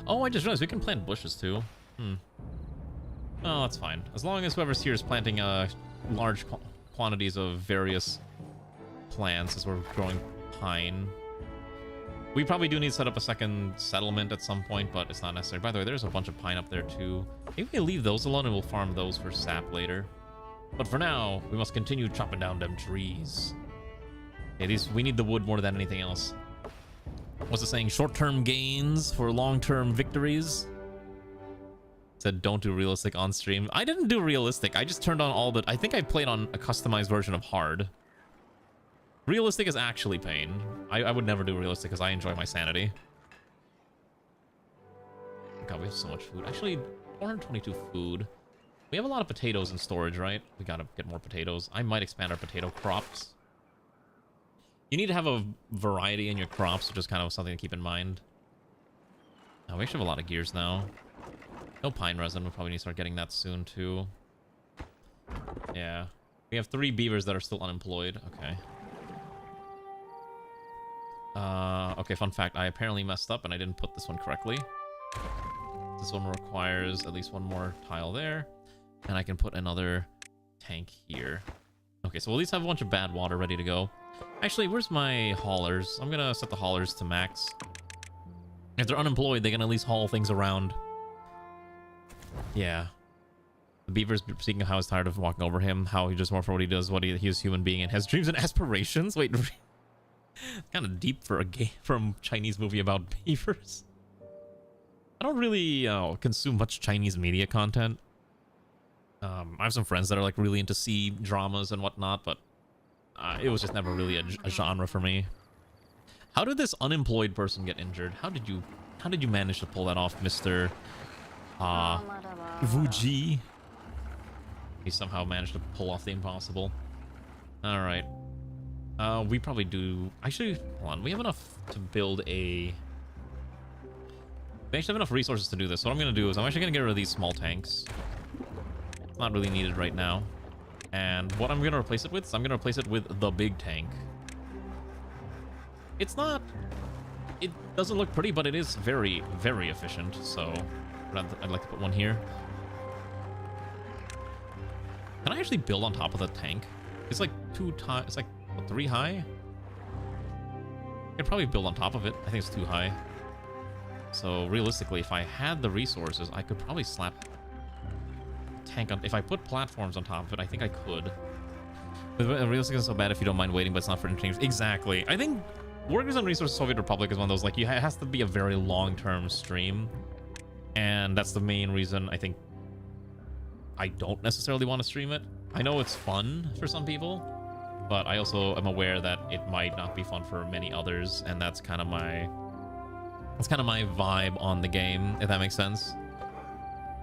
Oh, I just realized we can plant bushes too. Oh, that's fine. As long as whoever's here is planting large quantities of various plants as we're growing pine. We probably do need to set up a second settlement at some point, but it's not necessary. By the way, there's a bunch of pine up there too. Maybe we'll leave those alone and we'll farm those for sap later. But for now, we must continue chopping down them trees. Okay, we need the wood more than anything else. What's it saying? Short-term gains for long-term victories? Said don't do realistic on stream. I didn't do realistic. I just turned on all the... I think I played on a customized version of hard. Realistic is actually pain. I would never do realistic because I enjoy my sanity. God, we have so much food. Actually, 422 food. We have a lot of potatoes in storage, right? We gotta get more potatoes. I might expand our potato crops. You need to have a variety in your crops, which is kind of something to keep in mind. Oh, we actually have a lot of gears now. No pine resin. We'll probably need to start getting that soon, too. Yeah. We have 3 beavers that are still unemployed. Okay. Okay, fun fact. I apparently messed up and I didn't put this one correctly. This one requires at least one more tile there. And I can put another tank here. Okay, so we'll at least have a bunch of bad water ready to go. Actually, where's my haulers? I'm gonna set the haulers to max. If they're unemployed, they can at least haul things around. Yeah. The beaver's speaking of how he's tired of walking over him, how he just more for what he does, what he's a human being and has dreams and aspirations. Wait, kind of deep for a game from Chinese movie about beavers. I don't really consume much Chinese media content. I have some friends that are like really into sea dramas and whatnot, but it was just never really a genre for me. How did this unemployed person get injured? How did you manage to pull that off, Mr. Wuji? He somehow managed to pull off the impossible. All right. We probably do. Actually, hold on. We have enough to build a. We actually have enough resources to do this. So what I'm gonna do is I'm actually gonna get rid of these small tanks. Not really needed right now. And what I'm gonna replace it with is I'm gonna replace it with the big tank. It's not. It doesn't look pretty, but it is very, very efficient. So I'd like to put one here. Can I actually build on top of the tank? It's like 2 times. It's like what, 3 high. I could probably build on top of it. I think it's 2 high. So realistically, if I had the resources, I could probably slap tank on. If I put platforms on top of it, I think I could. But realistically, it's so bad if you don't mind waiting, but it's not for entertainment. Exactly. I think Workers and Resources Soviet Republic is one of those, like, it has to be a very long-term stream. And that's the main reason I think I don't necessarily want to stream it. I know it's fun for some people, but I also am aware that it might not be fun for many others, and that's kind of my vibe on the game, if that makes sense.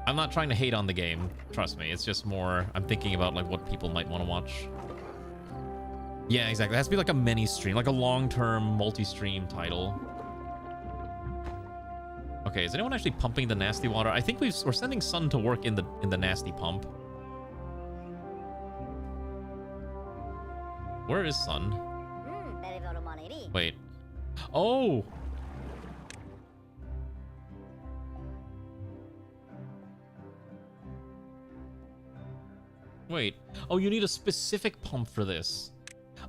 I'm not trying to hate on the game, trust me. It's just more I'm thinking about like what people might want to watch. Yeah, exactly. It has to be like a mini stream, like a long-term multi-stream title. Okay, is anyone actually pumping the nasty water? I think we're sending Sun to work in the nasty pump. Where is Sun? Wait. Oh! Wait. Oh, you need a specific pump for this.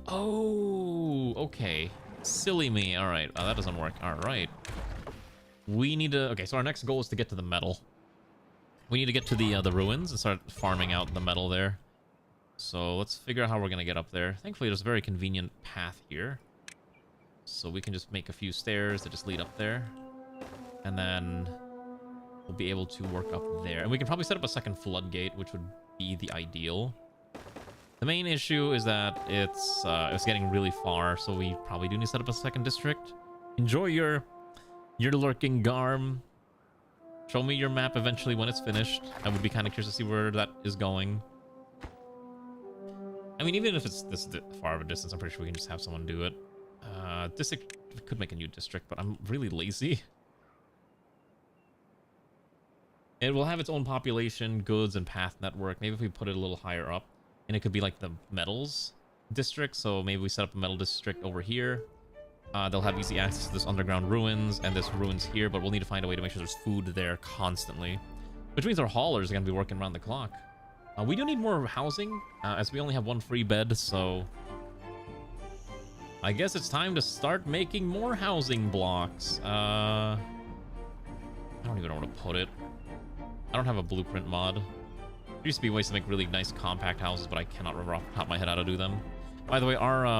Oh, okay. Silly me. All right. That doesn't work. All right. We need to... Okay, so our next goal is to get to the metal. We need to get to the ruins and start farming out the metal there. So let's figure out how we're going to get up there. Thankfully, there's a very convenient path here. So we can just make a few stairs that just lead up there. And then we'll be able to work up there. And we can probably set up a second floodgate, which would be the ideal. The main issue is that it's getting really far, so we probably do need to set up a second district. Enjoy your lurking Garm. Show me your map eventually when it's finished. I would be kind of curious to see where that is going. I mean, even if it's this far of a distance, I'm pretty sure we can just have someone do it. District, we could make a new district, but I'm really lazy. It will have its own population, goods, and path network. Maybe if we put it a little higher up, and it could be like the metals district. So maybe we set up a metal district over here. They'll have easy access to this underground ruins and this ruins here, but we'll need to find a way to make sure there's food there constantly, which means our haulers are going to be working around the clock. We do need more housing, as we only have one free bed, so I guess it's time to start making more housing blocks. I don't even know where to put it. I don't have a blueprint mod. There used to be ways to make really nice compact houses, but I cannot remember off the top of my head how to do them. By the way, our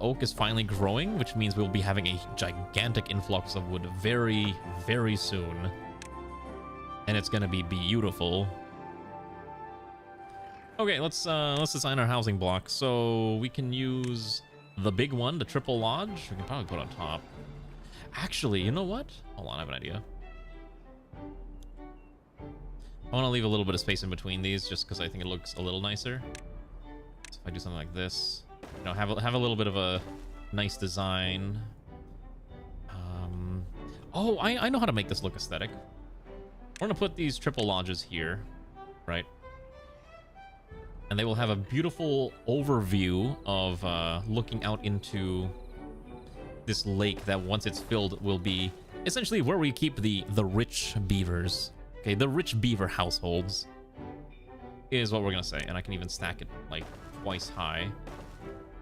oak is finally growing, which means we'll be having a gigantic influx of wood very, very soon. And it's gonna be beautiful. Okay, let's design our housing block. So we can use the big one, the triple lodge. We can probably put on top. Actually, you know what? Hold on, I have an idea. I want to leave a little bit of space in between these just because I think it looks a little nicer. So if I do something like this, you know, have a little bit of a nice design. Oh, I know how to make this look aesthetic. We're gonna put these triple lodges here, right? And they will have a beautiful overview of looking out into this lake that once it's filled will be essentially where we keep the rich beavers. Okay, the rich beaver households is what we're gonna say, and I can even stack it like twice high.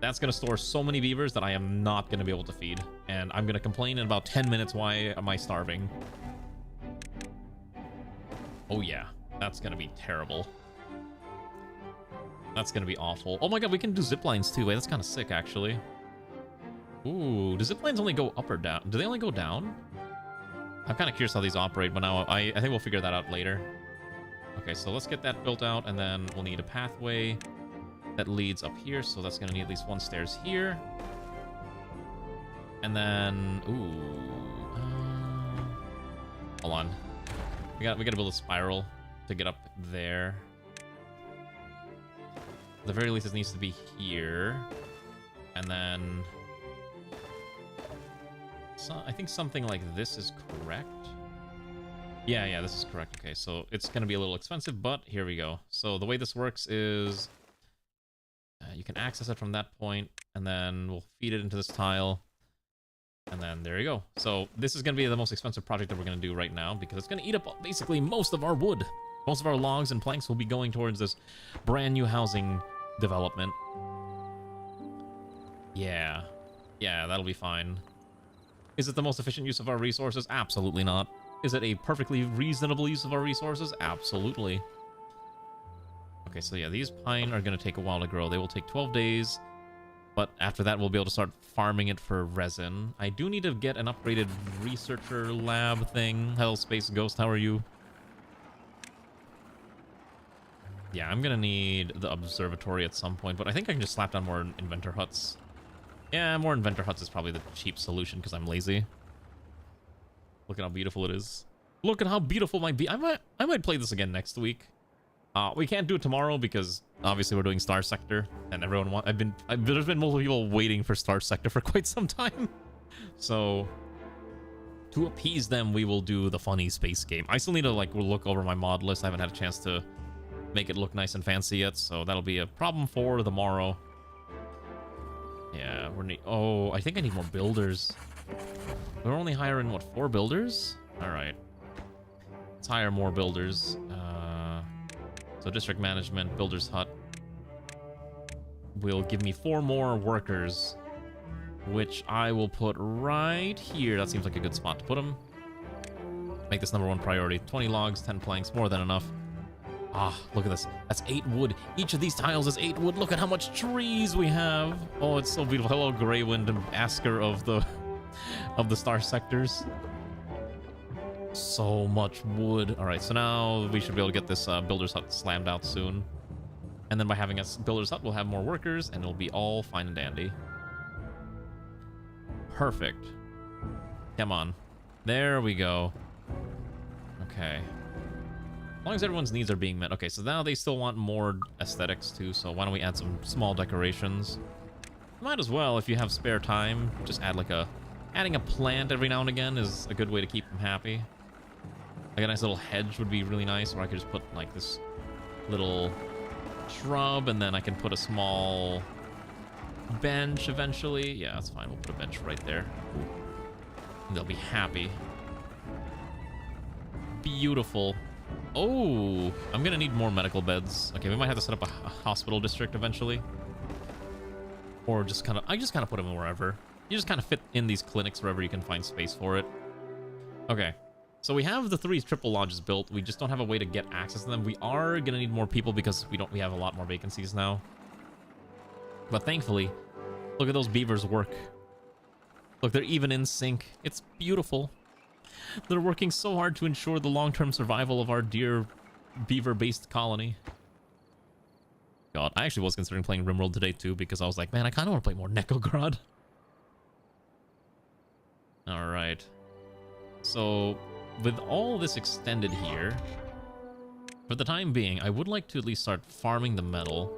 That's gonna store so many beavers that I am not gonna be able to feed, and I'm gonna complain in about 10 minutes why am I starving. Oh yeah, that's gonna be terrible. That's gonna be awful. Oh my god, we can do zip lines too. Wait, that's kind of sick actually. Ooh, do zip lines only go up or down? Do they only go down? I'm kind of curious how these operate, but now I think we'll figure that out later. Okay, so let's get that built out, and then we'll need a pathway that leads up here, so that's gonna need at least one stairs here. And then, ooh, hold on. We gotta build a spiral to get up there. At the very least, it needs to be here, and then. So I think something like this is correct. Yeah, this is correct. Okay, so it's going to be a little expensive, but here we go. So the way this works is you can access it from that point, and then we'll feed it into this tile, and then there you go. So this is going to be the most expensive project that we're going to do right now because it's going to eat up basically most of our wood. Most of our logs and planks will be going towards this brand new housing development. Yeah, that'll be fine. Is it the most efficient use of our resources? Absolutely not. Is it a perfectly reasonable use of our resources? Absolutely. Okay, so yeah, these pine are going to take a while to grow. They will take 12 days, but after that, we'll be able to start farming it for resin. I do need to get an upgraded researcher lab thing. Hello, Space Ghost, how are you? Yeah, I'm going to need the observatory at some point, but I think I can just slap down more inventor huts. Yeah, more inventor huts is probably the cheap solution because I'm lazy. Look at how beautiful it is. Look at how beautiful my I might play this again next week. We can't do it tomorrow because obviously we're doing Star Sector, and everyone there's been multiple people waiting for Star Sector for quite some time. So to appease them, we will do the funny space game. I still need to like look over my mod list. I haven't had a chance to make it look nice and fancy yet, so that'll be a problem for tomorrow. Yeah, oh, I think I need more builders. We're only hiring, what, 4 builders? Alright. Let's hire more builders. So district management, builder's hut will give me 4 more workers, which I will put right here. That seems like a good spot to put them. Make this #1 priority. 20 logs, 10 planks, more than enough. Ah, look at this. That's 8 wood. Each of these tiles is 8 wood. Look at how much trees we have. Oh, it's so beautiful. Hello, Greywind and Asker of the star sectors. So much wood. All right, so now we should be able to get this builder's hut slammed out soon. And then by having a builder's hut, we'll have more workers, and it'll be all fine and dandy. Perfect. Come on. There we go. Okay. As long as everyone's needs are being met. Okay, so now they still want more aesthetics too, so why don't we add some small decorations? Might as well, if you have spare time, just add like adding a plant every now and again is a good way to keep them happy. Like a nice little hedge would be really nice, or I could just put like this little shrub, and then I can put a small bench eventually. Yeah, that's fine. We'll put a bench right there. And they'll be happy. Beautiful. Oh, I'm gonna need more medical beds. Okay, we might have to set up a hospital district eventually. Or just kind of, I just kind of put them wherever. You just kind of fit in these clinics wherever you can find space for it. Okay, so we have the 3 triple lodges built. We just don't have a way to get access to them. We are gonna need more people because we have a lot more vacancies now. But thankfully, look at those beavers work. Look, they're even in sync. It's beautiful. They're working so hard to ensure the long-term survival of our dear beaver-based colony. God, I actually was considering playing Rimworld today too, because I was like, man, I kind of want to play more Nekogrod. Alright. So, with all this extended here, for the time being, I would like to at least start farming the metal,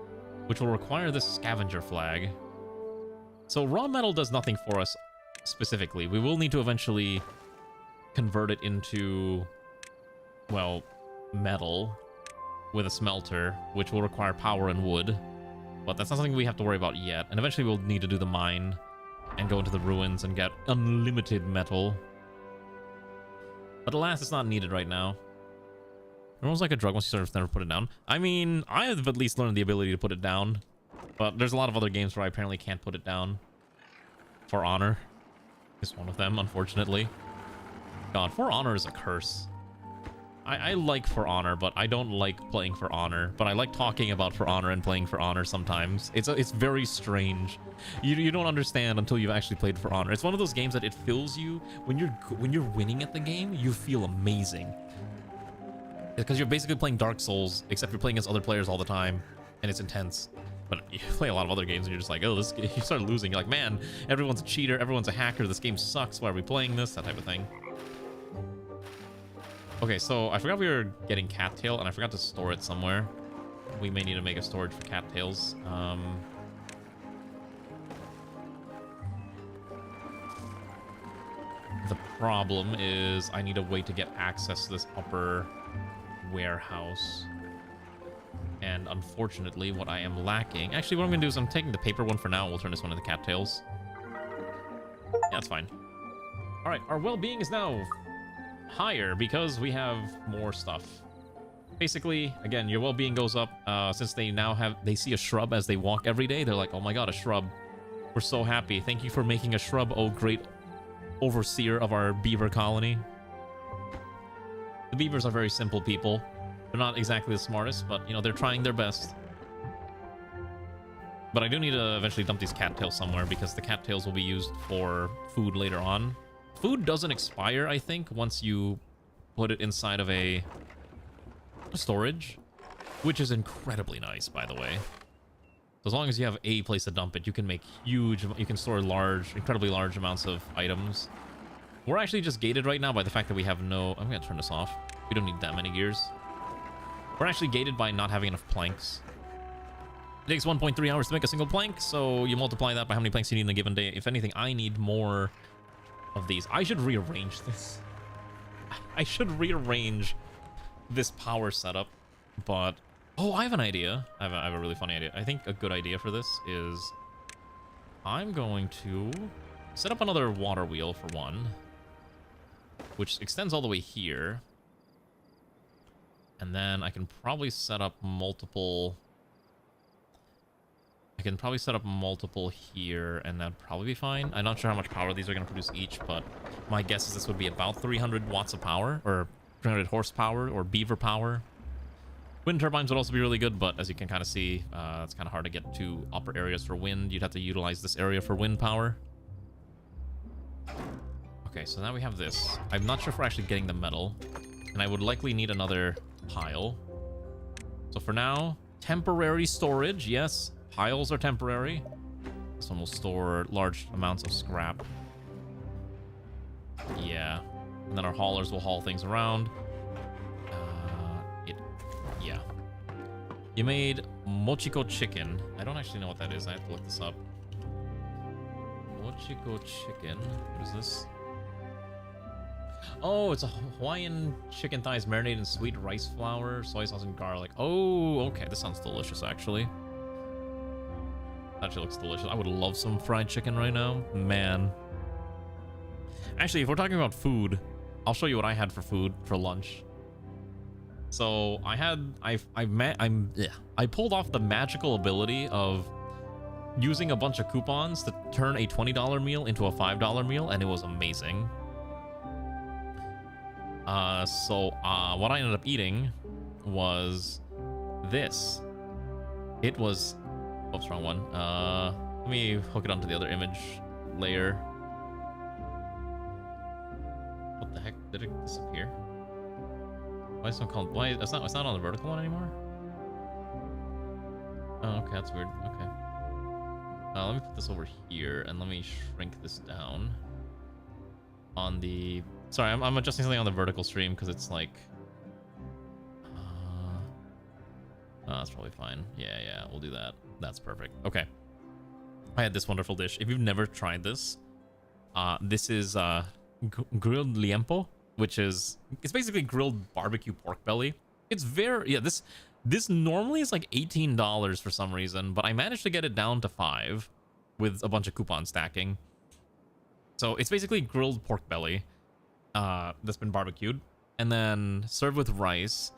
which will require this scavenger flag. So raw metal does nothing for us specifically. We will need to eventually convert it into, well, metal with a smelter, which will require power and wood. But that's not something we have to worry about yet. And eventually we'll need to do the mine and go into the ruins and get unlimited metal. But alas, it's not needed right now. It almost like a drug once you sort of never put it down. I mean, I have at least learned the ability to put it down. But there's a lot of other games where I apparently can't put it down. For Honor is one of them, unfortunately. God, For Honor is a curse. I like For Honor, but I don't like playing For Honor. But I like talking about For Honor and playing For Honor sometimes. It's very strange. You don't understand until you've actually played For Honor. It's one of those games that it fills you when you're winning at the game. You feel amazing because you're basically playing Dark Souls, except you're playing against other players all the time, and it's intense. But you play a lot of other games and you're just like, oh, this game, you start losing. You're like, man, everyone's a cheater, everyone's a hacker. This game sucks. Why are we playing this? That type of thing. Okay, so I forgot we were getting cattail, and I forgot to store it somewhere. We may need to make a storage for cattails. The problem is I need a way to get access to this upper warehouse. And unfortunately, what I am lacking... Actually, what I'm going to do is I'm taking the paper one for now. We'll turn this one into cattails. Yeah, that's fine. All right, our well-being is now higher because we have more stuff. Basically, again, your well-being goes up since they see a shrub as they walk every day. They're like, oh my god, a shrub. We're so happy. Thank you for making a shrub, oh great overseer of our beaver colony. The beavers are very simple people. They're not exactly the smartest, but, you know, they're trying their best. But I do need to eventually dump these cattails somewhere because the cattails will be used for food later on. Food doesn't expire, I think, once you put it inside of a storage, which is incredibly nice, by the way. So as long as you have a place to dump it, you can make you can store incredibly large amounts of items. We're actually just gated right now by the fact that we have no... I'm going to turn this off. We don't need that many gears. We're actually gated by not having enough planks. It takes 1.3 hours to make a single plank, so you multiply that by how many planks you need in a given day. If anything, I need more of these. I should rearrange this. I should rearrange this power setup, but... Oh, I have an idea. I have a really funny idea. I think a good idea for this is... I'm going to set up another water wheel, for one, which extends all the way here. And then I can probably set up multiple... here, and that'd probably be fine. I'm not sure how much power these are going to produce each, but my guess is this would be about 300 watts of power, or 300 horsepower, or beaver power. Wind turbines would also be really good, but as you can kind of see, it's kind of hard to get to upper areas for wind. You'd have to utilize this area for wind power. Okay, so now we have this. I'm not sure if we're actually getting the metal, and I would likely need another pile. So for now, temporary storage. Yes, piles are temporary. This one will store large amounts of scrap. Yeah. And then our haulers will haul things around. Yeah. You made mochiko chicken. I don't actually know what that is. I have to look this up. Mochiko chicken. What is this? Oh, it's a Hawaiian chicken thighs marinated in sweet rice flour, soy sauce, and garlic. Oh, okay. This sounds delicious, actually. Actually looks delicious. I would love some fried chicken right now. Man. Actually, if we're talking about food, I'll show you what I had for food for lunch. So I pulled off the magical ability of using a bunch of coupons to turn a $20 meal into a $5 meal, and it was amazing. What I ended up eating was this. It was, oops, wrong one. Let me hook it onto the other image layer. What the heck? Did it disappear? Why is it called? Why it's not on the vertical one anymore? Oh, okay, that's weird. Okay. Let me put this over here and let me shrink this down. On the, sorry, I'm adjusting something on the vertical stream because it's like, that's probably fine. Yeah, we'll do that. That's perfect. Okay. I had this wonderful dish. If you've never tried this, this is grilled liempo, which is, it's basically grilled barbecue pork belly. It's very, yeah, this normally is like $18 for some reason, but I managed to get it down to $5 with a bunch of coupon stacking. So it's basically grilled pork belly that's been barbecued and then served with rice.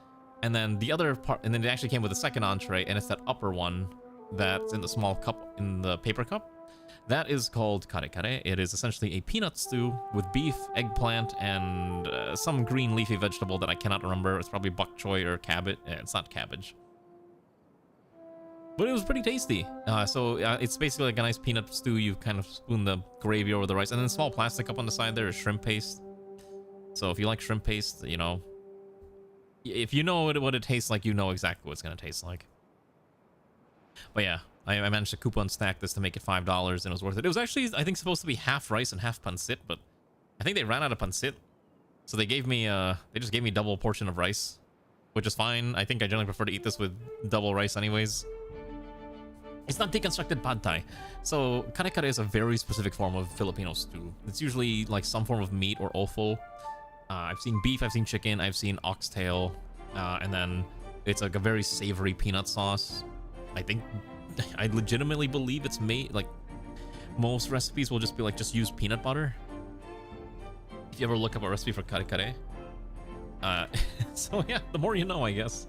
And then the other part, and then it actually came with a second entree, and it's that upper one that's in the small cup, in the paper cup. That is called kare kare. It is essentially a peanut stew with beef, eggplant, and some green leafy vegetable that I cannot remember. It's probably bok choy or cabbage. It's not cabbage. But it was pretty tasty. It's basically like a nice peanut stew. You kind of spoon the gravy over the rice, and then a small plastic cup on the side there is shrimp paste. So if you like shrimp paste, you know, if you know what it tastes like, you know exactly what it's going to taste like. But yeah, I managed to coupon stack this to make it $5, and it was worth it. It was actually, I think, supposed to be half rice and half pancit, but I think they ran out of pancit. So they gave me, they just gave me double portion of rice, which is fine. I think I generally prefer to eat this with double rice anyways. It's not deconstructed pad thai. So kare kare is a very specific form of Filipino stew. It's usually like some form of meat or offal. I've seen beef, I've seen chicken, I've seen oxtail, and then it's like a very savory peanut sauce. I legitimately believe it's made, like, most recipes will just be like, just use peanut butter. If you ever look up a recipe for kare kare. So yeah, the more you know, I guess.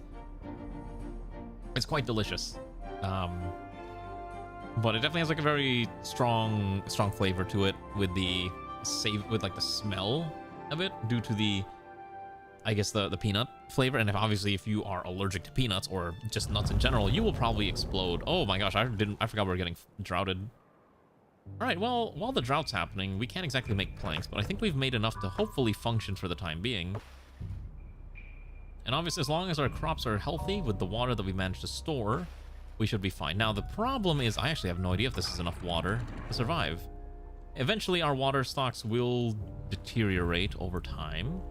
It's quite delicious. But it definitely has like a very strong flavor to it with the like the smell of it due to the, I guess, the peanut flavor. And if you are allergic to peanuts or just nuts in general, you will probably explode. Oh my gosh, I forgot we were getting droughted. All right, well, while the drought's happening, we can't exactly make planks, but I think we've made enough to hopefully function for the time being. And obviously, as long as our crops are healthy with the water that we managed to store, we should be fine. Now, the problem is I actually have no idea if this is enough water to survive. Eventually, our water stocks will deteriorate over time.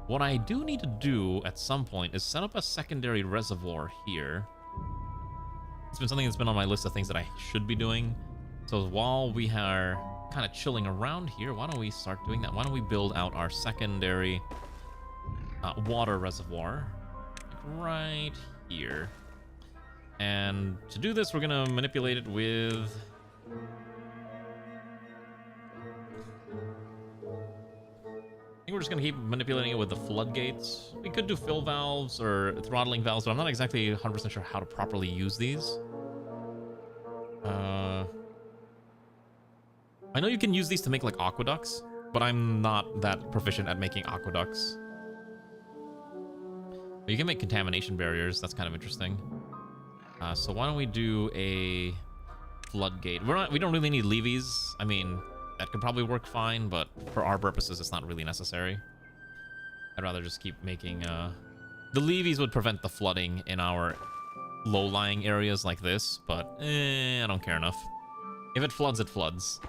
What I do need to do at some point is set up a secondary reservoir here. It's been something that's been on my list of things that I should be doing. So while we are kind of chilling around here, why don't we start doing that? Why don't we build out our secondary water reservoir right here? And to do this, we're going to manipulate it with... I think we're just going to keep manipulating it with the floodgates. We could do fill valves or throttling valves, but I'm not exactly 100% sure how to properly use these. I know you can use these to make like aqueducts, but I'm not that proficient at making aqueducts. You can make contamination barriers. That's kind of interesting. So why don't we do a floodgate? We don't really need levees. I mean, that could probably work fine, but for our purposes, it's not really necessary. I'd rather just keep making... The levees would prevent the flooding in our low-lying areas like this, but I don't care enough. If it floods, it floods.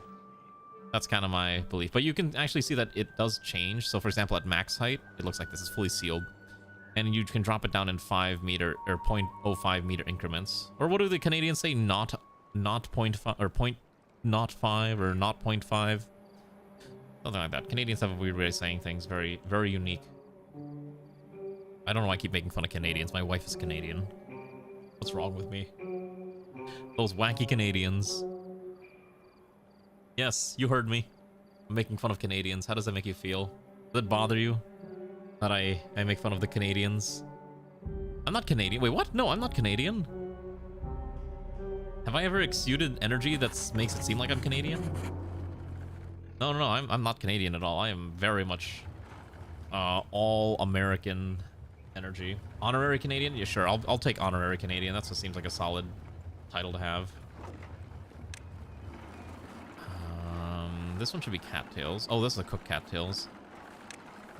That's kind of my belief. But you can actually see that it does change. So, for example, at max height, it looks like this is fully sealed. And you can drop it down in 5 meter or 0.05 meter increments. Or what do the Canadians say? Not 0.5 or 0.05 or 0.5. Something like that. Canadians have a weird way of saying things. Very, very unique. I don't know why I keep making fun of Canadians. My wife is Canadian. What's wrong with me? Those wacky Canadians. Yes, you heard me. I'm making fun of Canadians. How does that make you feel? Does it bother you that I make fun of the Canadians? I'm not Canadian. Wait, what? No, I'm not Canadian. Have I ever exuded energy that makes it seem like I'm Canadian? No, I'm not Canadian at all. I am very much all American energy. Honorary Canadian? Yeah, sure. I'll take honorary Canadian. That seems like a solid title to have. This one should be cattails. Oh, this is a cooked cattails.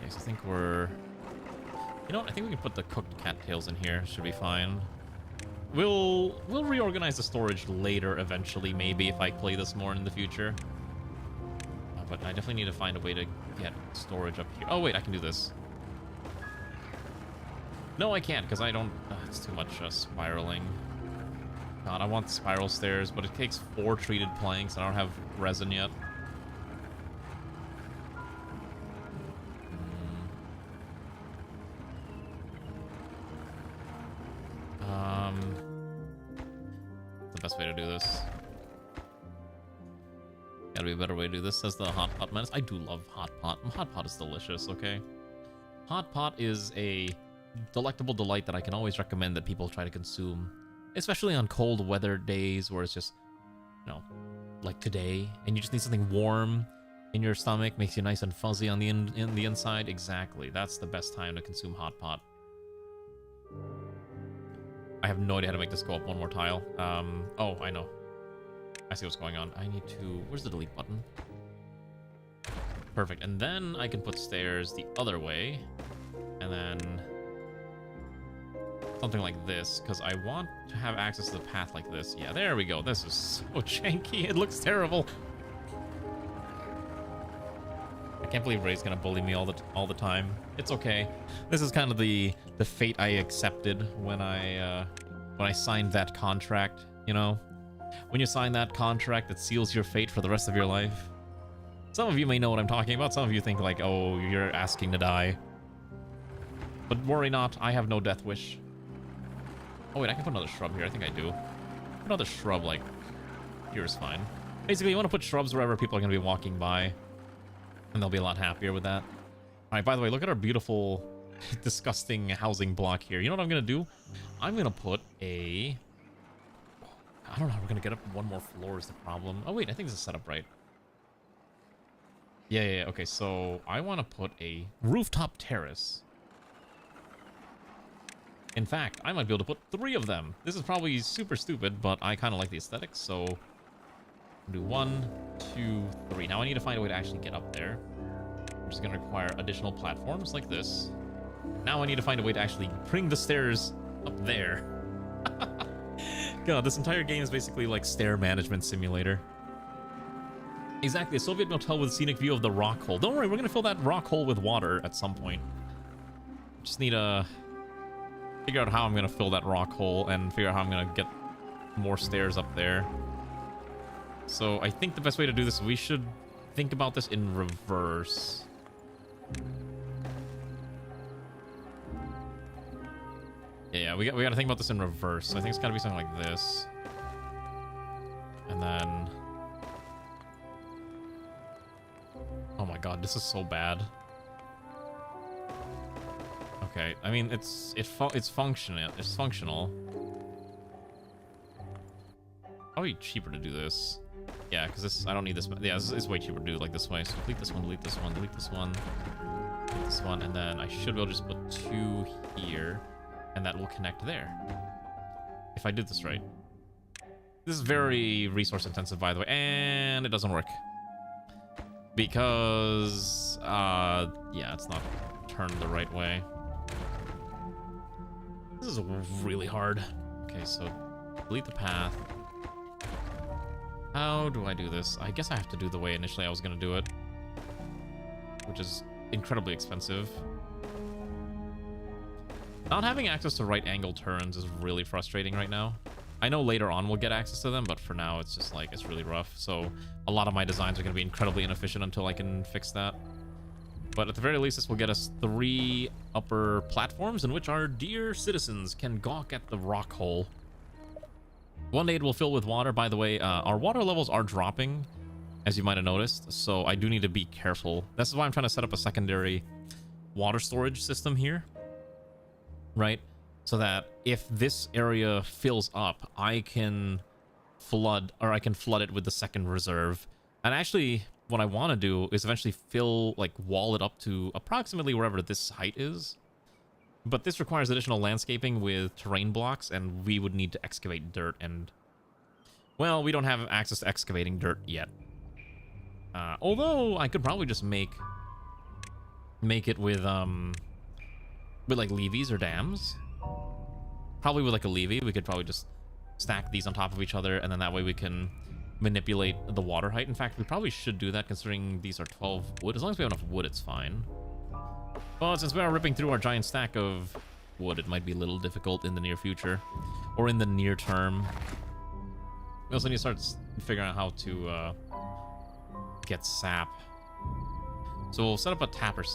Yes, I think we're... You know what? I think we can put the cooked cattails in here. Should be fine. We'll reorganize the storage later eventually, maybe, if I play this more in the future. But I definitely need to find a way to get storage up here. Oh, wait, I can do this. No, I can't, because I don't... it's too much spiraling. God, I want spiral stairs, but it takes 4 treated planks. I don't have resin yet. The best way to do this. Gotta be a better way to do this, says the Hot Pot Menace. I do love Hot Pot. Hot Pot is delicious, okay? Hot Pot is a delectable delight that I can always recommend that people try to consume. Especially on cold weather days where it's just, you know, like today, and you just need something warm in your stomach, makes you nice and fuzzy on the inside. Exactly. That's the best time to consume Hot Pot. I have no idea how to make this go up one more tile. Oh, I know. I see what's going on. I need to... Where's the delete button? Perfect. And then I can put stairs the other way. And then... something like this, because I want to have access to the path like this. Yeah, there we go. This is so janky. It looks terrible. I can't believe Ray's gonna bully me all the time. It's okay. This is kind of the fate I accepted when I signed that contract, you know? When you sign that contract, it seals your fate for the rest of your life. Some of you may know what I'm talking about. Some of you think like, oh, you're asking to die. But worry not, I have no death wish. Oh wait, I can put another shrub here. I think I do. Another shrub, like, here is fine. Basically, you want to put shrubs wherever people are going to be walking by. And they'll be a lot happier with that. Alright, by the way, look at our beautiful, disgusting housing block here. You know what I'm going to do? I'm going to put a... I don't know how we're going to get up one more floor is the problem. Oh wait, I think this is set up right. Yeah, okay, so I want to put a rooftop terrace. In fact, I might be able to put 3 of them. This is probably super stupid, but I kind of like the aesthetics, so... do 1, 2, 3. Now I need to find a way to actually get up there. Which is going to require additional platforms like this. Now I need to find a way to actually bring the stairs up there. God, this entire game is basically like stair management simulator. Exactly, a Soviet motel with scenic view of the rock hole. Don't worry, we're going to fill that rock hole with water at some point. Just need to figure out how I'm going to fill that rock hole and figure out how I'm going to get more stairs up there. So I think the best way to do this, we should think about this in reverse. Yeah, we got to think about this in reverse. So I think it's got to be something like this. And then... oh my god, this is so bad. Okay, I mean, it's functional. It's functional. Probably cheaper to do this. Yeah, because this, I don't need this. Yeah, this is way cheaper to do like this way. So delete this one, delete this one, delete this one, delete this one, and then I should be able to just put 2 here, and that will connect there. If I did this right. This is very resource intensive, by the way, and it doesn't work. Because, yeah, it's not turned the right way. This is really hard. Okay, so delete the path. How do I do this? I guess I have to do the way initially I was going to do it, which is incredibly expensive. Not having access to right angle turns is really frustrating right now. I know later on we'll get access to them, but for now it's just like, it's really rough. So a lot of my designs are going to be incredibly inefficient until I can fix that. But at the very least, this will get us 3 upper platforms in which our dear citizens can gawk at the rock hole. One day it will fill with water. By the way, our water levels are dropping, as you might have noticed, so I do need to be careful. This is why I'm trying to set up a secondary water storage system here, right? So that if this area fills up, I can flood it with the second reserve. And actually, what I want to do is eventually fill, like, wall it up to approximately wherever this height is. But this requires additional landscaping with terrain blocks, and we would need to excavate dirt, and, well, we don't have access to excavating dirt yet. Although I could probably just make it with like levees or dams. Probably with like a levee, we could probably just stack these on top of each other, and then that way we can manipulate the water height. In fact, we probably should do that, considering these are 12 wood. As long as we have enough wood, it's fine. But since we are ripping through our giant stack of wood, it might be a little difficult in the near future, or in the near term. We also need to start figuring out how to get sap. So we'll set up a tapper's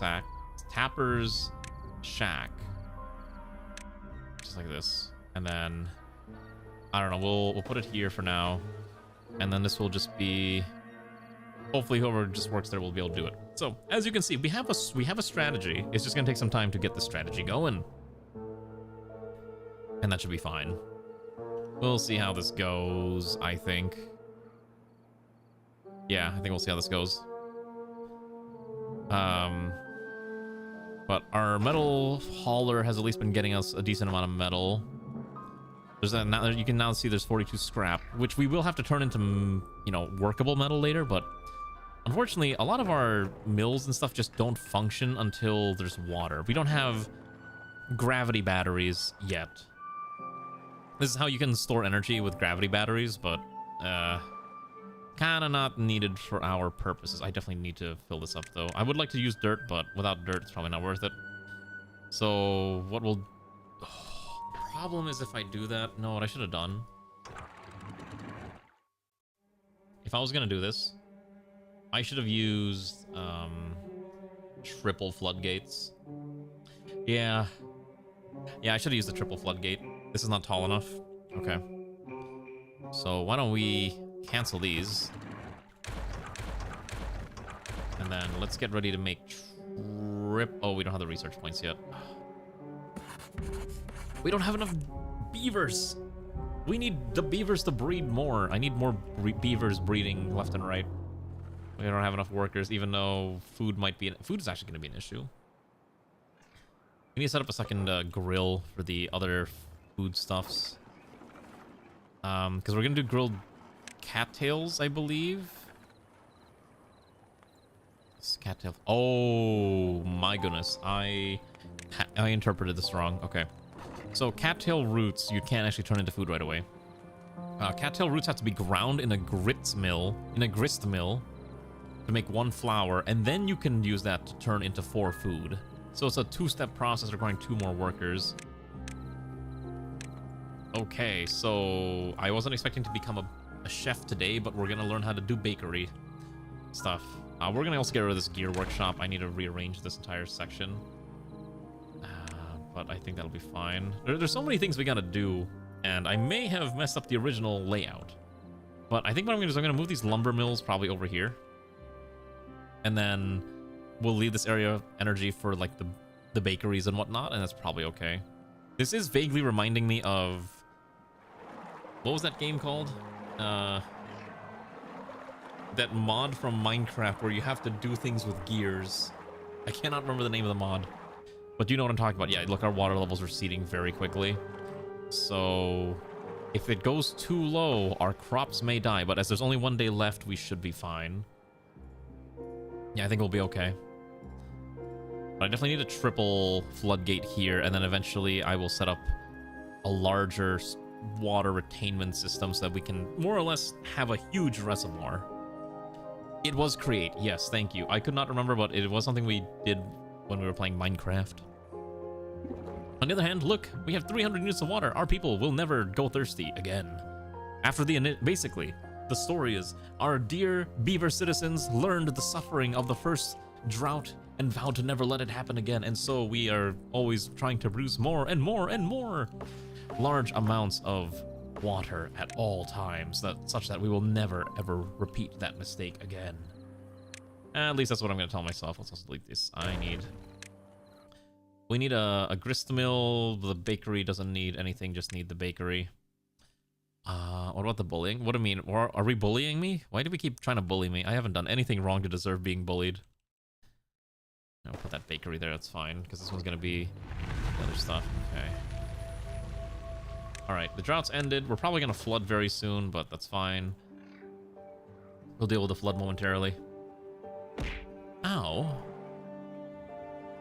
shack, just like this, and then I don't know. We'll put it here for now, and then this will just be. Hopefully, whoever just works there will be able to do it. So, as you can see, we have a strategy. It's just gonna take some time to get the strategy going, and that should be fine. We'll see how this goes. I think. Yeah, I think we'll see how this goes. But our metal hauler has at least been getting us a decent amount of metal. There's that now. You can now see there's 42 scrap, which we will have to turn into, you know, workable metal later. But unfortunately, a lot of our mills and stuff just don't function until there's water. We don't have gravity batteries yet. This is how you can store energy with gravity batteries, but kind of not needed for our purposes. I definitely need to fill this up, though. I would like to use dirt, but without dirt, it's probably not worth it. So what will... Oh, the problem is if I do that... No, what I should have done... If I was going to do this, I should have used triple floodgates. Yeah. Yeah, I should have used the triple floodgate. This is not tall enough. Okay. So why don't we cancel these, and then let's get ready to make oh, we don't have the research points yet. We don't have enough beavers. We need the beavers to breed more. I need more beavers breeding left and right. We don't have enough workers, even though food might be food is actually going to be an issue. We need to set up a second grill for the other foodstuffs, because we're gonna do grilled cattails, I believe. Cattail. Oh my goodness, I interpreted this wrong. Okay, so cattail roots you can't actually turn into food right away. Cattail roots have to be ground in a grist mill, to make 1 flour, and then you can use that to turn into 4 food. So it's a 2-step process requiring 2 more workers. Okay, so I wasn't expecting to become a chef today, but we're gonna learn how to do bakery stuff. We're gonna also get rid of this gear workshop. I need to rearrange this entire section, but I think that'll be fine. There's so many things we gotta do, and I may have messed up the original layout, but I think what I'm gonna do is I'm gonna move these lumber mills probably over here, and then we'll leave this area of energy for like the bakeries and whatnot, and that's probably okay. This is vaguely reminding me of, what was that game called? that mod from Minecraft where you have to do things with gears. I cannot remember the name of the mod. But you know what I'm talking about. Yeah, look, our water levels are receding very quickly. So if it goes too low, our crops may die. But as there's only 1 day left, we should be fine. Yeah, I think we'll be okay. But I definitely need a triple floodgate here, and then eventually I will set up a larger water retainment system so that we can more or less have a huge reservoir. It was create, yes, thank you. I could not remember, but it was something we did when we were playing Minecraft. On the other hand, look, we have 300 units of water. Our people will never go thirsty again. After basically, the story is our dear beaver citizens learned the suffering of the first drought and vowed to never let it happen again, and so we are always trying to produce more and more and more large amounts of water at all times, such that we will never ever repeat that mistake again. At least that's what I'm going to tell myself. Let's also delete this. We need a grist mill. The bakery doesn't need anything, just need the bakery. What about the bullying? What do you mean? Are we bullying me? Why do we keep trying to bully me? I haven't done anything wrong to deserve being bullied. I'll put that bakery there, that's fine, because this one's gonna be the other stuff. Okay. Alright, the drought's ended. We're probably gonna flood very soon, but that's fine. We'll deal with the flood momentarily. Ow.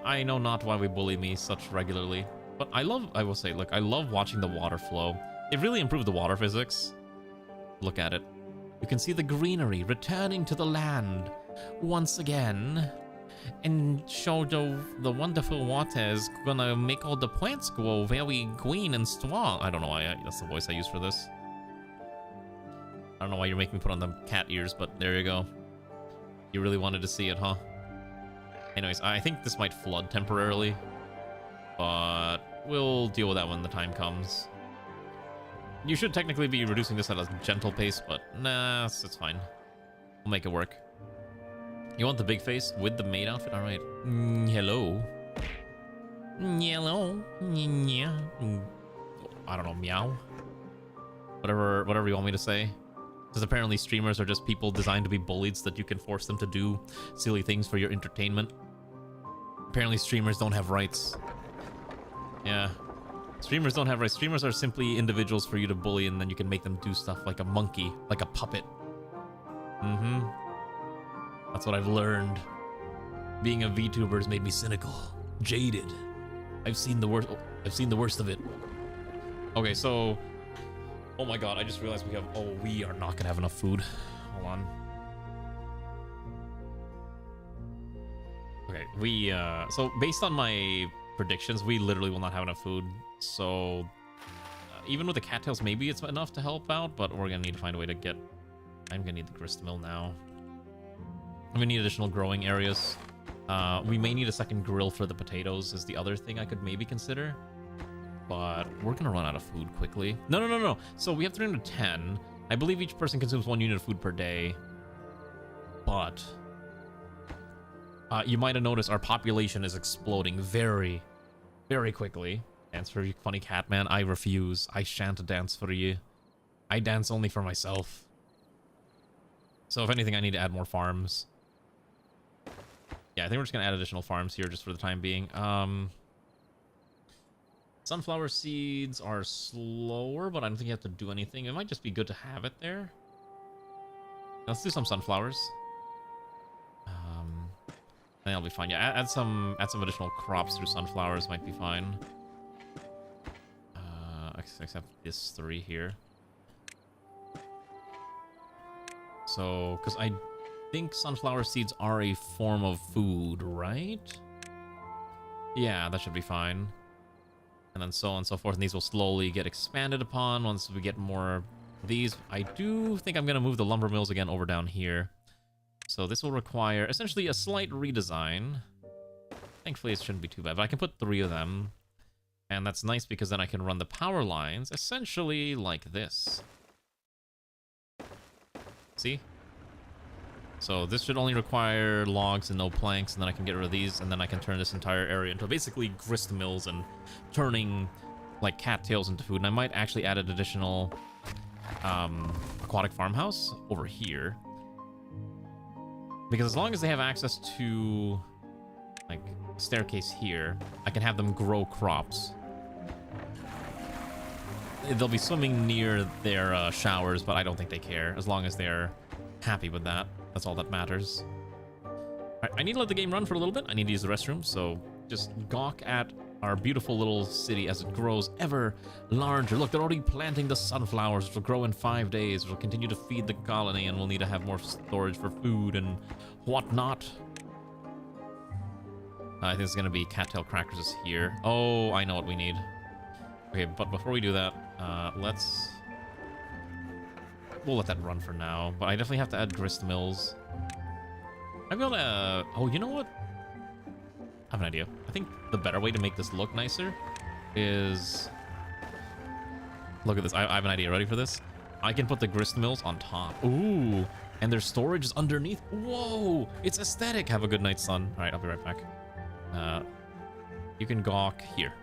I know not why we bully me such regularly, but I will say, look, I love watching the water flow. It really improved the water physics. Look at it. You can see the greenery returning to the land once again. And show the wonderful waters gonna make all the plants grow very green and strong. I don't know why that's the voice I use for this. I don't know why you're making me put on the cat ears, but there you go. You really wanted to see it, huh? Anyways, I think this might flood temporarily, but we'll deal with that when the time comes. You should technically be reducing this at a gentle pace, but nah, it's fine. We'll make it work. You want the big face with the maid outfit? All right. Hello. Hello. Yeah. I don't know. Meow. Whatever you want me to say. Because apparently streamers are just people designed to be bullied so that you can force them to do silly things for your entertainment. Apparently streamers don't have rights. Yeah. Streamers don't have rights. Streamers are simply individuals for you to bully, and then you can make them do stuff like a monkey, like a puppet. Mm-hmm. That's what I've learned. Being a VTuber has made me cynical, jaded. I've seen the worst. I've seen the worst of it. Okay, so, oh my god, I just realized we are not gonna have enough food. Hold on. Okay, so based on my predictions, we literally will not have enough food. So, even with the cattails, maybe it's enough to help out, but we're gonna need to find a way to get. I'm gonna need the grist mill now. I'm gonna need additional growing areas. We may need a second grill for the potatoes is the other thing I could maybe consider. But we're gonna run out of food quickly. No. So we have 310. I believe each person consumes 1 unit of food per day. But you might have noticed our population is exploding very, very quickly. Dance for you, funny cat man. I refuse. I shan't dance for you. I dance only for myself. So if anything, I need to add more farms. Yeah, I think we're just gonna add additional farms here just for the time being. Sunflower seeds are slower, but I don't think you have to do anything. It might just be good to have it there. Let's do some sunflowers. I think I'll be fine. Yeah, add some additional crops through sunflowers might be fine. Except this 3 here. So, because I think sunflower seeds are a form of food, right? Yeah, that should be fine. And then so on and so forth. And these will slowly get expanded upon once we get more of these. I do think I'm going to move the lumber mills again over down here. So this will require essentially a slight redesign. Thankfully, it shouldn't be too bad. But I can put 3 of them. And that's nice because then I can run the power lines essentially like this. See? So this should only require logs and no planks, and then I can get rid of these, and then I can turn this entire area into basically grist mills and turning like cattails into food. And I might actually add an additional aquatic farmhouse over here. Because as long as they have access to, like, a staircase here, I can have them grow crops. They'll be swimming near their showers, but I don't think they care. As long as they're happy with that, that's all that matters. Alright, I need to let the game run for a little bit. I need to use the restroom, so just gawk at our beautiful little city as it grows ever larger. Look, they're already planting the sunflowers, which will grow in 5 days. We'll continue to feed the colony, and we'll need to have more storage for food and whatnot. I think it's going to be cattail crackers is here. Oh, I know what we need. Okay, but before we do that, we'll let that run for now. But I definitely have to add grist mills. I'm gonna... Oh, you know what? I have an idea. I think the better way to make this look nicer is... Look at this. I have an idea. Ready for this? I can put the grist mills on top. Ooh. And their storage is underneath. Whoa. It's aesthetic. Have a good night, son. All right, I'll be right back. You can gawk here.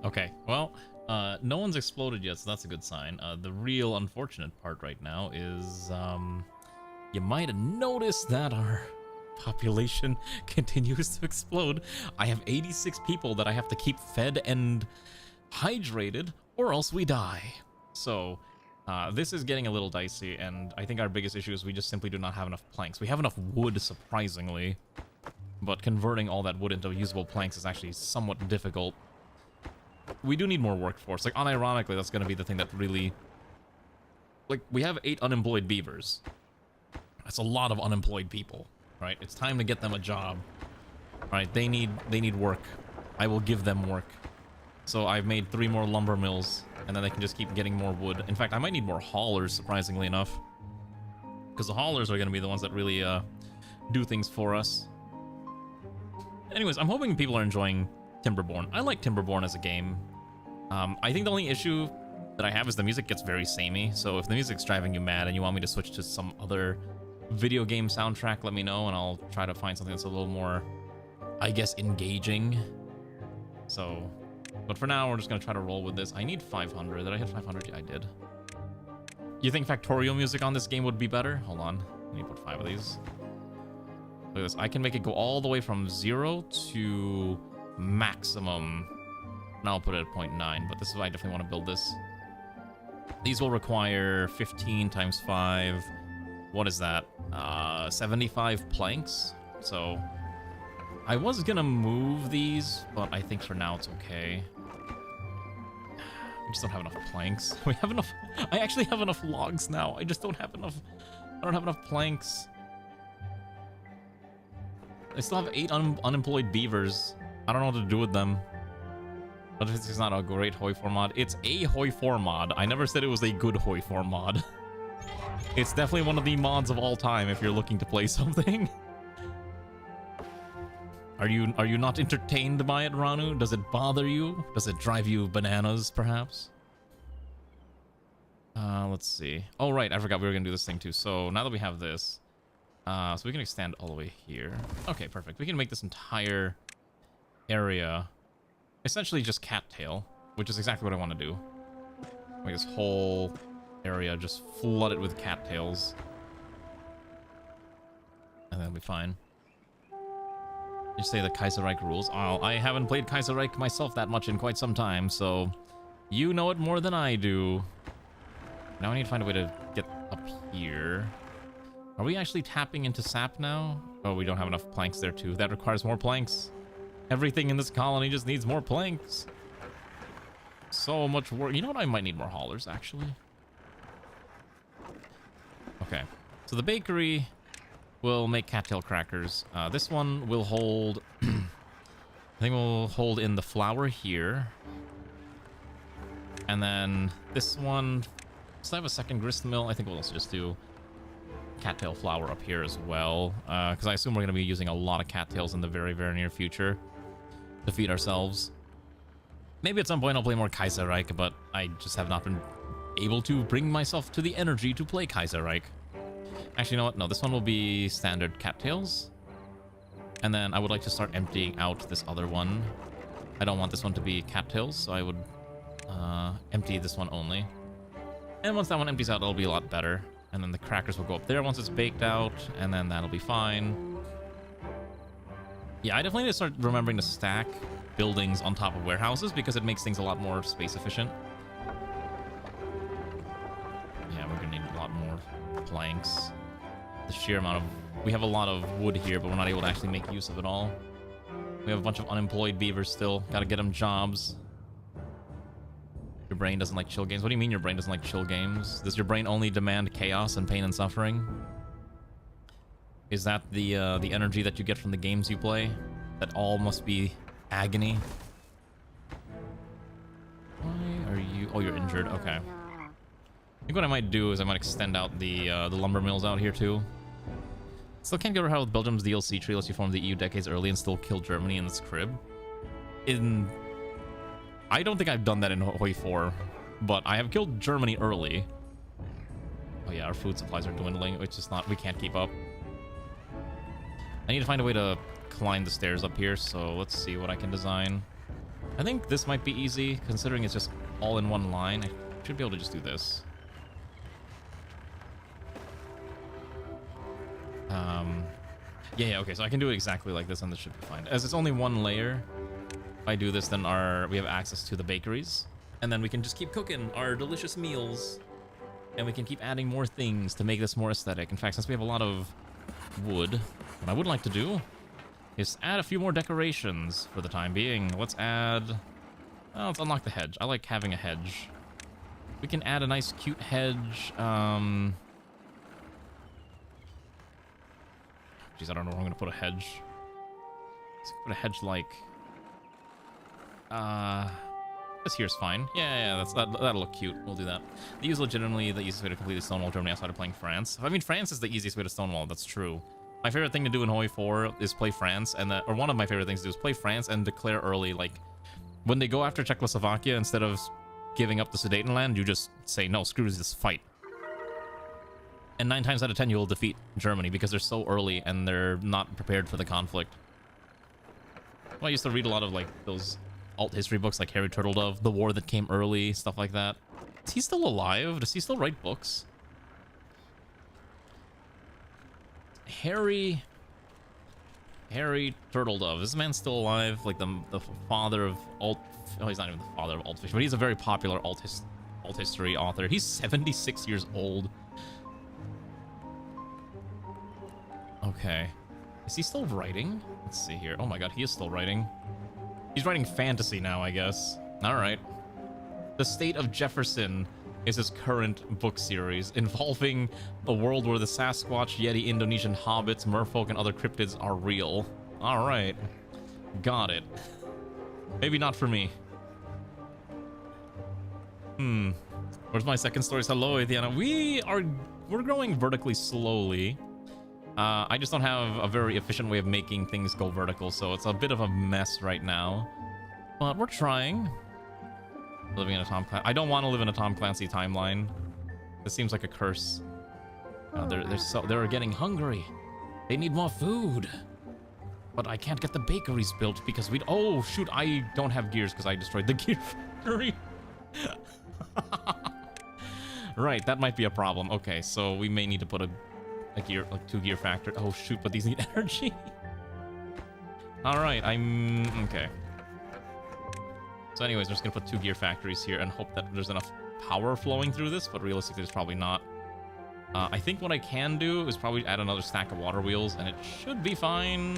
Okay, well, no one's exploded yet, so that's a good sign. The real unfortunate part right now is, you might have noticed that our population continues to explode. I have 86 people that I have to keep fed and hydrated, or else we die. So, this is getting a little dicey, and I think our biggest issue is we just simply do not have enough planks. We have enough wood, surprisingly, but converting all that wood into usable planks is actually somewhat difficult. We do need more workforce. Like, unironically, that's going to be the thing that really... Like, we have 8 unemployed beavers. That's a lot of unemployed people, right? It's time to get them a job. Right? They need work. I will give them work. So I've made 3 more lumber mills, and then they can just keep getting more wood. In fact, I might need more haulers, surprisingly enough. Because the haulers are going to be the ones that really do things for us. Anyways, I'm hoping people are enjoying Timberborn. I like Timberborn as a game. I think the only issue that I have is the music gets very samey. So if the music's driving you mad and you want me to switch to some other video game soundtrack, let me know, and I'll try to find something that's a little more, I guess, engaging. So, but for now, we're just going to try to roll with this. I need 500. Did I hit 500? Yeah, I did. You think Factorial music on this game would be better? Hold on. Let me put 5 of these. Look at this. I can make it go all the way from 0 to maximum. Now I'll put it at 0.9, but this is why I definitely want to build this. These will require 15 times 5. What is that? 75 planks. So I was gonna move these, but I think for now it's okay. We just don't have enough planks. We have enough. I actually have enough logs now. I just don't have enough. I don't have enough planks. I still have 8 unemployed beavers. I don't know what to do with them. But this is not a great Hoi 4 mod. It's a Hoi 4 mod. I never said it was a good Hoi 4 mod. It's definitely one of the mods of all time if you're looking to play something. Are you not entertained by it, Ranu? Does it bother you? Does it drive you bananas, perhaps? Let's see. Oh, right. I forgot we were going to do this thing, too. So now that we have this, so we can extend all the way here. Okay, perfect. We can make this entire area essentially just cattail, which is exactly what I want to do. Make this whole area just flood it with cattails. And that'll be fine. You say the Kaiserreich rules. Oh, I haven't played Kaiserreich myself that much in quite some time, so you know it more than I do. Now I need to find a way to get up here. Are we actually tapping into sap now? Oh, we don't have enough planks there too. That requires more planks. Everything in this colony just needs more planks. So much work. You know what? I might need more haulers, actually. Okay. So the bakery will make cattail crackers. This one will hold... I think we'll hold in the flour here. And then this one... Does I have a second grist mill? I think we'll also just do cattail flour up here as well. Because I assume we're going to be using a lot of cattails in the very, very near future to feed ourselves. Maybe at some point I'll play more Kaiserreich, but I just have not been able to bring myself to the energy to play Kaiserreich. Actually, you know what? No, this one will be standard cattails. And then I would like to start emptying out this other one. I don't want this one to be cattails, so I would empty this one only. And once that one empties out, it'll be a lot better. And then the crackers will go up there once it's baked out, and then that'll be fine. Yeah, I definitely need to start remembering to stack buildings on top of warehouses because it makes things a lot more space efficient. Yeah, we're gonna need a lot more planks. The sheer amount of... We have a lot of wood here, but we're not able to actually make use of it all. We have a bunch of unemployed beavers still. Gotta get them jobs. Your brain doesn't like chill games? What do you mean your brain doesn't like chill games? Does your brain only demand chaos and pain and suffering? Is that the energy that you get from the games you play? That all must be agony? Why are you... Oh, you're injured. Okay. I think what I might do is I might extend out the lumber mills out here too. Still can't get ahead with Belgium's DLC tree unless you form the EU decades early and still kill Germany in its crib. I don't think I've done that in Hoi 4, but I have killed Germany early. Oh yeah, our food supplies are dwindling. It's just not... We can't keep up. I need to find a way to climb the stairs up here, so let's see what I can design. I think this might be easy, considering it's just all in one line. I should be able to just do this. Yeah, okay, so I can do it exactly like this, and this should be fine. As it's only one layer, if I do this, then we have access to the bakeries, and then we can just keep cooking our delicious meals, and we can keep adding more things to make this more aesthetic. In fact, since we have a lot of wood, what I would like to do is add a few more decorations for the time being. Let's unlock the hedge. I like having a hedge. We can add a nice, cute hedge. Jeez, I don't know where I'm gonna put a hedge. Let's put a hedge like... this here's fine. Yeah, that'll look cute. We'll do that. These is legitimately the easiest way to completely stonewall Germany outside of playing France. I mean, France is the easiest way to stonewall, that's true. My favorite thing to do in Hoi 4 is play France, or one of my favorite things to do is play France and declare early. Like, when they go after Czechoslovakia, instead of giving up the Sudetenland, you just say, no, screw this, fight. And 9 times out of 10, you will defeat Germany because they're so early and they're not prepared for the conflict. Well, I used to read a lot of, like, those alt history books like Harry Turtledove, The War That Came Early, stuff like that. Is he still alive? Does he still write books? Harry Turtledove. Is this man still alive? Like the father of alt... Oh, he's not even the father of alt fiction, but he's a very popular alt history author. He's 76 years old. Okay. Is he still writing? Let's see here. Oh my god, he is still writing. He's writing fantasy now, I guess. Alright. The State of Jefferson is his current book series, involving a world where the Sasquatch, Yeti, Indonesian hobbits, merfolk, and other cryptids are real. Alright. Got it. Maybe not for me. Where's my second story? Hello, Etiana. We're growing vertically slowly. I just don't have a very efficient way of making things go vertical, so it's a bit of a mess right now. But we're trying. Living in a Tom Clancy. I don't want to live in a Tom Clancy timeline. This seems like a curse. They're getting hungry. They need more food. But I can't get the bakeries built because oh shoot, I don't have gears because I destroyed the gear factory. Right, that might be a problem. Okay, so we may need to put a gear, like 2 gear factory. Oh shoot, but these need energy. All right, okay. So anyways, we're just gonna put 2 gear factories here and hope that there's enough power flowing through this, but realistically there's probably not. I think what I can do is probably add another stack of water wheels and it should be fine.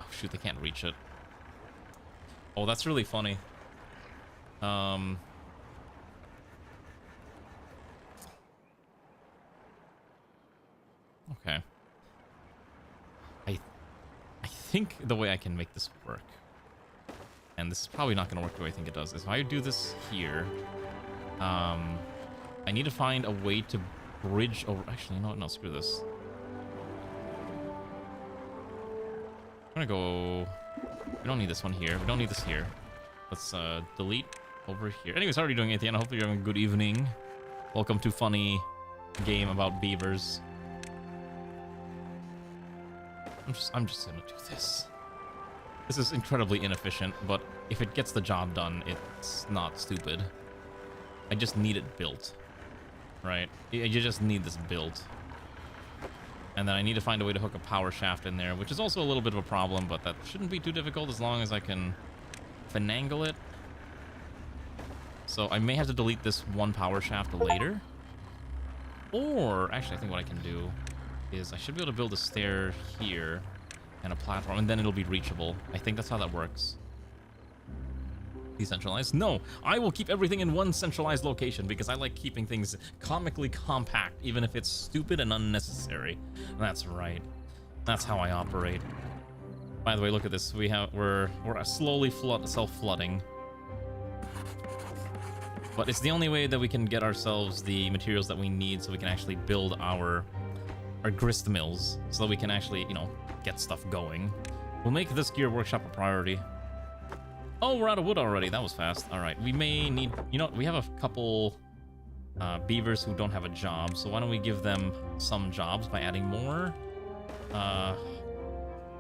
Oh shoot, they can't reach it. Oh, that's really funny. Okay. I think the way I can make this work, and this is probably not going to work the way I think it does, is if I do this here, I need to find a way to bridge over... Actually, no, screw this. I'm going to go... We don't need this one here. We don't need this here. Let's delete over here. Anyways, how are you doing, Etienne? Hopefully you're having a good evening. Welcome to funny game about beavers. I'm just gonna do this. This is incredibly inefficient, but if it gets the job done, it's not stupid. I just need it built, right? You just need this built. And then I need to find a way to hook a power shaft in there, which is also a little bit of a problem, but that shouldn't be too difficult as long as I can finagle it. So I may have to delete this one power shaft later. Or, actually, I think what I can do is I should be able to build a stair here and a platform, and then it'll be reachable. I think that's how that works. Decentralized? No, I will keep everything in one centralized location because I like keeping things comically compact, even if it's stupid and unnecessary. That's right. That's how I operate. By the way, look at this. We're slowly self-flooding. But it's the only way that we can get ourselves the materials that we need so we can actually build our grist mills, so that we can actually, you know, get stuff going. We'll make this gear workshop a priority. Oh, we're out of wood already. That was fast. All right, we may need, you know, we have a couple beavers who don't have a job, so why don't we give them some jobs by adding more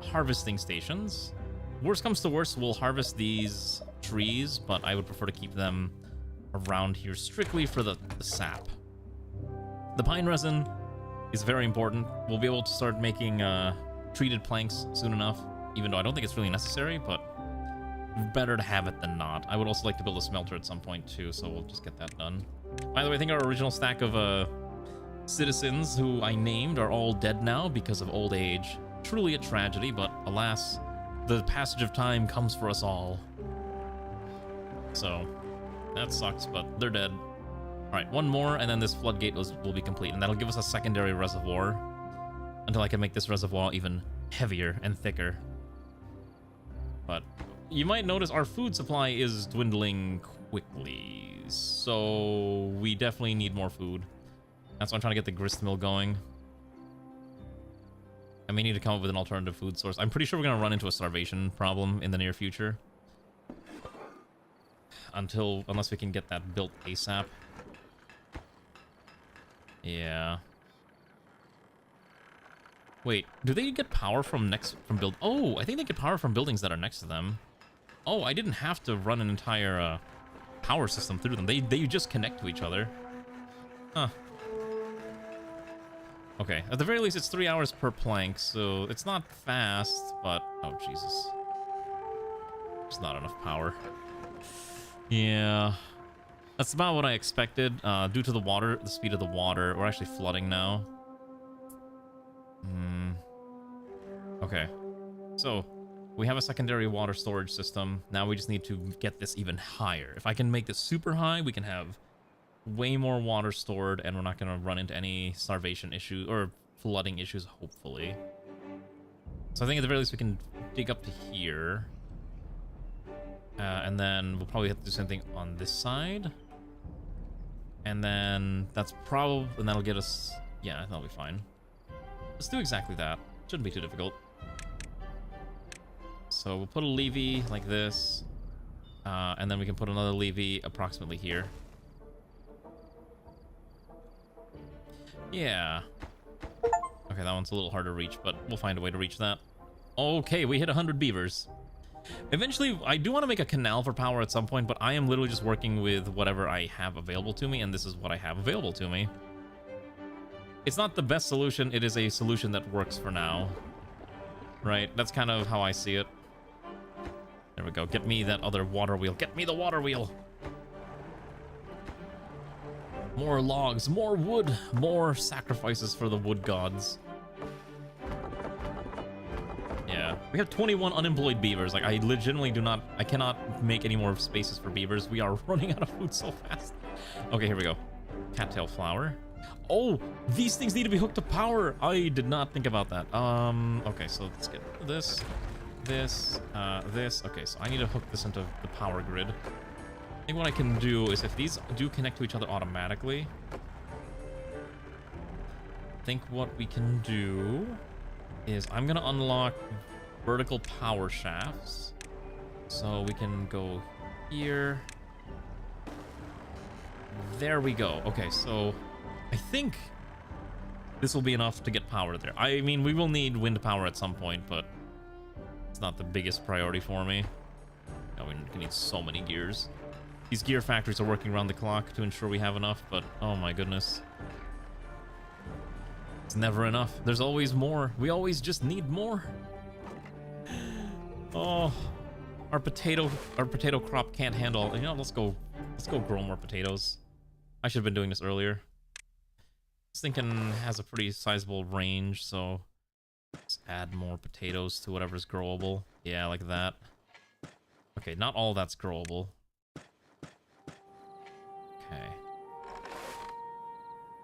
harvesting stations. Worst comes to worst, we'll harvest these trees, but I would prefer to keep them around here strictly for the sap. The pine resin is very important. We'll be able to start making treated planks soon enough, even though I don't think it's really necessary, but better to have it than not. I would also like to build a smelter at some point too, so we'll just get that done. By the way, I think our original stack of citizens who I named are all dead now because of old age. Truly a tragedy, but alas, the passage of time comes for us all. So, that sucks, but they're dead. Alright, one more, and then this floodgate will be complete, and that'll give us a secondary reservoir until I can make this reservoir even heavier and thicker. But you might notice our food supply is dwindling quickly, so we definitely need more food. That's why I'm trying to get the grist mill going. I may need to come up with an alternative food source. I'm pretty sure we're going to run into a starvation problem in the near future. Unless we can get that built ASAP. Yeah. Wait, do they get power from build? Oh, I think they get power from buildings that are next to them. Oh, I didn't have to run an entire power system through them. They just connect to each other. Huh. Okay, at the very least, it's 3 hours per plank, so it's not fast, but oh Jesus, there's not enough power. Yeah, that's about what I expected. Due to the speed of the water, we're actually flooding now. Okay, so we have a secondary water storage system. Now we just need to get this even higher. If I can make this super high, we can have way more water stored, and we're not going to run into any starvation issues or flooding issues, hopefully. So I think at the very least we can dig up to here. And then we'll probably have to do something on this side. And then that's probably... and that'll get us... yeah, that'll be fine. Let's do exactly that. Shouldn't be too difficult. So we'll put a levee like this. And then we can put another levee approximately here. Yeah. Okay, that one's a little hard to reach, but we'll find a way to reach that. Okay, we hit 100 beavers. Eventually, I do want to make a canal for power at some point, but I am literally just working with whatever I have available to me, and this is what I have available to me. It's not the best solution, it is a solution that works for now. Right, that's kind of how I see it. There we go, get me that other water wheel. Get me the water wheel! More logs, more wood, more sacrifices for the wood gods. Yeah, we have 21 unemployed beavers. Like, I legitimately I cannot make any more spaces for beavers. We are running out of food so fast. Okay, here we go. Cattail flower. Oh, these things need to be hooked to power. I did not think about that. Okay, so let's get this. Okay, so I need to hook this into the power grid. I think what I can do is, if these do connect to each other automatically, I think what we can do is I'm gonna unlock vertical power shafts. So we can go here. There we go. Okay, so I think this will be enough to get power there. I mean, we will need wind power at some point, but it's not the biggest priority for me. Oh, we need so many gears. These gear factories are working around the clock to ensure we have enough, but oh my goodness. It's never enough. There's always more. We always just need more. Oh, our potato crop can't handle. You know, let's go grow more potatoes. I should have been doing this earlier. This thing has a pretty sizable range, so let's add more potatoes to whatever's growable. Yeah, like that. Okay, not all that's growable. Okay.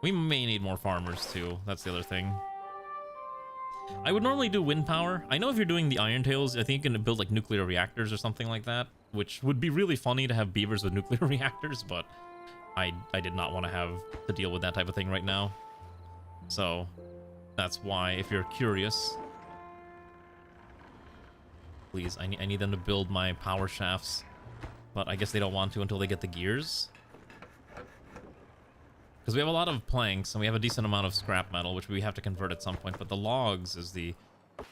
We may need more farmers too. That's the other thing. I would normally do wind power. I know if you're doing the Iron Tails, I think you can build like nuclear reactors or something like that, which would be really funny to have beavers with nuclear reactors, but I did not want to have to deal with that type of thing right now. So that's why, if you're curious, please, I need them to build my power shafts, but I guess they don't want to until they get the gears. Because we have a lot of planks, and we have a decent amount of scrap metal, which we have to convert at some point, but the logs is the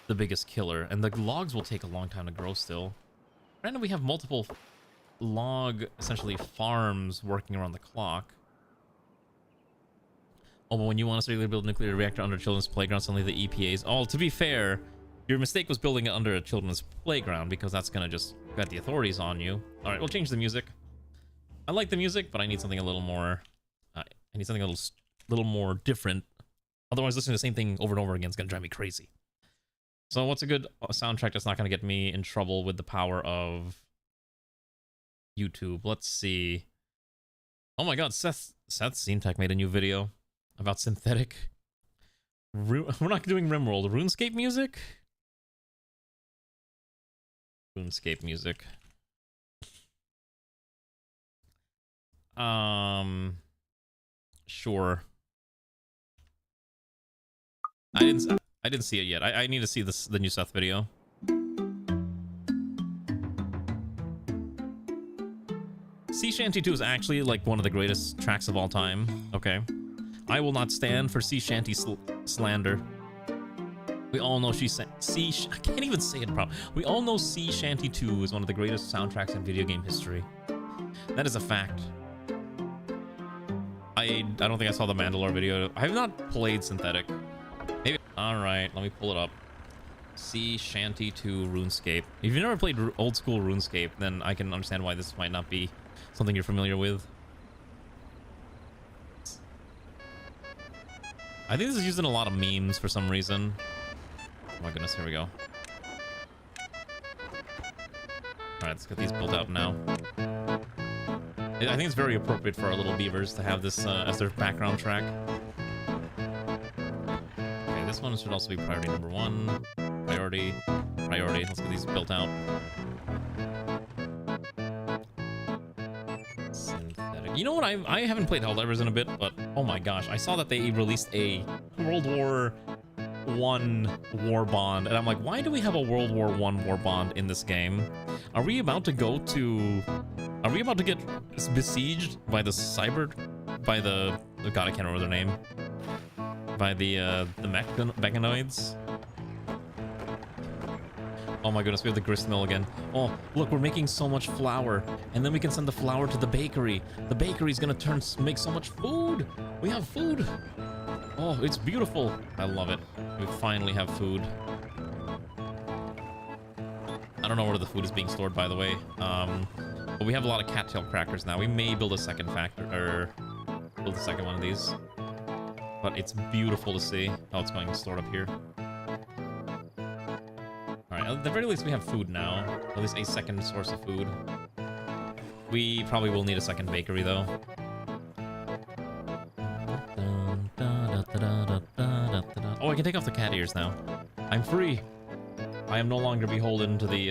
the biggest killer, and the logs will take a long time to grow still. Granted, we have multiple log, essentially, farms working around the clock. Oh, but when you want to regularly build a nuclear reactor under children's playground, suddenly the EPA's... Oh, to be fair, your mistake was building it under a children's playground, because that's gonna just get the authorities on you. Alright, we'll change the music. I like the music, but I need something a little more... I need something a little more different. Otherwise, listening to the same thing over and over again is gonna drive me crazy. So what's a good soundtrack that's not gonna get me in trouble with the power of YouTube? Let's see. Oh my god, Seth Scene-Tech made a new video about synthetic. We're not doing RimWorld. RuneScape music? RuneScape music. Sure. I didn't see it yet. I need to see the new Seth video. Sea Shanty 2 is actually like one of the greatest tracks of all time. Okay. I will not stand for Sea Shanty slander. We all know I can't even say it properly. We all know Sea Shanty 2 is one of the greatest soundtracks in video game history. That is a fact. I don't think I saw the Mandalore video. I have not played Synthetic. Maybe. Alright, let me pull it up. Sea Shanty 2 RuneScape. If you've never played old school RuneScape, then I can understand why this might not be something you're familiar with. I think this is used in a lot of memes for some reason. Oh my goodness, here we go. Alright, let's get these built out now. I think it's very appropriate for our little beavers to have this as their background track. Okay, this one should also be priority number 1. Priority. Let's get these built out. Synthetic. You know what? I haven't played Helldivers in a bit, but oh my gosh, I saw that they released a World War I war bond, and I'm like, why do we have a World War I war bond in this game? Are we about to get besieged by the oh god, I can't remember their name. By the mechanoids? Oh my goodness, we have the grist mill again. Oh, look, we're making so much flour, and then we can send the flour to the bakery. The bakery's gonna make so much food. We have food. Oh, it's beautiful. I love it. We finally have food. I don't know where the food is being stored, by the way. But we have a lot of cattail crackers now. We may build a second factory, or build a second one of these. But it's beautiful to see how it's going stored up here. Alright, at the very least we have food now. At least a second source of food. We probably will need a second bakery, though. Oh, I can take off the cat ears now. I'm free. I am no longer beholden to the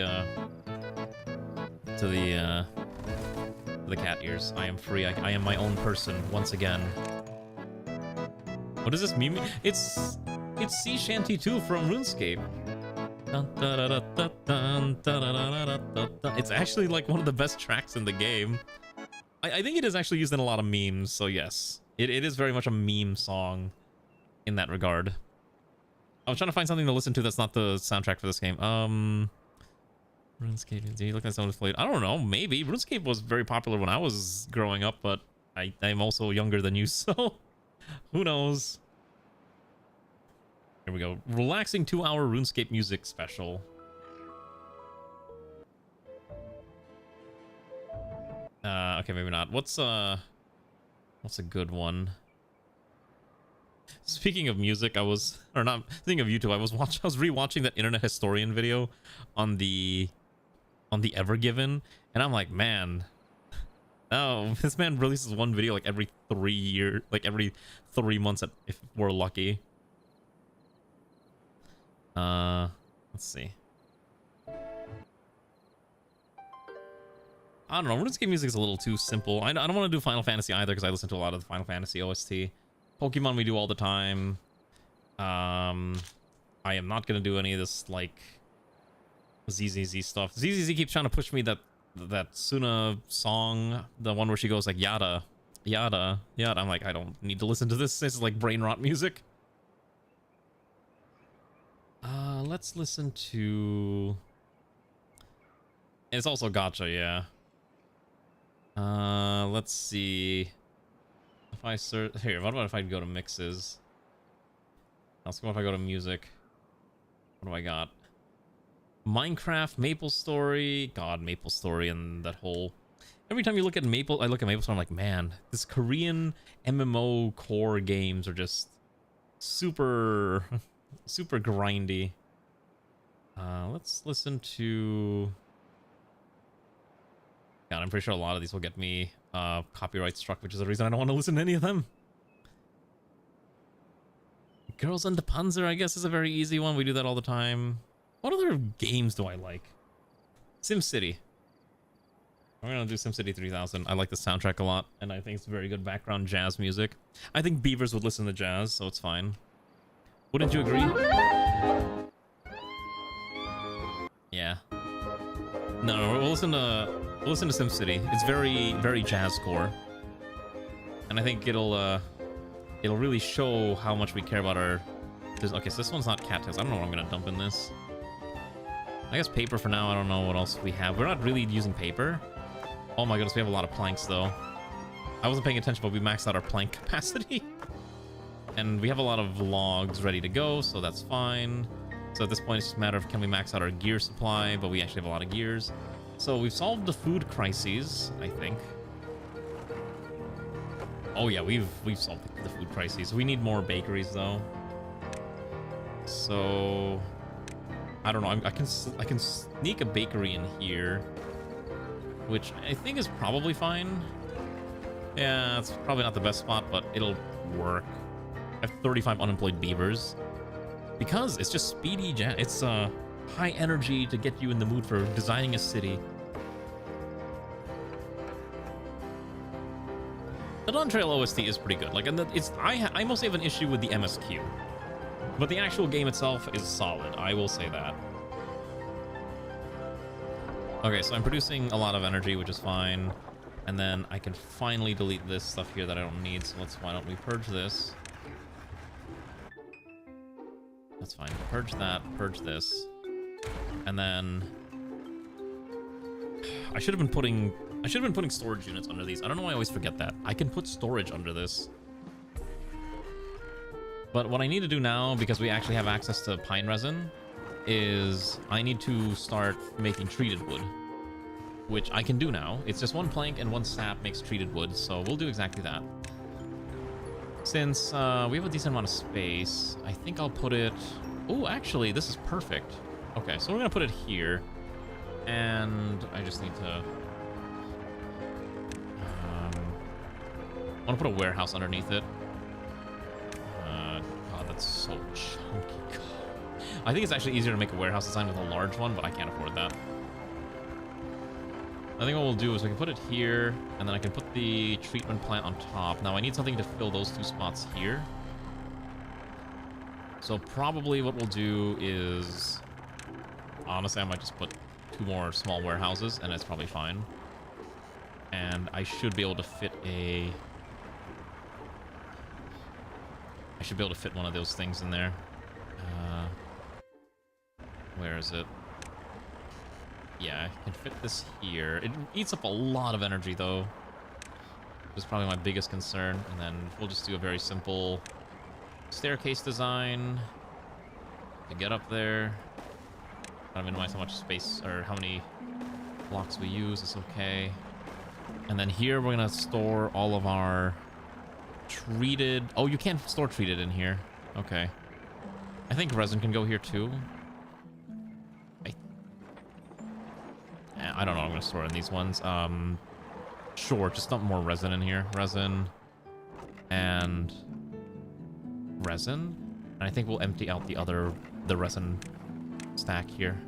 cat ears. I am free. I am my own person once again. What does this mean? It's Sea Shanty 2 from RuneScape. It's actually like one of the best tracks in the game. I think it is actually used in a lot of memes, so yes. It is very much a meme song in that regard. I was trying to find something to listen to that's not the soundtrack for this game. RuneScape, do you look like someone who's played? I don't know, maybe. RuneScape was very popular when I was growing up, but I'm also younger than you, so who knows? Here we go. Relaxing 2-hour RuneScape music special. Okay, maybe not. What's a good one? Speaking of music, thinking of YouTube, I was rewatching that Internet Historian video on the Ever Given, and I'm like, man, oh, this man releases one video like every 3 years, like every 3 months if we're lucky. Let's see. I don't know, RuneScape music is a little too simple. I don't want to do Final Fantasy either because I listen to a lot of the Final Fantasy OST. Pokemon we do all the time. I am not gonna do any of this like ZZZ stuff. ZZZ keeps trying to push me that Suna song, the one where she goes like yada yada yada. I'm like, I don't need to listen to this. This is like brain rot music. Let's listen to... It's also gacha, yeah. Let's see. If I search... Here, what about if I go to mixes? Let's go if I go to music. What do I got? Minecraft, Maple Story. God, Maple Story and that whole... Every time you look at Maple... I look at Maple Story, I'm like, man, this Korean MMO core games are just super... super grindy. Let's listen to... God, I'm pretty sure a lot of these will get me copyright struck, which is the reason I don't want to listen to any of them. Girls on the Panzer, I guess, is a very easy one. We do that all the time. What other games do I like? SimCity. We're gonna do SimCity 3000. I like the soundtrack a lot, and I think it's very good background jazz music. I think Beavers would listen to jazz, so it's fine. Wouldn't you agree? Yeah. No, we'll listen to SimCity. It's very jazzcore, and I think it'll really show how much we care about our... Okay, so this one's not cattails. I don't know what I'm gonna dump in this. I guess paper for now. I don't know what else we have. We're not really using paper. Oh my goodness, we have a lot of planks though. I wasn't paying attention, but we maxed out our plank capacity. And we have a lot of logs ready to go, so that's fine. So at this point, it's just a matter of can we max out our gear supply, but we actually have a lot of gears. So we've solved the food crises, I think. Oh yeah, we've solved the food crises. We need more bakeries though. So I don't know. I can sneak a bakery in here, which I think is probably fine. Yeah, it's probably not the best spot, but it'll work. I have 35 unemployed beavers because it's just speedy jazz. It's high energy to get you in the mood for designing a city. The Dawn Trail OST is pretty good. Like, and I mostly have an issue with the MSQ, but the actual game itself is solid. I will say that. Okay, so I'm producing a lot of energy, which is fine, and then I can finally delete this stuff here that I don't need. So why don't we purge this? That's fine. Purge that. Purge this, and then I should have been putting storage units under these. I don't know why I always forget that. I can put storage under this. But what I need to do now, because we actually have access to pine resin, is I need to start making treated wood, which I can do now. It's just one plank and one sap makes treated wood, so we'll do exactly that. Since we have a decent amount of space, I think I'll put it... Oh, actually, this is perfect. Okay, so we're going to put it here, and I just need to... I want to put a warehouse underneath it. God, that's so chunky. God. I think it's actually easier to make a warehouse design with a large one, but I can't afford that. I think what we'll do is we can put it here, and then I can put the treatment plant on top. Now I need something to fill those two spots here. So probably what we'll do is... Honestly, I might just put 2 more small warehouses, and it's probably fine. And I should be able to fit a... I should be able to fit one of those things in there. Where is it? Yeah, I can fit this here. It eats up a lot of energy, though. Which is probably my biggest concern. And then we'll just do a very simple staircase design to get up there. Try to minimize how much space or how many blocks we use. It's okay. And then here we're gonna store all of our treated... Oh, you can't store treated in here. Okay. I think resin can go here too. I don't know what I'm gonna store in these ones. Sure, just dump more resin in here. Resin and resin. And I think we'll empty out the resin stack here.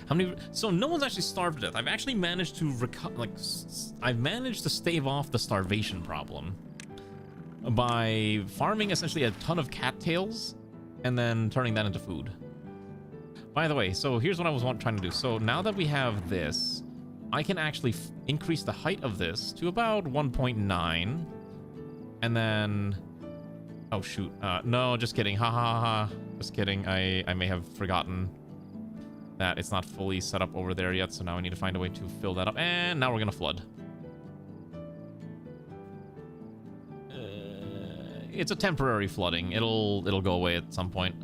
How many? So no one's actually starved to death. I've actually managed to I've managed to stave off the starvation problem by farming essentially a ton of cattails and then turning that into food. By the way, so here's what I was trying to do. So now that we have this, I can actually increase the height of this to about 1.9, and then Oh, shoot. No, just kidding. Ha ha ha ha. Just kidding. I may have forgotten that it's not fully set up over there yet, so now I need to find a way to fill that up. And now we're gonna flood. It's a temporary flooding. It'll go away at some point.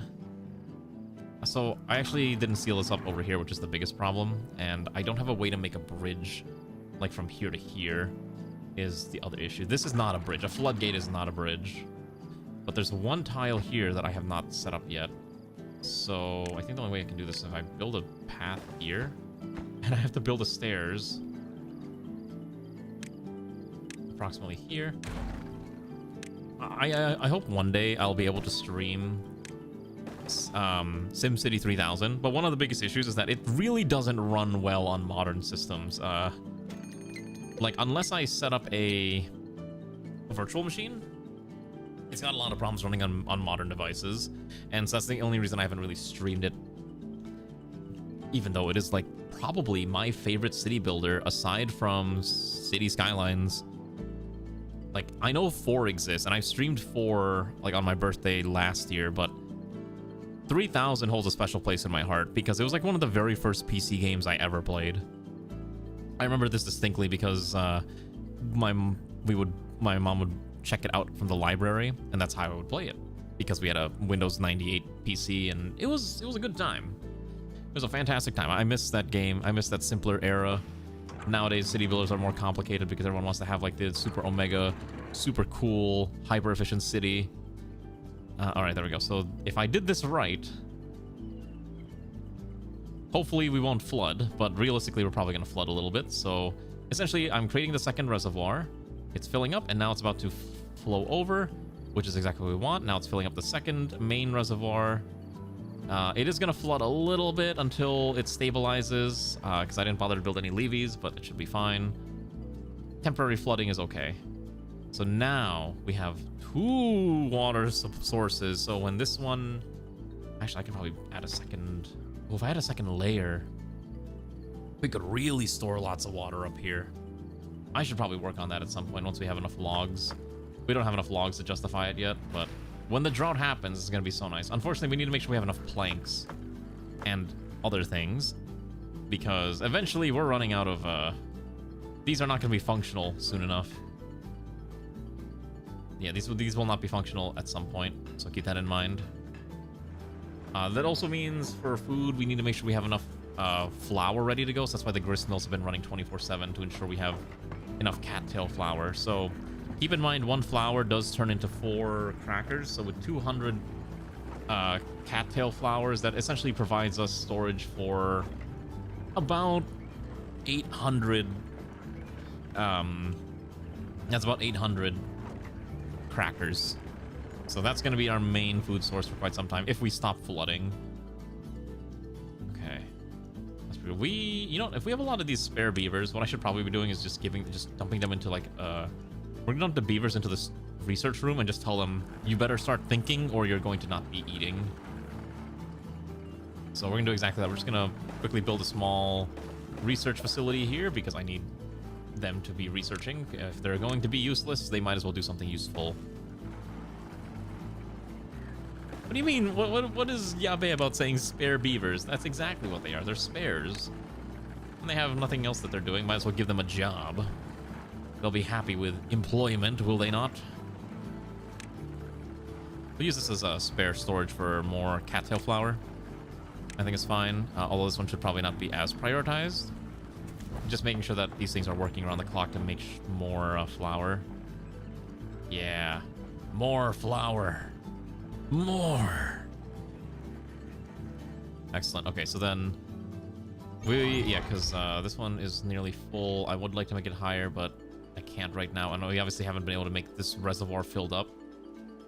So I actually didn't seal this up over here, which is the biggest problem, and I don't have a way to make a bridge, like from here to here, is the other issue. This is not a bridge. A floodgate is not a bridge. But there's one tile here that I have not set up yet. So I think the only way I can do this is if I build a path here, and I have to build the stairs approximately here. I hope one day I'll be able to stream SimCity 3000, but one of the biggest issues is that it really doesn't run well on modern systems. Like, unless I set up a virtual machine, it's got a lot of problems running on modern devices, and so that's the only reason I haven't really streamed it, even though it is like probably my favorite city builder aside from City Skylines. Like, I know 4 exists, and I streamed 4 like on my birthday last year, but 3000 holds a special place in my heart because it was like one of the very first PC games I ever played. I remember this distinctly because my mom would check it out from the library, and that's how I would play it, because we had a Windows 98 PC, and it was a good time. It was a fantastic time. I miss that game. I miss that simpler era. Nowadays, city builders are more complicated because everyone wants to have like the super omega, super cool, hyper efficient city. All right, there we go. So if I did this right, hopefully we won't flood, but realistically we're probably going to flood a little bit. So essentially I'm creating the second reservoir. It's filling up, and now it's about to flow over, which is exactly what we want. Now it's filling up the second main reservoir. It is going to flood a little bit until it stabilizes, because I didn't bother to build any levees, but it should be fine. Temporary flooding is okay. So now we have 2 water sources. So when this one... Actually, I can probably add a second... Well, if I had a second layer, we could really store lots of water up here. I should probably work on that at some point once we have enough logs. We don't have enough logs to justify it yet, but when the drought happens, it's going to be so nice. Unfortunately, we need to make sure we have enough planks and other things, because eventually we're running out of... These are not going to be functional soon enough. Yeah, these will not be functional at some point, so keep that in mind. That also means for food, we need to make sure we have enough flour ready to go, so that's why the grist mills have been running 24/7 to ensure we have enough cattail flour. So keep in mind, 1 flour does turn into 4 crackers, so with 200 cattail flours, that essentially provides us storage for about 800... that's about 800 crackers. So that's going to be our main food source for quite some time if we stop flooding. Okay. That's pretty... You know, if we have a lot of these spare beavers, what I should probably be doing is just dumping them into like we're going to dump the beavers into this research room and just tell them, you better start thinking or you're going to not be eating. So we're going to do exactly that. We're just going to quickly build a small research facility here because I need them to be researching. If they're going to be useless, they might as well do something useful. What do you mean? What is Yabe about saying spare beavers? That's exactly what they are. They're spares. And they have nothing else that they're doing. Might as well give them a job. They'll be happy with employment, will they not? We'll use this as a spare storage for more cattail flour. I think it's fine. Although this one should probably not be as prioritized. Just making sure that these things are working around the clock to make more flour. Yeah. More flour. More. Excellent. Okay, so then because this one is nearly full. I would like to make it higher, but I can't right now. I know we obviously haven't been able to make this reservoir filled up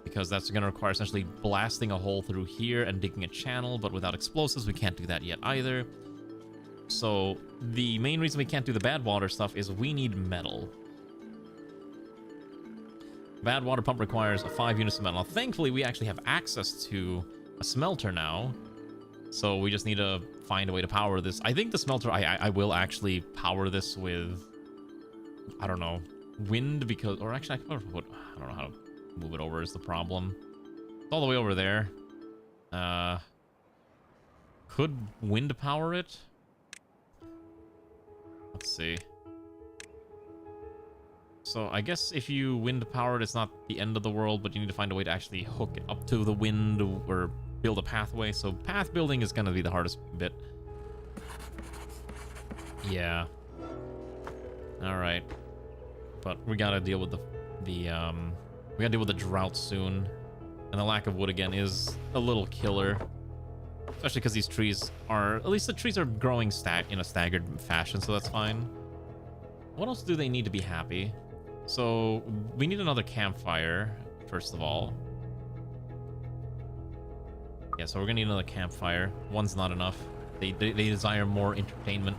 because that's going to require essentially blasting a hole through here and digging a channel, but without explosives we can't do that yet either. So the main reason we can't do the bad water stuff is we need metal. Bad water pump requires 5 units of metal. Now, thankfully, we actually have access to a smelter now. So we just need to find a way to power this. I think the smelter, I will actually power this with, I don't know, wind, because, or actually, I don't know how to move it over is the problem. It's all the way over there. Could wind power it? Let's see. So I guess if you wind power it, it's not the end of the world, but you need to find a way to actually hook it up to the wind or build a pathway. So path building is gonna be the hardest bit. Yeah. All right. But we gotta deal with we gotta deal with the drought soon, and the lack of wood again is a little killer. Especially because these trees are, at least the trees are growing in a staggered fashion, so that's fine. What else do they need to be happy? So we need another campfire, first of all. Yeah, so we're gonna need another campfire. One's not enough. They desire more entertainment.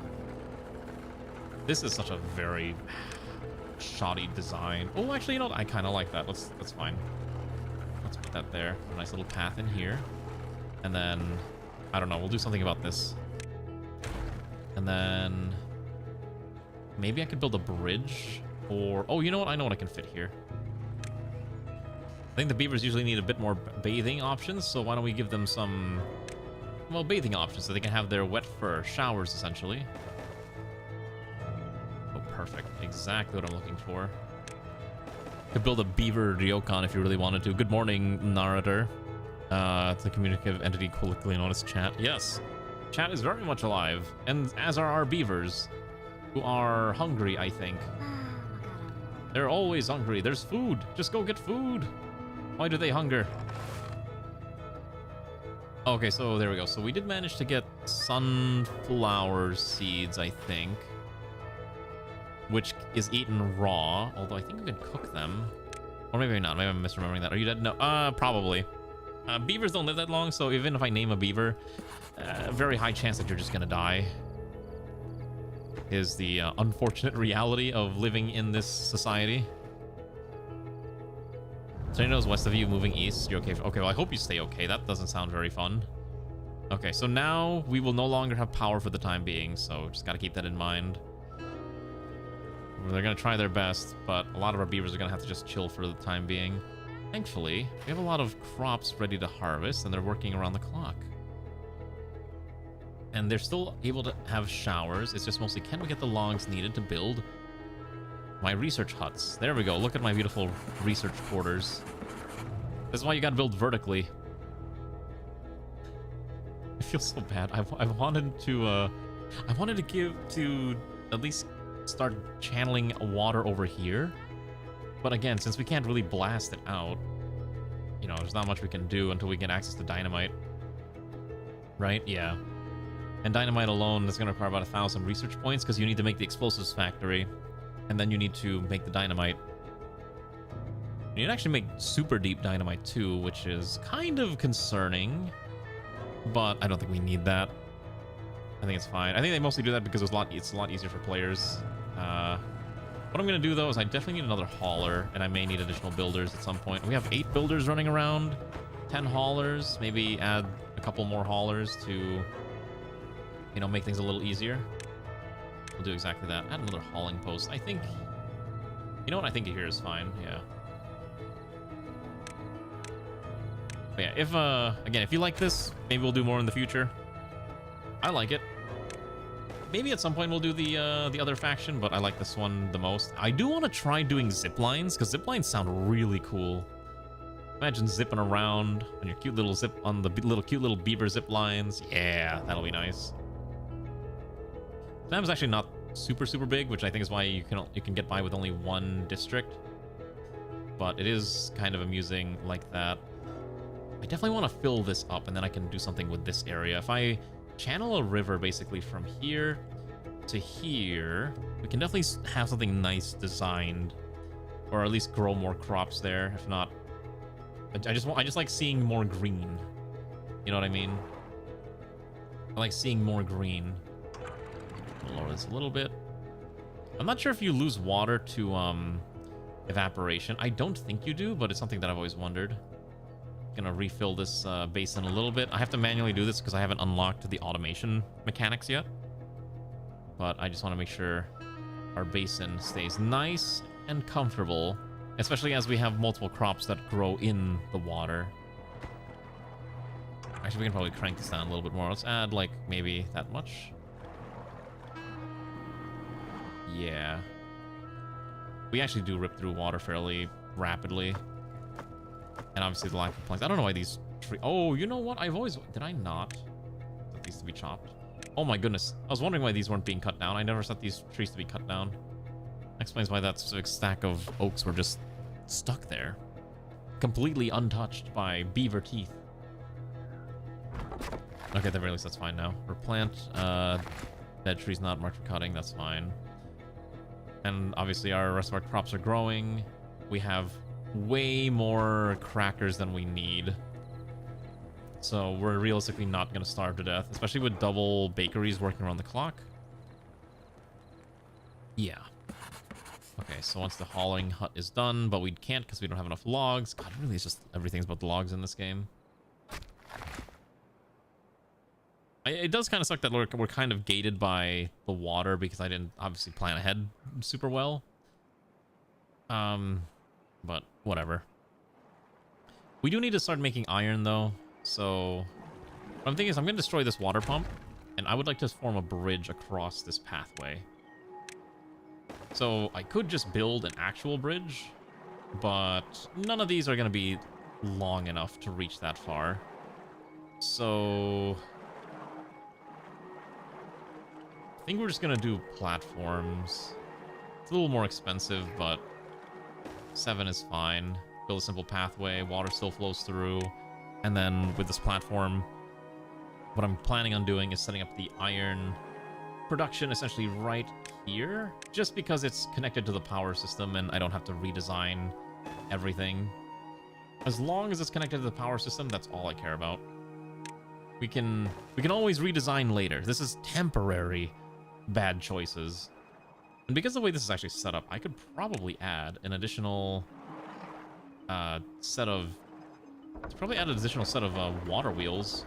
This is such a very shoddy design. Oh, actually, you know what? I kind of like that. That's fine. Let's put that there. A nice little path in here. And then, I don't know, we'll do something about this. And then maybe I could build a bridge, or oh, you know what? I know what I can fit here. I think the beavers usually need a bit more bathing options, so why don't we give them some, well, bathing options so they can have their wet fur showers, essentially. Oh, perfect. Exactly what I'm looking for. Could build a beaver ryokan if you really wanted to. Good morning, narrator. It's a communicative entity colloquially known as chat. Yes, chat is very much alive, and as are our beavers, who are hungry, I think. They're always hungry. There's food. Just go get food. Why do they hunger? Okay, so there we go. So we did manage to get sunflower seeds, I think, which is eaten raw, although I think we can cook them. Or maybe not. Maybe I'm misremembering that. Are you dead? No, probably. Beavers don't live that long, so even if I name a beaver, very high chance that you're just gonna die. Is the unfortunate reality of living in this society. Tornadoes west of you moving east. You're okay? Okay, well, I hope you stay okay. That doesn't sound very fun. Okay, so now we will no longer have power for the time being, so just gotta keep that in mind. They're gonna try their best, but a lot of our beavers are gonna have to just chill for the time being. Thankfully, we have a lot of crops ready to harvest, and they're working around the clock. And they're still able to have showers. It's just mostly, can we get the logs needed to build my research huts? There we go. Look at my beautiful research quarters. This is why you gotta build vertically. I feel so bad. I wanted to give to at least start channeling water over here. But again, since we can't really blast it out, you know, there's not much we can do until we get access to dynamite. Right? Yeah. And dynamite alone is going to require about 1,000 research points because you need to make the explosives factory. And then you need to make the dynamite. You need to actually make super deep dynamite too, which is kind of concerning. But I don't think we need that. I think it's fine. I think they mostly do that because it's a lot easier for players. What I'm going to do, though, is I definitely need another hauler, and I may need additional builders at some point. We have 8 builders running around, 10 haulers, maybe add a couple more haulers to, you know, make things a little easier. We'll do exactly that. Add another hauling post. I think, you know what? I think here is fine, yeah. But yeah, if, again, if you like this, maybe we'll do more in the future. I like it. Maybe at some point we'll do the other faction, but I like this one the most. I do want to try doing zip lines, because zip lines sound really cool. Imagine zipping around on your cute little cute little beaver zip lines. Yeah, that'll be nice. The map is actually not super big, which I think is why you can get by with only one district. But it is kind of amusing like that. I definitely want to fill this up, and then I can do something with this area. If I channel a river basically from here to here, we can definitely have something nice designed, or at least grow more crops there. If not, I just like seeing more green. You know what I mean? I like seeing more green. I'll lower this a little bit. I'm not sure if you lose water to evaporation. I don't think you do, but it's something that I've always wondered. Gonna refill this basin a little bit. I have to manually do this because I haven't unlocked the automation mechanics yet. But I just want to make sure our basin stays nice and comfortable, especially as we have multiple crops that grow in the water. Actually, we can probably crank this down a little bit more. Let's add, like, maybe that much. Yeah. We actually do rip through water fairly rapidly. And obviously the lack of planks. I don't know why these trees... Oh, you know what? I've always... Did I not set these to be chopped? Oh my goodness. I was wondering why these weren't being cut down. I never set these trees to be cut down. That explains why that specific stack of oaks were just stuck there. Completely untouched by beaver teeth. Okay, at the very least, that's fine now. Replant. Dead trees not marked for cutting. That's fine. And obviously our rest of our crops are growing. We have way more crackers than we need. So we're realistically not going to starve to death, especially with double bakeries working around the clock. Yeah. Okay, so once the hauling hut is done, but we can't because we don't have enough logs. God, really, it's just everything's about the logs in this game. It does kind of suck that we're kind of gated by the water because I didn't obviously plan ahead super well. But whatever. We do need to start making iron though. So what I'm thinking is I'm going to destroy this water pump and I would like to form a bridge across this pathway. So I could just build an actual bridge, but none of these are going to be long enough to reach that far. So I think we're just going to do platforms. It's a little more expensive, but 7 is fine. Build a simple pathway, water still flows through. And then with this platform, what I'm planning on doing is setting up the iron production essentially right here, just because it's connected to the power system and I don't have to redesign everything. As long as it's connected to the power system, that's all I care about. We can always redesign later. This is temporary bad choices. And because of the way this is actually set up, I could probably add an additional set of... Let's probably add an additional set of water wheels,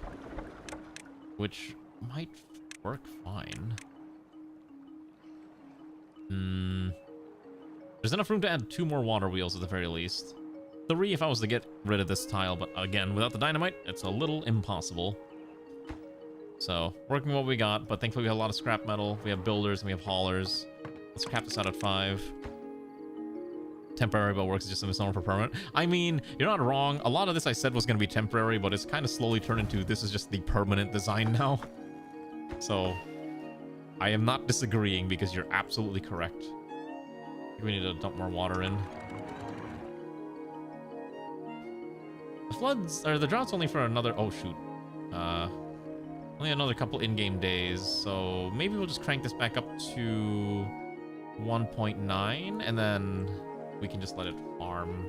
which might work fine. There's enough room to add 2 more water wheels at the very least. 3 if I was to get rid of this tile, but again, without the dynamite, it's a little impossible. So, working with what we got, but thankfully we have a lot of scrap metal, we have builders, and we have haulers. Let's cap this out at 5. Temporary but works just a misnomer for permanent. I mean, you're not wrong. A lot of this I said was going to be temporary, but it's kind of slowly turned into this is just the permanent design now. So, I am not disagreeing because you're absolutely correct. We need to dump more water in. The floods, or the drought's only for another, oh shoot. Only another couple in-game days, so maybe we'll just crank this back up to 1.9, and then we can just let it farm.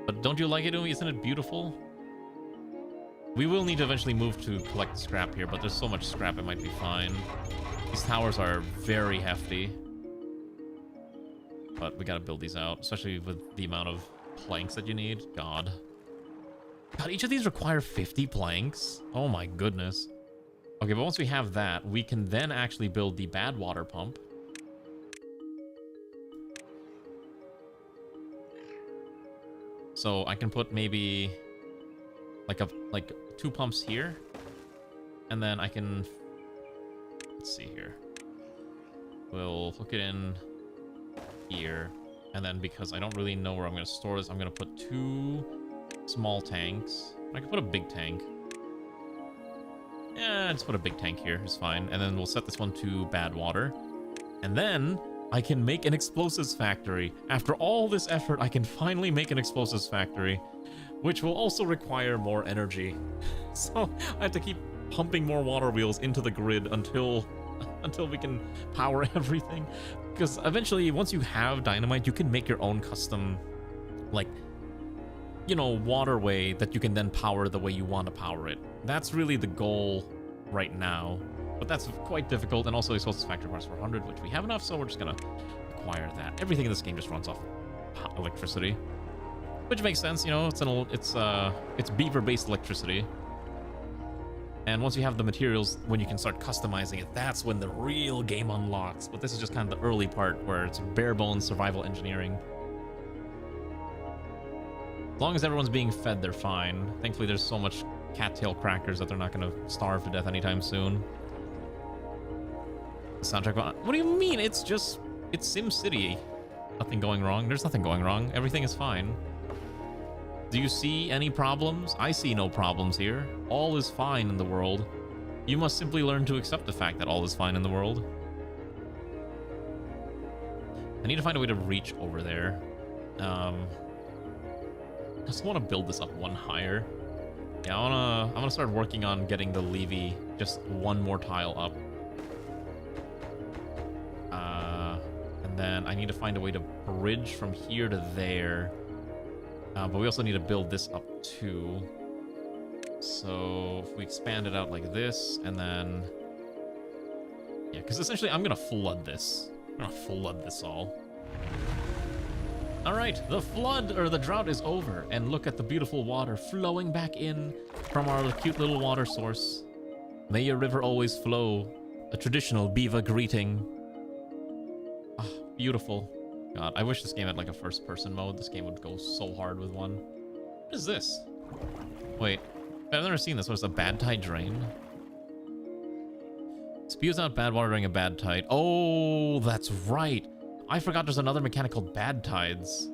But don't you like it, Umi? Isn't it beautiful? We will need to eventually move to collect scrap here, but there's so much scrap it might be fine. These towers are very hefty. But we gotta build these out, especially with the amount of planks that you need. God, each of these require 50 planks? Oh my goodness. Okay, but once we have that, we can then actually build the bad water pump. So I can put maybe like 2 pumps here, and then I can, let's see here. We'll hook it in here, and then because I don't really know where I'm going to store this, I'm going to put 2 small tanks. I can put a big tank. Yeah, just put a big tank here. It's fine. And then we'll set this one to bad water. And then I can make an explosives factory. After all this effort, I can finally make an explosives factory, which will also require more energy. So I have to keep pumping more water wheels into the grid until we can power everything. Because eventually, once you have dynamite, you can make your own custom, like, you know, waterway that you can then power the way you want to power it. That's really the goal right now. But that's quite difficult, and also the explosives factory requires 400, which we have enough, so we're just gonna acquire that. Everything in this game just runs off electricity, which makes sense. You know, it's beaver-based electricity. And once you have the materials, when you can start customizing it, that's when the real game unlocks. But this is just kind of the early part where it's bare bones survival engineering. As long as everyone's being fed, they're fine. Thankfully, there's so much cattail crackers that they're not gonna starve to death anytime soon. Soundtrack. What do you mean? It's SimCity. Nothing going wrong. There's nothing going wrong. Everything is fine. Do you see any problems? I see no problems here. All is fine in the world. You must simply learn to accept the fact that all is fine in the world. I need to find a way to reach over there. I just want to build this up one higher. Yeah, I'm gonna start working on getting the levee just one more tile up. And then I need to find a way to bridge from here to there. But we also need to build this up too. So if we expand it out like this, and then... Yeah, because essentially I'm gonna flood this. I'm gonna flood this all. Alright, the flood, or the drought is over, and look at the beautiful water flowing back in from our cute little water source. May your river always flow. A traditional beaver greeting. Ah, beautiful. God, I wish this game had like a first-person mode. This game would go so hard with one. What is this? Wait, I've never seen this. What is a bad tide drain? Spews out bad water during a bad tide. Oh, that's right. I forgot there's another mechanic called bad tides.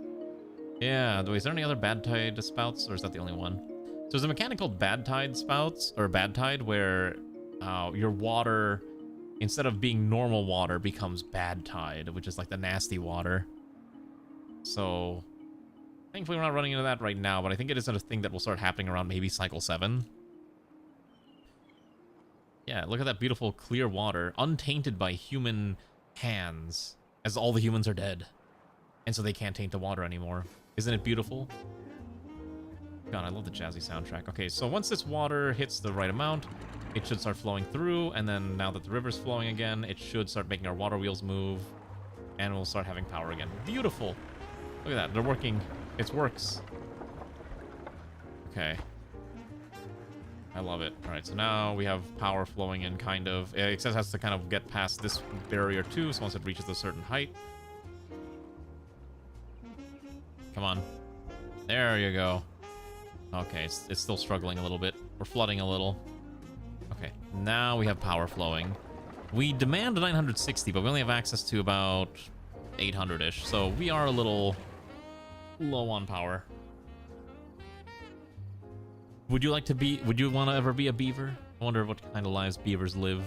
Yeah, wait, is there any other bad tide spouts, or is that the only one? So there's a mechanic called bad tide spouts, or bad tide, where your water, instead of being normal water, becomes bad tide, which is like the nasty water. So, thankfully we're not running into that right now, but I think it is a thing that will start happening around maybe Cycle 7. Yeah, look at that beautiful clear water, untainted by human hands, as all the humans are dead. And so they can't taint the water anymore. Isn't it beautiful? God, I love the jazzy soundtrack. Okay, so once this water hits the right amount, it should start flowing through, and then now that the river's flowing again, it should start making our water wheels move, and we'll start having power again. Beautiful! Look at that, they're working. It works. Okay. I love it. Alright, so now we have power flowing in, kind of. It has to kind of get past this barrier too, so once it reaches a certain height. Come on. There you go. Okay, it's still struggling a little bit. We're flooding a little. Okay, now we have power flowing. We demand 960, but we only have access to about 800-ish, so we are a little low on power. Would you want to ever be a beaver? I wonder what kind of lives beavers live.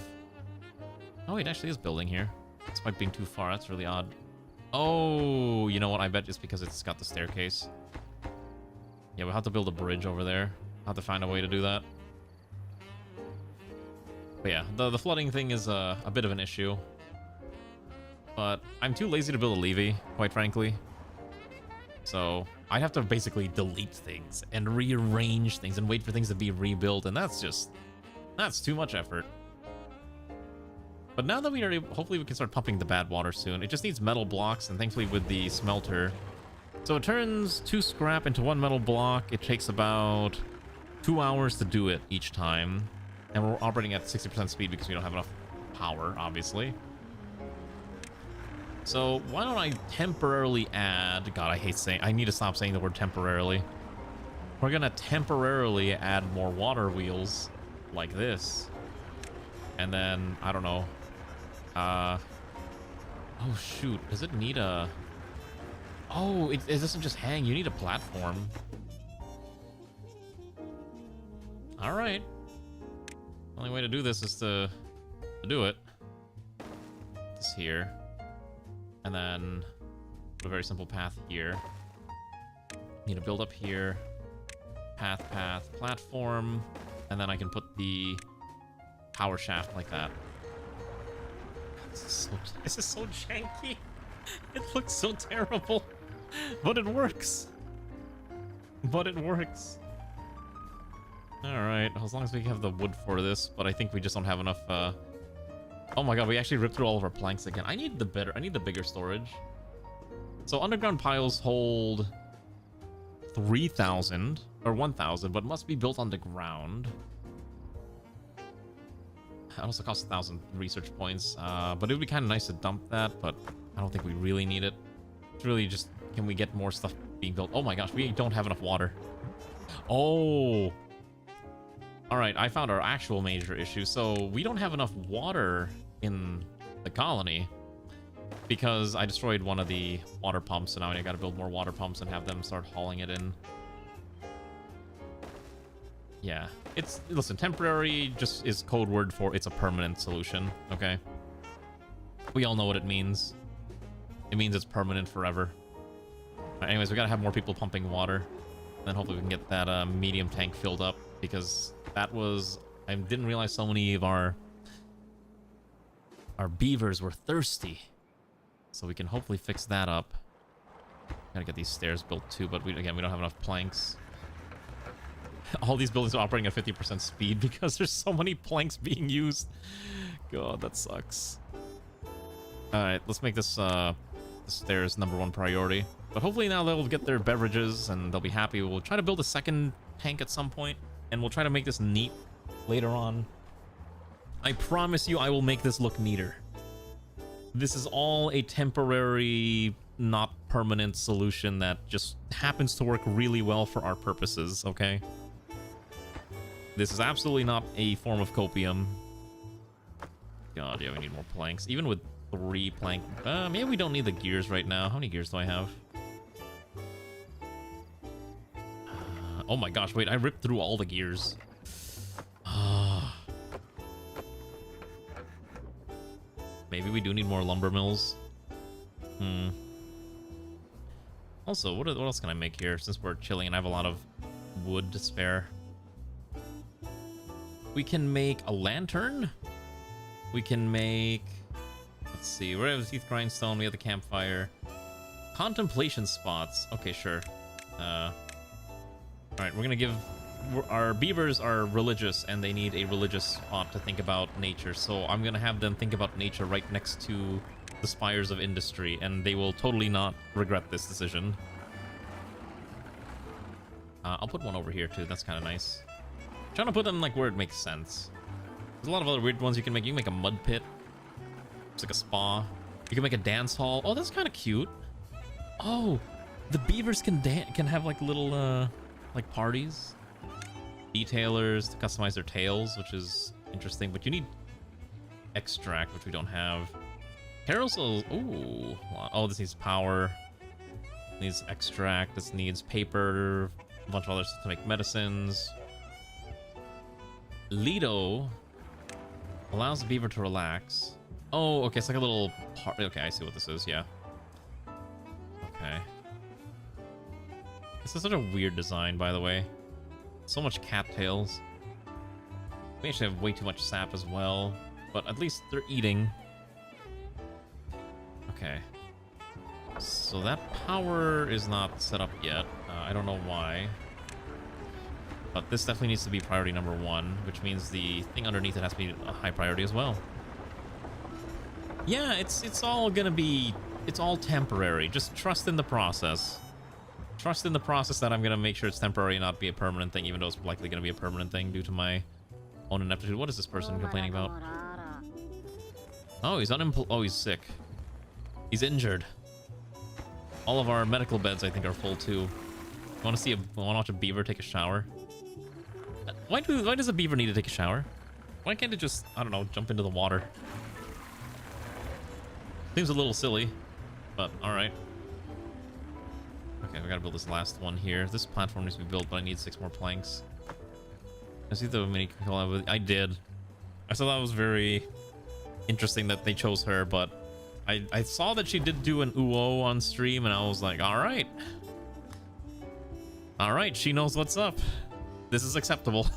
Oh, it actually is building here. Despite being too far, that's really odd. Oh, you know what? I bet it's because it's got the staircase. Yeah, we'll have to build a bridge over there. I'll have to find a way to do that. But yeah, the flooding thing is a bit of an issue. But I'm too lazy to build a levee, quite frankly. So I'd have to basically delete things and rearrange things and wait for things to be rebuilt, and that's too much effort. But now that we are able, hopefully we can start pumping the bad water soon. It just needs metal blocks, and thankfully with the smelter. So it turns 2 scrap into 1 metal block. It takes about 2 hours to do it each time. And we're operating at 60% speed because we don't have enough power, obviously. So why don't I temporarily add... God, I hate saying... I need to stop saying the word temporarily. We're going to temporarily add more water wheels like this. And then, I don't know. Oh, shoot. Does it need a... Oh, it doesn't just hang. You need a platform. All right. The only way to do this is to do it. This here. And then put a very simple path here. Need to build up here. Path, platform. And then I can put the power shaft like that. This is so janky. It looks so terrible. But it works. But it works. Alright, as long as we have the wood for this, but I think we just don't have enough, Oh my god, we actually ripped through all of our planks again. I need the bigger storage. So underground piles hold 3,000, or 1,000, but must be built on the ground. That also costs 1,000 research points, but it would be kind of nice to dump that, but I don't think we really need it. It's really just, can we get more stuff being built. Oh my gosh, we don't have enough water. Oh. All right, I found our actual major issue. So we don't have enough water in the colony because I destroyed one of the water pumps, so now I gotta build more water pumps and have them start hauling it in. Yeah, listen, temporary just is code word for it's a permanent solution, okay? We all know what it means. It means it's permanent forever. Right, anyways, we gotta have more people pumping water. Then hopefully we can get that medium tank filled up, because that was... I didn't realize so many of our beavers were thirsty. So we can hopefully fix that up. Gotta get these stairs built too, but again, we don't have enough planks. All these buildings are operating at 50% speed because there's so many planks being used. God, that sucks. Alright, let's make this the stairs #1 priority. But hopefully now they'll get their beverages and they'll be happy. We'll try to build a second tank at some point, and we'll try to make this neat later on. I promise you I will make this look neater. This is all a temporary, not permanent solution that just happens to work really well for our purposes, okay? This is absolutely not a form of copium. God, yeah, we need more planks. Even with 3 plank... maybe we don't need the gears right now. How many gears do I have? Oh my gosh, wait, I ripped through all the gears. Maybe we do need more lumber mills. Also, what else can I make here since we're chilling and I have a lot of wood to spare? We can make a lantern. We can make... Let's see, we have the teeth grindstone, we have the campfire. Contemplation spots. Okay, sure. Alright, we're gonna give... Our beavers are religious, and they need a religious spot to think about nature, so I'm gonna have them think about nature right next to the spires of industry, and they will totally not regret this decision. I'll put one over here, too. That's kind of nice. I'm trying to put them, like, where it makes sense. There's a lot of other weird ones you can make. You can make a mud pit. It's like a spa. You can make a dance hall. Oh, that's kind of cute. Oh, the beavers can have, like, little, like, parties. Detailers to customize their tails, which is interesting, but you need extract, which we don't have. Carousel. Ooh. Oh, this needs power. Needs extract. This needs paper. A bunch of other stuff to make medicines. Lido allows the beaver to relax. Oh, okay. It's like a little part. Okay, I see what this is. Yeah. Okay. This is such a weird design, by the way. So much cattails. We actually have way too much sap as well, but at least they're eating. Okay. So that power is not set up yet. I don't know why. But this definitely needs to be priority #1, which means the thing underneath it has to be a high priority as well. Yeah, it's all gonna be... It's all temporary. Just trust in the process. Trust in the process that I'm going to make sure it's temporary and not be a permanent thing, even though it's likely going to be a permanent thing due to my own ineptitude. What is this person complaining about? Oh, he's sick. He's injured. All of our medical beds, I think, are full, too. I want to watch a beaver take a shower? Why does a beaver need to take a shower? Why can't it just, I don't know, jump into the water? Seems a little silly, but alright. Okay, we gotta build this last one here. This platform needs to be built, but I need 6 more planks. I see the mini collab. I did. I thought that was very interesting that they chose her, but I saw that she did do an UO on stream, and I was like, alright. Alright, she knows what's up. This is acceptable.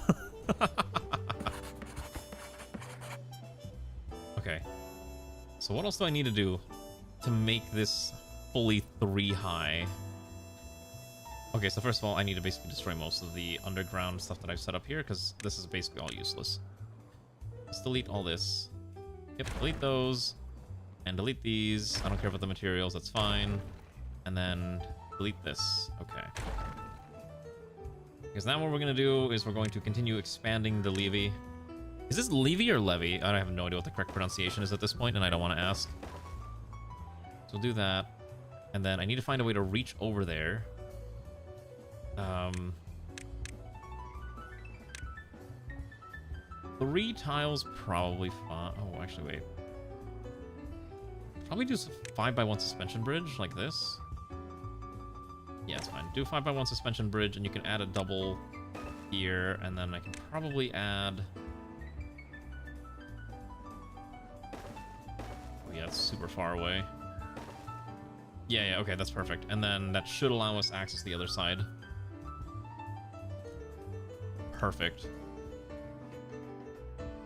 Okay. So what else do I need to do to make this fully 3 high? Okay, so first of all, I need to basically destroy most of the underground stuff that I've set up here, because this is basically all useless. Let's delete all this. Yep, delete those. And delete these. I don't care about the materials, that's fine. And then delete this. Okay. Because now what we're going to do is we're going to continue expanding the levee. Is this levee or levy? I have no idea what the correct pronunciation is at this point, and I don't want to ask. So we'll do that. And then I need to find a way to reach over there. Three tiles probably fine. Oh, actually, wait. Probably do 5x1 suspension bridge like this. Yeah, it's fine. Do 5x1 suspension bridge, and you can add a double here, and then I can probably add... Oh, yeah, it's super far away. Yeah, okay, that's perfect. And then that should allow us access to the other side. Perfect.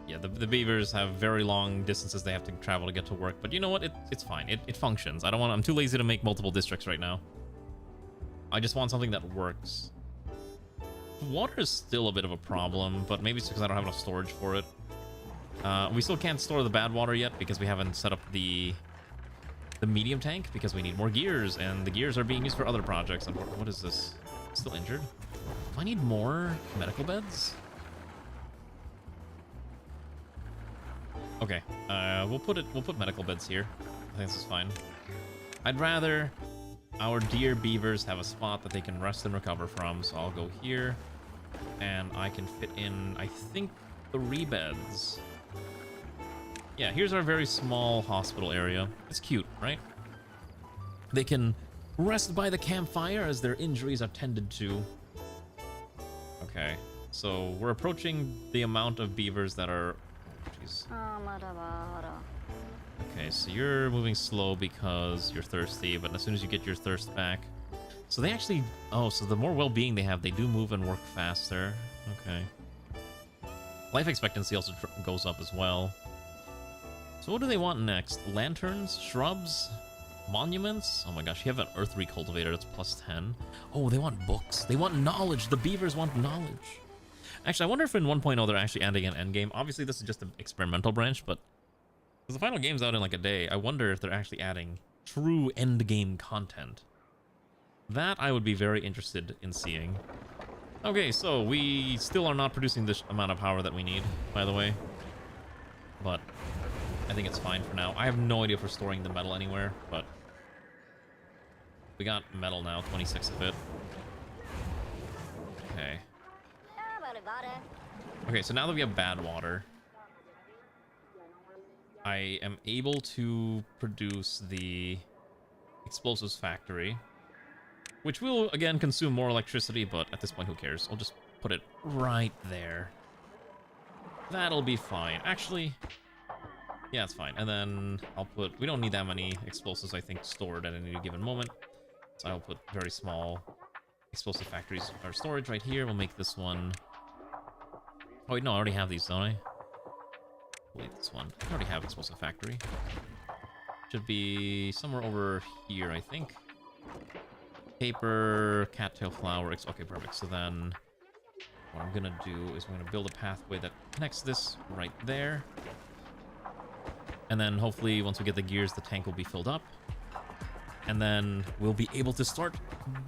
Yeah, the beavers have very long distances they have to travel to get to work, but you know what? It's fine. It functions. I'm too lazy to make multiple districts right now. I just want something that works. Water is still a bit of a problem, but maybe it's because I don't have enough storage for it. We still can't store the bad water yet because we haven't set up the medium tank because we need more gears, and the gears are being used for other projects. And what is this? Still injured? Do I need more medical beds? Okay, we'll put medical beds here. I think this is fine. I'd rather our dear beavers have a spot that they can rest and recover from, so I'll go here, and I can fit in, I think, 3 beds. Yeah, here's our very small hospital area. It's cute, right? They can rest by the campfire as their injuries are tended to. Okay, so we're approaching the amount of beavers that are... Jeez. Okay, so you're moving slow because you're thirsty, but as soon as you get your thirst back... So they actually... Oh, so the more well-being they have, they do move and work faster. Okay. Life expectancy also goes up as well. So what do they want next? Lanterns? Shrubs? Monuments? Oh my gosh, you have an earth recultivator that's +10. Oh, they want books. They want knowledge. The beavers want knowledge. Actually, I wonder if in 1.0 they're actually adding an endgame. Obviously, this is just an experimental branch, but because the final game's out in like a day, I wonder if they're actually adding true endgame content. That I would be very interested in seeing. Okay, so we still are not producing this amount of power that we need, by the way. But I think it's fine for now. I have no idea if we're storing the metal anywhere, but we got metal now, 26 of it. Okay. Okay, so now that we have bad water, I am able to produce the explosives factory, which will, again, consume more electricity, but at this point, who cares? I'll just put it right there. That'll be fine. Actually, yeah, it's fine. And then I'll put... We don't need that many explosives, I think, stored at any given moment. So I'll put very small explosive factories or storage right here. We'll make this one... Oh, wait, no, I already have these, don't I? Wait, this one. I already have explosive factory. Should be somewhere over here, I think. Paper, cattail flower. Okay, perfect. So then what I'm gonna do is I'm gonna build a pathway that connects this right there. And then hopefully once we get the gears, the tank will be filled up. And then we'll be able to start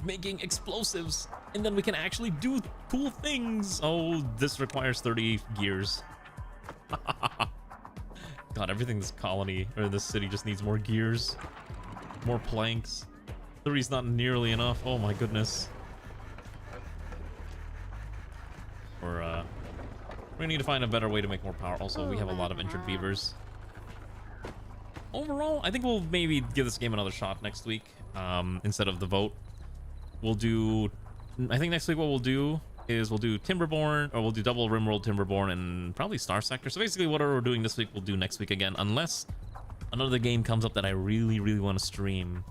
making explosives. And then we can actually do cool things. Oh, this requires 30 gears. God, everything in this colony, or this city, just needs more gears. More planks. 3's not nearly enough. Oh my goodness. We're gonna need to find a better way to make more power. Also, we have a lot of injured beavers. Overall, I think we'll maybe give this game another shot next week, instead of the vote. We'll do... I think next week what we'll do is we'll do Timberborn, or we'll do double Rimworld Timberborn, and probably Star Sector. So basically whatever we're doing this week, we'll do next week again, unless another game comes up that I really, really want to stream.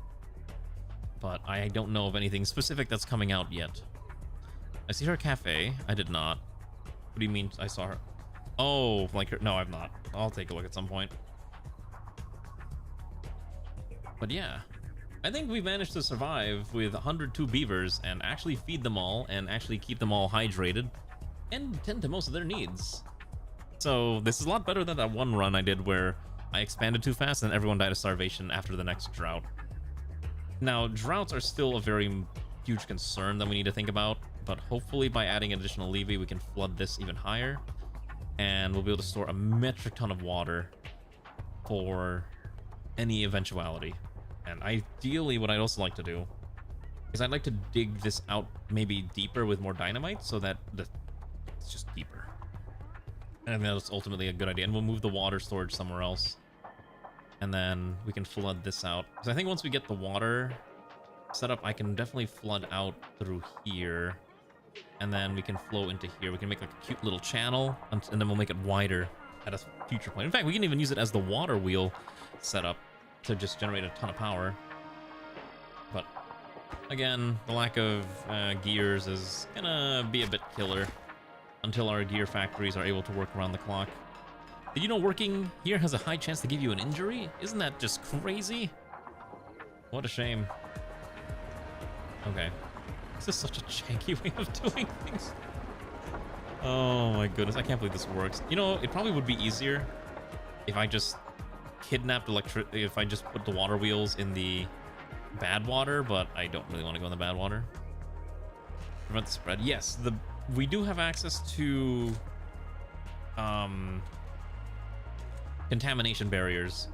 But I don't know of anything specific that's coming out yet. I see her cafe. I did not. What do you mean I saw her? Oh, like her... No, I've not. I'll take a look at some point. But yeah, I think we managed to survive with 102 beavers and actually feed them all and actually keep them all hydrated and tend to most of their needs. So this is a lot better than that one run I did where I expanded too fast and everyone died of starvation after the next drought. Now, droughts are still a very huge concern that we need to think about, but hopefully by adding additional levee, we can flood this even higher, and we'll be able to store a metric ton of water for any eventuality. And ideally, what I'd also like to do is I'd like to dig this out maybe deeper with more dynamite so that it's just deeper. And that's ultimately a good idea. And we'll move the water storage somewhere else. And then we can flood this out. Because I think once we get the water set up, I can definitely flood out through here. And then we can flow into here. We can make like a cute little channel, and then we'll make it wider at a future point. In fact, we can even use it as the water wheel setup to just generate a ton of power. But again, the lack of gears is gonna be a bit killer until our gear factories are able to work around the clock. Did you know working here has a high chance to give you an injury? Isn't that just crazy? What a shame. Okay. This is such a janky way of doing things. Oh my goodness, I can't believe this works. You know, it probably would be easier if I just kidnapped if I just put the water wheels in the bad water, but I don't really want to go in the bad water. Prevent the spread. Yes, we do have access to contamination barriers.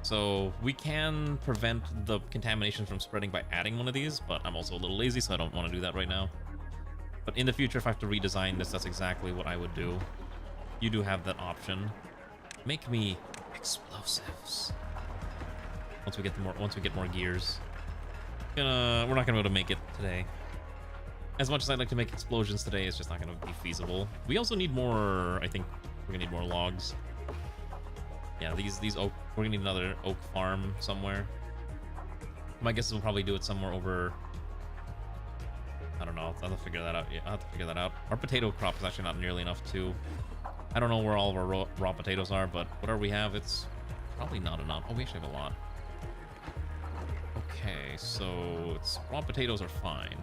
So we can prevent the contamination from spreading by adding one of these, but I'm also a little lazy, so I don't want to do that right now. But in the future, if I have to redesign this, that's exactly what I would do. You do have that option. Make me explosives. Once we get more gears. We're not gonna be able to make it today. As much as I'd like to make explosions today, it's just not gonna be feasible. We also need more. I think we're gonna need more logs. Yeah, these oak. We're gonna need another oak farm somewhere. My guess is we'll probably do it somewhere over. I don't know. I'll have to figure that out. Yeah, I'll have to figure that out. Our potato crop is actually not nearly enough too. I don't know where all of our raw potatoes are, but whatever we have, it's probably not enough. Oh, we actually have a lot. Okay, so raw potatoes are fine.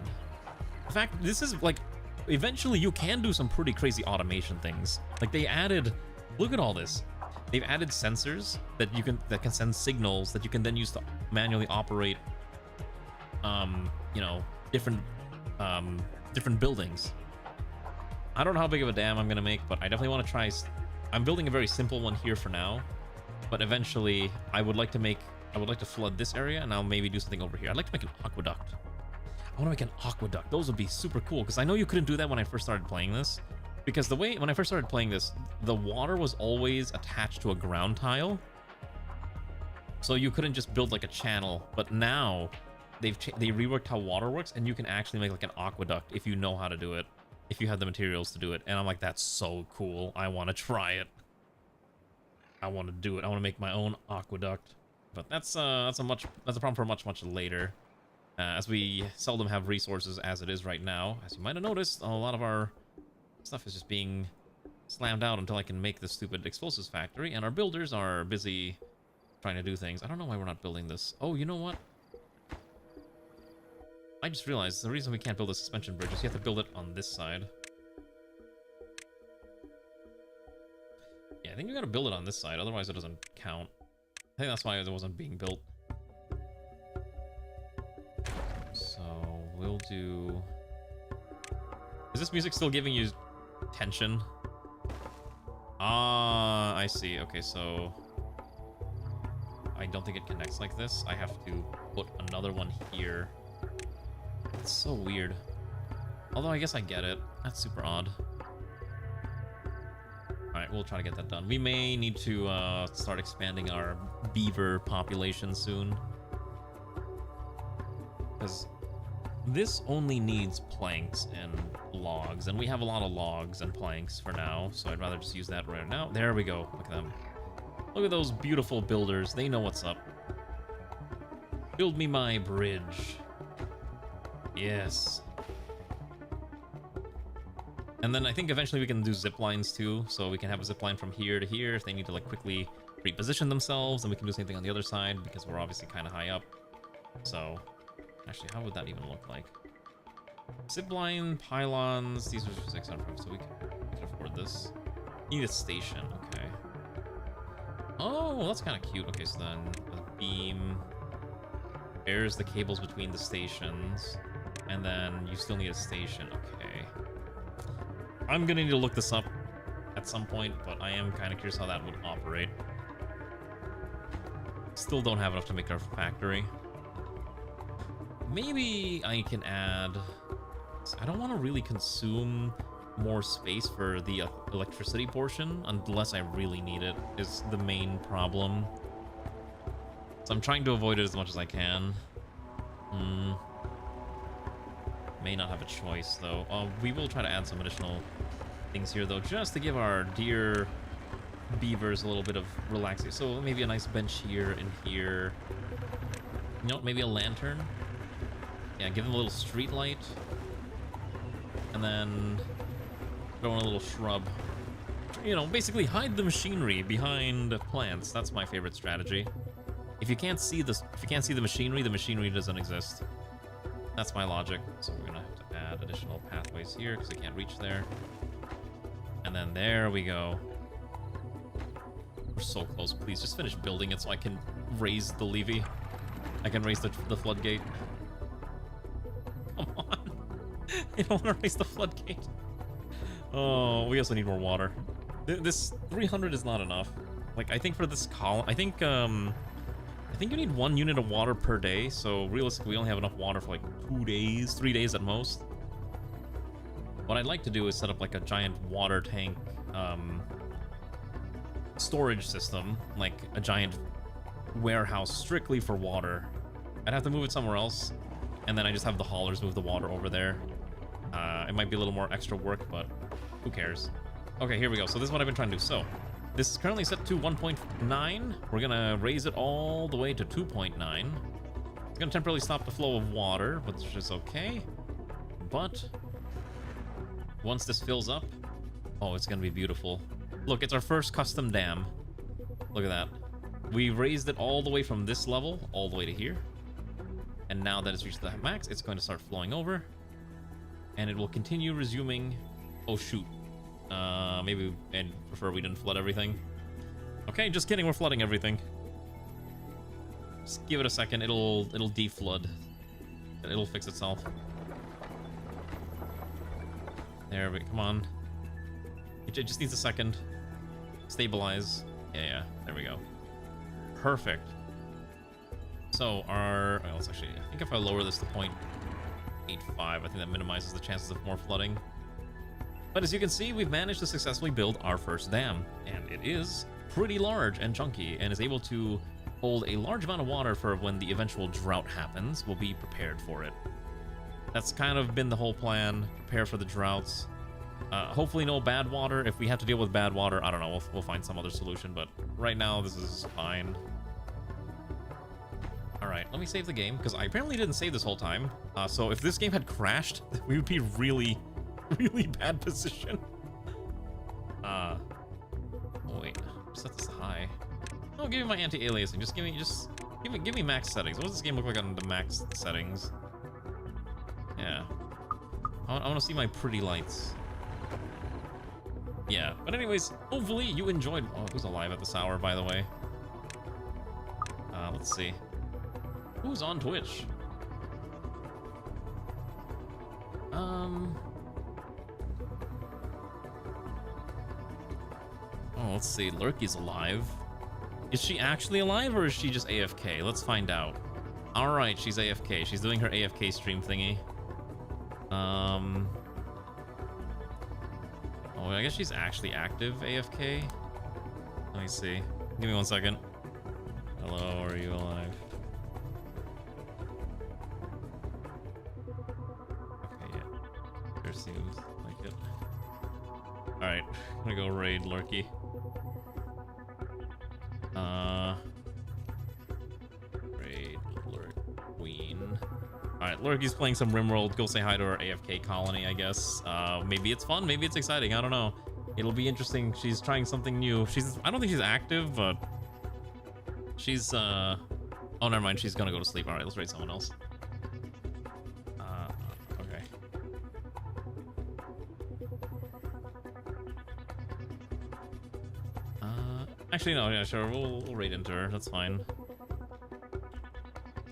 In fact, this is like, eventually you can do some pretty crazy automation things. Like they added, look at all this. They've added sensors that can send signals that you can then use to manually operate, you know, different buildings. I don't know how big of a dam I'm gonna make, but I definitely want to try. I'm building a very simple one here for now, but eventually I would like to flood this area, and I'll maybe do something over here. I'd like to make an aqueduct. I want to make an aqueduct. Those would be super cool, because I know you couldn't do that when I first started playing this. Because when I first started playing this, the water was always attached to a ground tile. So you couldn't just build like a channel, but now they reworked how water works, and you can actually make like an aqueduct if you know how to do it, if you have the materials to do it. And I'm like, that's so cool. I want to try it. I want to do it. I want to make my own aqueduct. But that's a problem for much later, as we seldom have resources as it is right now. As you might have noticed, a lot of our stuff is just being slammed out until I can make this stupid explosives factory, and our builders are busy trying to do things. I don't know why we're not building this. Oh, you know what? I just realized the reason we can't build a suspension bridge is you have to build it on this side. Yeah, I think we gotta build it on this side, otherwise it doesn't count. I think that's why it wasn't being built. So we'll do... Is this music still giving you tension? Ah, I see. Okay, so I don't think it connects like this. I have to put another one here. It's so weird. Although I guess I get it. That's super odd. Alright, we'll try to get that done. We may need to start expanding our beaver population soon. Because this only needs planks and logs, and we have a lot of logs and planks for now, so I'd rather just use that right now. There we go. Look at them. Look at those beautiful builders. They know what's up. Build me my bridge. Yes. And then I think eventually we can do zip lines too, so we can have a zip line from here to here if they need to like quickly reposition themselves, and we can do the same thing on the other side because we're obviously kind of high up. So actually, how would that even look like? Zip line, pylons, these are just expensive, so we can afford this. Need a station, okay. Oh, that's kind of cute. Okay, so then the beam bears the cables between the stations, and then you still need a station. Okay. I'm gonna need to look this up at some point, but I am kind of curious how that would operate. Still don't have enough to make our factory. Maybe I can add... I don't want to really consume more space for the electricity portion unless I really need it, is the main problem. So I'm trying to avoid it as much as I can. May not have a choice, though. We will try to add some additional things here, though, just to give our dear beavers a little bit of relaxing. So maybe a nice bench here and here. You know what, maybe a lantern? Yeah, give them a little street light. And then throw in a little shrub. You know, basically hide the machinery behind plants. That's my favorite strategy. If you can't see the machinery doesn't exist. That's my logic. So we're gonna have to add additional pathways here because I can't reach there. And then there we go. We're so close. Please just finish building it so I can raise the levee. I can raise the floodgate. Come on. I don't want to raise the floodgate. Oh, we also need more water. This 300 is not enough. Like, I think for this column, I think you need 1 unit of water per day. So realistically, we only have enough water for like 2 days, 3 days at most. What I'd like to do is set up like a giant water tank storage system, like a giant warehouse strictly for water. I'd have to move it somewhere else, and then I just have the haulers move the water over there. It might be a little more extra work, but who cares? Okay, here we go. So this is what I've been trying to do. So this is currently set to 1.9. We're gonna raise it all the way to 2.9. It's gonna temporarily stop the flow of water, which is okay. But once this fills up, oh, it's gonna be beautiful. Look, it's our first custom dam. Look at that. We raised it all the way from this level all the way to here. And now that it's reached the max, it's going to start flowing over. And it will continue resuming... Oh, shoot. Maybe I'd prefer we didn't flood everything. Okay, just kidding, we're flooding everything. Just give it a second, it'll deflood. It'll fix itself. There we... Come on. It just needs a second. Stabilize. Yeah, there we go. Perfect. So our... Well, let's actually... I think if I lower this to 0.85, I think that minimizes the chances of more flooding. But as you can see, we've managed to successfully build our first dam. And it is pretty large and chunky, and is able to hold a large amount of water for when the eventual drought happens. We'll be prepared for it. That's kind of been the whole plan. Prepare for the droughts. Hopefully no bad water. If we have to deal with bad water, I don't know, we'll find some other solution, but right now this is fine. Alright, let me save the game, because I apparently didn't save this whole time. So if this game had crashed, we would be really, really bad position. Oh wait, set this to high. Oh, give me my anti-aliasing. Give me max settings. What does this game look like on the max settings? Yeah. I want to see my pretty lights. Yeah, but anyways, hopefully you enjoyed... Oh, who's alive at this hour, by the way? Let's see. Who's on Twitch? Oh, let's see. Lurky's alive. Is she actually alive, or is she just AFK? Let's find out. Alright, she's AFK. She's doing her AFK stream thingy. Oh, I guess she's actually active AFK. Let me see. Give me 1 second. Hello, are you alive? Okay, yeah. Sure seems like it. Alright, I'm gonna go raid Lurky. Raid Lurk Queen. Alright, Lurky's playing some RimWorld. Go say hi to our AFK colony, I guess. Maybe it's fun, maybe it's exciting, I don't know. It'll be interesting. She's trying something new. I don't think she's active, but she's oh, never mind, she's gonna go to sleep. Alright, let's raid someone else. Okay. Actually, no, yeah, sure, we'll raid into her, that's fine.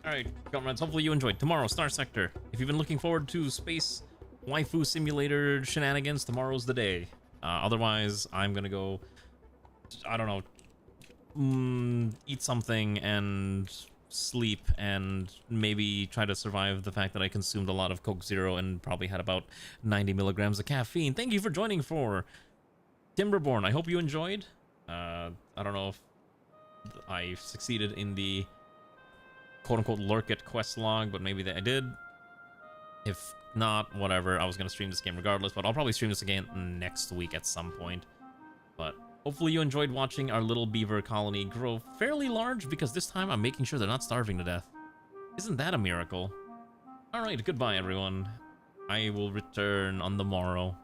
Alright, comrades, hopefully you enjoyed. Tomorrow, Star Sector. If you've been looking forward to space waifu simulator shenanigans, tomorrow's the day. Otherwise, I'm gonna go, I don't know, eat something and sleep and maybe try to survive the fact that I consumed a lot of Coke Zero and probably had about 90 milligrams of caffeine. Thank you for joining for Timberborn. I hope you enjoyed. I don't know if I succeeded in the quote-unquote lurk it quest log, but maybe I did. If not, whatever. I was going to stream this game regardless, but I'll probably stream this again next week at some point. But hopefully you enjoyed watching our little beaver colony grow fairly large, because this time I'm making sure they're not starving to death. Isn't that a miracle? Alright, goodbye everyone. I will return on the morrow.